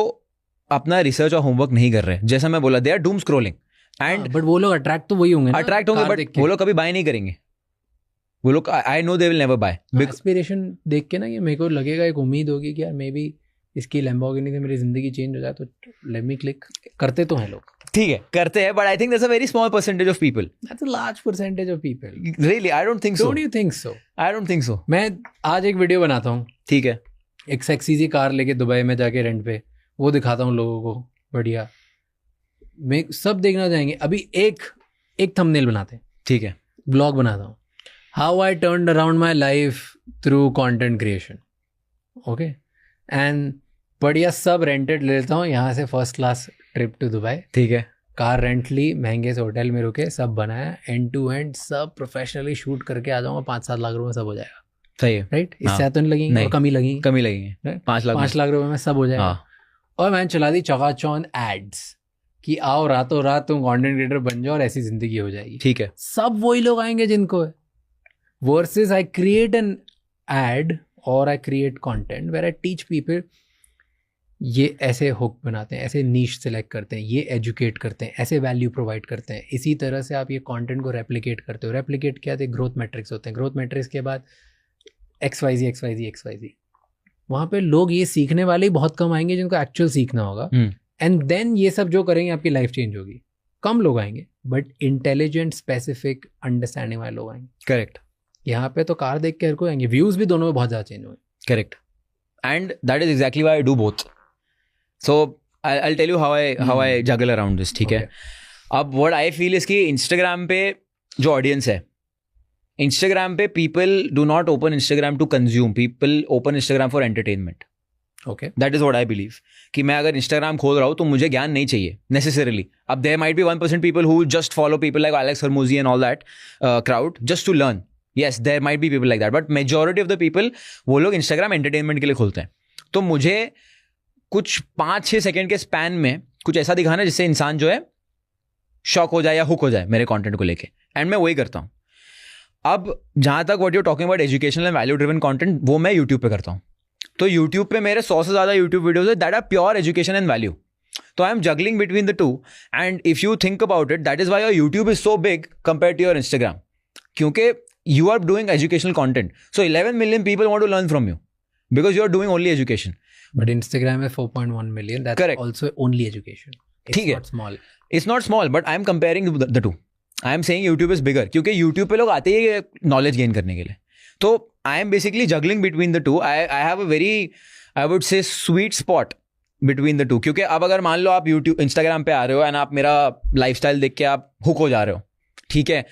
अपना रिसर्च और होमवर्क नहीं कर रहे. जैसा मैं बोला, they are doom scrolling and but वो लोग अट्रैक्ट तो वही होंगे, अट्रैक्ट होंगे, बट वो लोग कभी बाय नहीं करेंगे. वो लोग I know they will never buy. Inspiration देख के ना ये मेरे को लगेगा, एक उम्मीद होगी कि यार मे बी इसकी लैम्बोर्गिनी से मेरी जिंदगी चेंज हो जाए, तो लेट मी क्लिक. करते तो हैं लोग, ठीक है करते हैं, but I think that's a very small percentage of people. That's a large percentage of people. Really I don't think so. Don't you think so? I don't think so. मैं आज एक वीडियो बनाता हूँ, ठीक है, एक सेक्सी सी car लेके Dubai में जाके रेंट पे, वो दिखाता हूँ लोगों को, बढ़िया, मैं सब देखना चाहेंगे. अभी एक थंबनेल बनाते हैं, ठीक है, ब्लॉग बनाता हूँ, how I turned around my life through content creation. Okay, and बढ़िया सब रेंटेड ले लेता हूँ, यहाँ से first class trip to Dubai, ठीक है, कार रेंट ली, महंगे से होटल में रुके, सब बनाया, एंड टू एंड सब प्रोफेशनली शूट करके आ जाऊँगा, 5-7 लाख रुपए में सब हो जाएगा. सही है, राइट? इससे तो नहीं लगेंगे, कमी लगेंगे, 5 लाख रुपए में सब हो जाएगा. और मैंने चला दी चकाचौंध एड्स कि आओ रातों रात तुम कंटेंट क्रिएटर बन जाओ और ऐसी जिंदगी हो जाएगी. ठीक है, सब वही लोग आएंगे जिनको है. Versus I create an ad और I create content where I teach people. ये ऐसे हुक बनाते हैं, ऐसे नीश सेलेक्ट करते हैं, ये एजुकेट करते हैं, ऐसे वैल्यू प्रोवाइड करते हैं. इसी तरह से आप ये कंटेंट को रेप्लिकेट करते हो. रेप्लिकेट क्या थे? ग्रोथ मैट्रिक्स होते हैं. ग्रोथ मैट्रिक्स के बाद XYZ. वहाँ पे लोग ये सीखने वाले ही बहुत कम आएंगे जिनको एक्चुअल सीखना होगा. एंड देन ये सब जो करेंगे आपकी लाइफ चेंज होगी. कम लोग आएंगे बट इंटेलिजेंट स्पेसिफिक अंडरस्टैंडिंग वाले लोग आएंगे. करेक्ट. यहाँ पे तो कार देख के हर कोई आएंगे. व्यूज भी दोनों में बहुत ज़्यादा चेंज हुए. Correct. And that is exactly why I do both. So I'll tell you how I juggle around this. ठीक है. अब what I feel is कि Instagram पे जो ऑडियंस है, Instagram पे people do not open Instagram to consume. People open Instagram for entertainment. Okay. That is what I believe. कि मैं अगर Instagram खोल रहा हूँ तो मुझे ज्ञान नहीं चाहिए necessarily. अब there might be 1% people who just follow people like Alex Hormozi and all that crowd just to learn. Yes, there might be people like that. But majority of the people वो लोग Instagram entertainment के लिए खोलते हैं. तो मुझे कुछ 5-6 second के स्पैन में कुछ ऐसा दिखाना जिससे इंसान जो है शॉक हो जाए या हुक हो जाए मेरे कंटेंट को लेके. एंड मैं वही करता हूँ. अब जहाँ तक what you talking about educational and value driven content, वो मैं यूट्यूब पे करता हूँ. तो यूट्यूब पे मेरे 100 से ज़्यादा यूट्यूब वीडियोज है that are pure education and value. तो I am juggling between the two. And if you think about it, that is why your YouTube is so big compare to your Instagram. क्योंकि you are doing educational content. So 11 million people want to learn from you because you are doing only education. But Instagram is 4.1 million. That's correct. Also only education. It's not small. It's not small, but I am comparing the two. I am saying YouTube is bigger क्योंकि YouTube पे लोग आते ही knowledge gain करने के लिए. तो I am basically juggling between the two. I have a very, I would say, sweet spot between the two. क्योंकि अब अगर मान लो आप YouTube, Instagram पे आ रहे हो and आप मेरा lifestyle देख के आप hook हो जा रहे हो, ठीक है,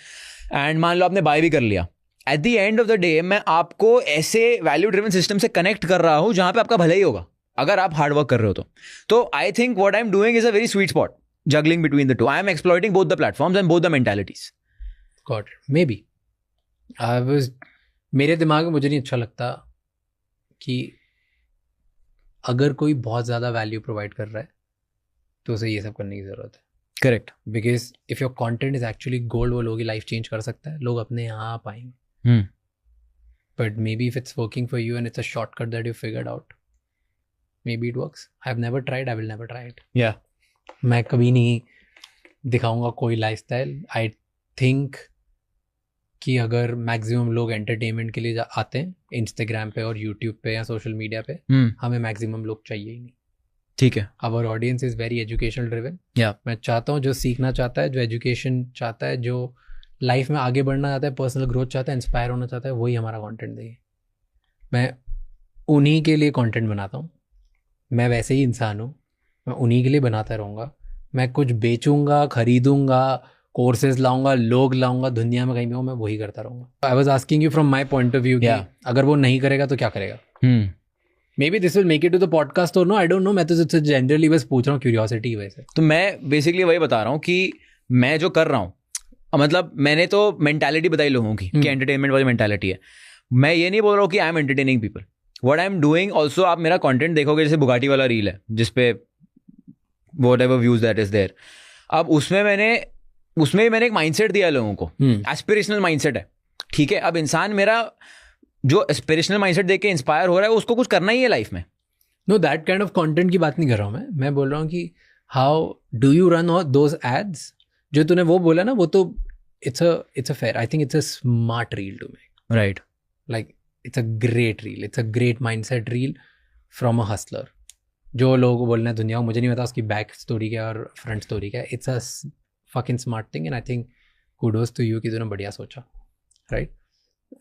एंड मान लो आपने बाय भी कर लिया. At the end of the day मैं आपको ऐसे वैल्यू ड्रिवन सिस्टम से कनेक्ट कर रहा हूं जहां पे आपका भला ही होगा अगर आप हार्ड वर्क कर रहे हो. तो I think what I am doing is a very sweet spot, juggling between the to. I am exploiting both the platforms and both the mentalities. Got it. May be मेरे दिमाग में मुझे नहीं अच्छा लगता कि अगर कोई बहुत ज़्यादा वैल्यू प्रोवाइड कर रहा है तो उसे ये सब करने की ज़रूरत है. Correct. Because if your content is actually gold, वो लोगों की लाइफ चेंज कर सकता है, लोग अपने आप आएंगे. But may be if it's working for you and it's a shortcut that you figured out, may be it works. I have never tried, I will never try it. या मैं कभी नहीं दिखाऊंगा कोई लाइफस्टाइल. आई थिंक कि अगर maximum लोग entertainment के लिए आते हैं इंस्टाग्राम पे और यूट्यूब पे या सोशल मीडिया पे, हमें मैक्सिमम लोग चाहिए ही नहीं. ठीक है. Our audience is very educational driven. मैं चाहता हूँ जो सीखना चाहता है, जो एजुकेशन चाहता है, जो लाइफ में आगे बढ़ना चाहता है, पर्सनल ग्रोथ चाहता है, इंस्पायर होना चाहता है, वही हमारा कंटेंट देगी. मैं उन्हीं के लिए कंटेंट बनाता हूँ. मैं वैसे ही इंसान हूँ, मैं उन्हीं के लिए बनाता रहूँगा. मैं कुछ बेचूंगा, खरीदूंगा, कोर्सेज लाऊंगा, लोग लाऊंगा, दुनिया में कहीं भी हो, मैं वही करता रहूँगा. I was asking you from my point of view, अगर वो नहीं करेगा तो क्या करेगा. Maybe this will make it to the podcast और नो, आई डोंट नो. मैं तो जनरली बस पूछ रहा हूँ, क्यूरियोसिटी वैसे. तो मैं बेसिकली वही बता रहा हूँ कि मैं जो कर रहा हूँ, मतलब मैंने तो मेंटालिटी बताई लोगों की कि एंटरटेनमेंट वाली मेंटालिटी है. मैं ये नहीं बोल रहा हूँ कि I am entertaining people. What I am doing also, आप मेरा कंटेंट देखोगे, जैसे बुगाटी वाला रील है जिसपे whatever views that is there. अब उसमें मैंने एक माइंडसेट दिया लोगों को, एस्पिरेशनल माइंडसेट है. ठीक है. अब इंसान मेरा जो एस्पिरेशनल माइंडसेट देख के इंस्पायर हो रहा है, उसको कुछ करना ही है लाइफ में. No, that kind of content की बात नहीं कर रहा हूँ मैं बोल रहा हूँ कि how do you run those ads. जो तूने वो बोला ना, वो तो it's a fair, I think it's a smart reel to make. Right. Like it's a great reel, it's a great mindset reel from a hustler. जो लोगों को बोलना है दुनिया को, मुझे नहीं पता उसकी बैक स्टोरी क्या और फ्रंट स्टोरी क्या. It's a fucking smart thing and I think kudos to you कि तूने बढ़िया सोचा. राइट.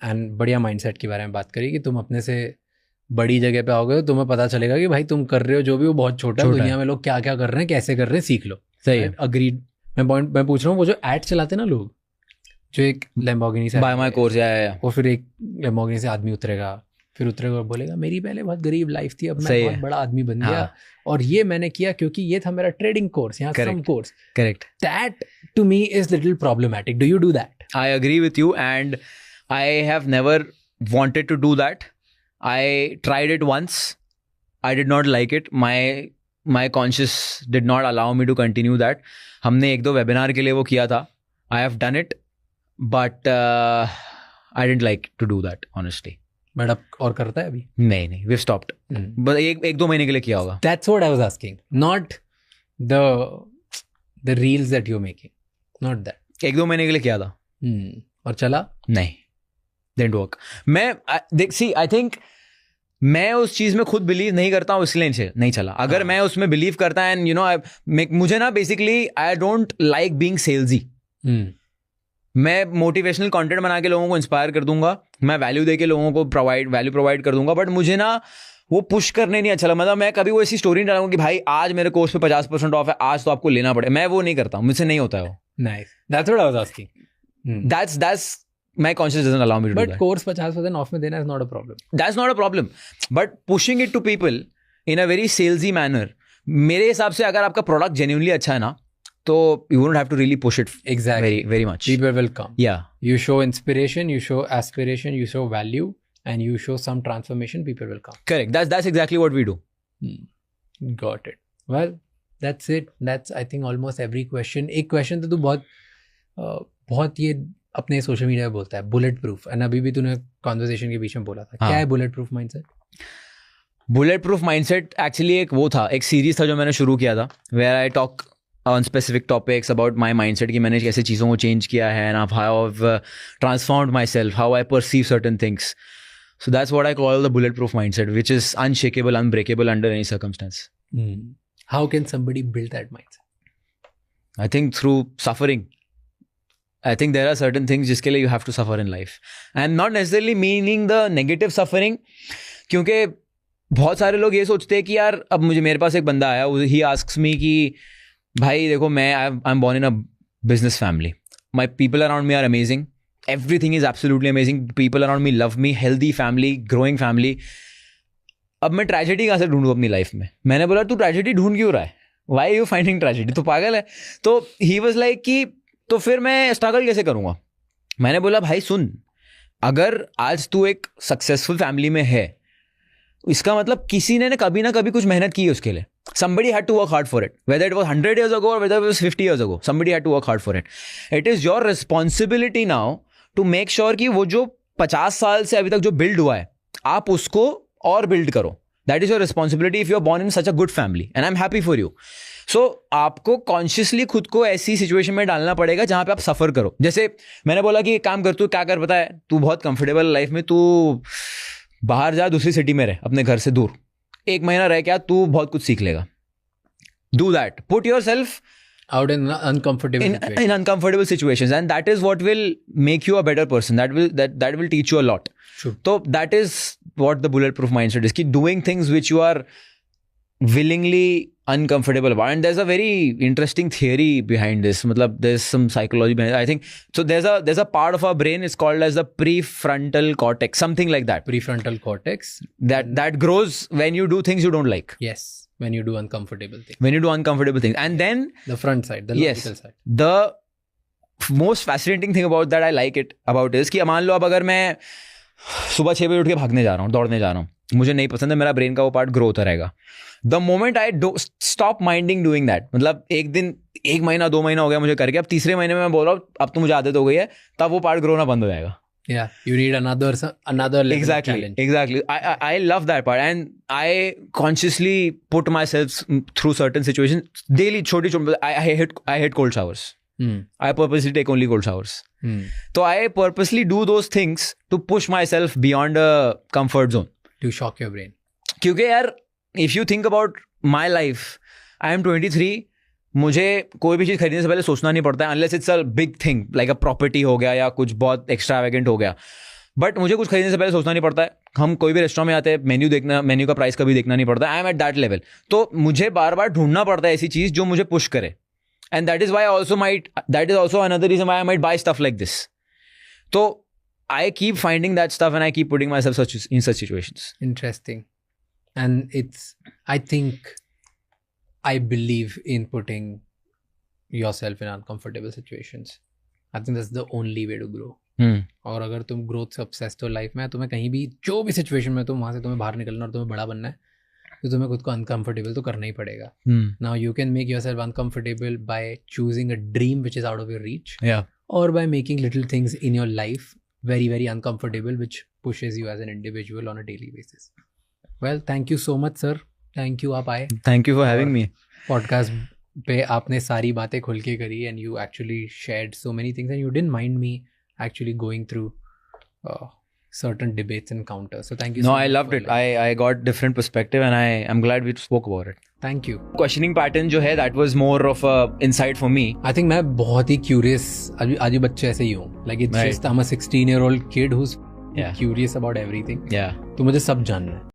एंड बढ़िया माइंडसेट के बारे में बात करी कि तुम अपने से बड़ी जगह पे आओगे, तुम्हें पता चलेगा कि भाई तुम कर रहे हो जो भी वो बहुत छोटा है. दुनिया में लोग क्या क्या कर रहे हैं, कैसे कर रहे हैं, सीख लो. सही है. अग्रीड. मैं पूछ रहा हूँ, वो जो एड चलाते हैं ना लोग, जो एक लैम्बोर्गिनी से बाय माय कोर्स आया, वो फिर एक लैम्बोर्गिनी से आदमी उतरेगा और बोलेगा मेरी पहले बहुत गरीब लाइफ थी, अब मैं बहुत बड़ा आदमी बन गया और ये मैंने किया क्योंकि ये था मेरा ट्रेडिंग कोर्स, यहाँ some course. Correct. That to me is little problematic. Do you do that? I agree with you and I have never wanted to do that. I tried it once. I did not like it. My conscience did not allow me to continue that. हमने 1-2 webinar के लिए वो किया था. I have done it, but I didn't like to do that, honestly. But अब और करता है अभी? नहीं, we've stopped. बस 1-2 महीने के लिए किया होगा. That's what I was asking. Not the reels that you're making. Not that. 1-2 महीने के लिए किया था. और चला? नहीं. Didn't work. I think मैं उस चीज में खुद बिलीव नहीं करता हूँ, इसलिए नहीं चला. अगर मैं उसमें बिलीव करता एंड यू नो मुझे ना basically I don't like being salesy. मैं मोटिवेशनल कंटेंट बना के लोगों को इंस्पायर कर दूंगा, मैं वैल्यू दे के लोगों को वैल्यू प्रोवाइड कर दूंगा, बट मुझे ना वो पुश करने नहीं अच्छा लगता. मतलब मैं कभी वो ऐसी स्टोरी नहीं डालूंगा कि भाई आज मेरे कोर्स पे 50% ऑफ है, आज तो आपको लेना पड़े. मैं वो नहीं करता, मुझसे नहीं होता है वो. Nice. That's what I was asking. That's my conscience doesn't allow me to do that. But course 50% off में देना is not a problem. That's not a problem. But pushing it to people in a very salesy manner, मेरे हिसाब से अगर आपका product genuinely अच्छा है ना, तो you won't have to really push it exactly very much. People will come. Yeah. You show inspiration, you show aspiration, you show value, and you show some transformation. People will come. Correct. That's exactly what we do. Got it. Well, that's it. That's I think almost every question. एक question तो तू बहुत ये अपने social media पे बोलता है, bullet proof. And अभी भी तूने कॉन्वर्सेशन के बीच में बोला था. क्या है bullet proof mindset? Bullet proof mindset actually एक सीरीज था जो मैंने शुरू किया था, where I talk on specific topics about my mindset, कि मैंने कैसे चीज़ों को चेंज किया है, and how I have transformed myself, how I perceive certain things. So that's what I call the bullet proof mindset, which is unshakeable, unbreakable under any circumstance. How can somebody build that mindset? I think through suffering. I think there are certain things जिसके लिए you have to suffer in life, and not necessarily meaning the negative suffering. क्योंकि बहुत सारे लोग ये सोचते हैं कि यार अब मेरे पास एक बंदा आया, he asks me कि भाई देखो I'm born in a business family, my people around me are amazing, everything is absolutely amazing, people around me love me, healthy family, growing family. अब मैं ट्रेजेडी कहाँ से ढूंढूं अपनी लाइफ में? मैंने बोला तू ट्रेजेडी ढूंढ क्यों रहा है? Why are you finding tragedy? तो पागल है. तो he was like कि तो फिर मैं स्ट्रगल कैसे करूंगा? मैंने बोला भाई सुन, अगर आज तू एक सक्सेसफुल फैमिली में है इसका मतलब किसी ने कभी ना कभी कुछ मेहनत की है उसके लिए. Somebody had to work hard for it. Whether it was 100 years ago or whether it was 50 years ago, somebody had to work hard for it. It is your responsibility now to make sure कि वो जो 50 साल से अभी तक जो build हुआ है, आप उसको और build करो. That is your responsibility if you are born in such a good family. And I'm happy for you. So आपको consciously खुद को ऐसी situation में डालना पड़ेगा जहाँ पे आप सफ़र करो. जैसे मैंने बोला कि काम कर, तू क्या कर पता है, तू बहुत comfortable लाइफ में, तू बाहर जा, दूसरी सिटी में रह, अपने घर से दूर, 1 महीना रह क्या, तू बहुत कुछ सीख लेगा. Do that. Put yourself out in uncomfortable situations, and that is what will make you a better person. That will teach you a lot. True. So that is what the bulletproof mindset is. Keep doing things which you are willingly uncomfortable about. And there's a very interesting theory behind this. Matlab, there's some psychology behind it, I think. So there's a part of our brain, it's called as the prefrontal cortex, something like that. Prefrontal cortex. That grows when you do things you don't like. Yes. When you do uncomfortable things. When you do uncomfortable things. And then the front side, the logical side. The most fascinating thing about that I like it about is कि मान लो अब अगर मैं सुबह 6 बजे उठ के भागने जा रहा हूँ, दौड़ने जा रहा हूँ, मुझे नहीं पसंद है, मेरा ब्रेन का वो पार्ट ग्रो होता रहेगा. The moment I stop minding doing that, मतलब एक दिन, 1 महीना 2 महीना हो गया मुझे करके, अब तीसरे महीने में मैं बोल रहा हूँ अब तो मुझे आदत हो गई है, तब वो पार्ट ग्रो होना बंद हो जाएगा. Yeah, you need another level challenge. Exactly. I love that part, and I consciously put myself through certain situations daily. I hate cold showers. I purposely take only cold showers. So I purposely do those things to push myself beyond a comfort zone. To shock your brain. क्योंकि यार, if you think about my life, I am 23. मुझे कोई भी चीज़ खरीदने से पहले सोचना नहीं पड़ता है, unless it's a big thing like a property हो गया या कुछ बहुत एक्स्ट्रावेगेंट हो गया. बट मुझे कुछ खरीदने से पहले सोचना नहीं पड़ता है. हम कोई भी रेस्टोरेंट में आते हैं, मेन्यू का प्राइस कभी देखना नहीं पड़ता. I am at that level. तो मुझे बार बार ढूंढना पड़ता है ऐसी चीज़ जो मुझे पुश करे. And that is also another reason why I might buy stuff like this. तो I keep finding that stuff and I keep putting myself in such situations. Interesting. And it's, I think, I believe in putting yourself in uncomfortable situations. I think that's the only way to grow. और अगर तुम growth से obsessed हो life में, तुम्हें कहीं भी जो भी सिचुएशन में तुम वहाँ से तुम्हें बाहर निकलना और तुम्हें बड़ा बनना है, तो तुम्हें खुद को uncomfortable तो करना ही पड़ेगा. Now you can make yourself uncomfortable by choosing a dream which is out of your reach. Yeah. Or by making little things in your life very, very uncomfortable, which pushes you as an individual on a daily basis. Well, thank you so much, sir. Thank you, आप आए. Thank you for having me. Podcast पे आपने सारी बातें खुल के करी, and you actually shared so many things, and you didn't mind me actually going through certain debates and counters. So thank you. No, I loved it. I got different perspective, and I'm glad we spoke about it. Thank you. Questioning pattern जो है, that was more of a insight for me. I think मैं बहुत ही curious, आज भी बच्चे ऐसे ही हूँ. Like it's just I'm a 16-year-old kid who's curious about everything. Yeah. तो मुझे सब जानना है.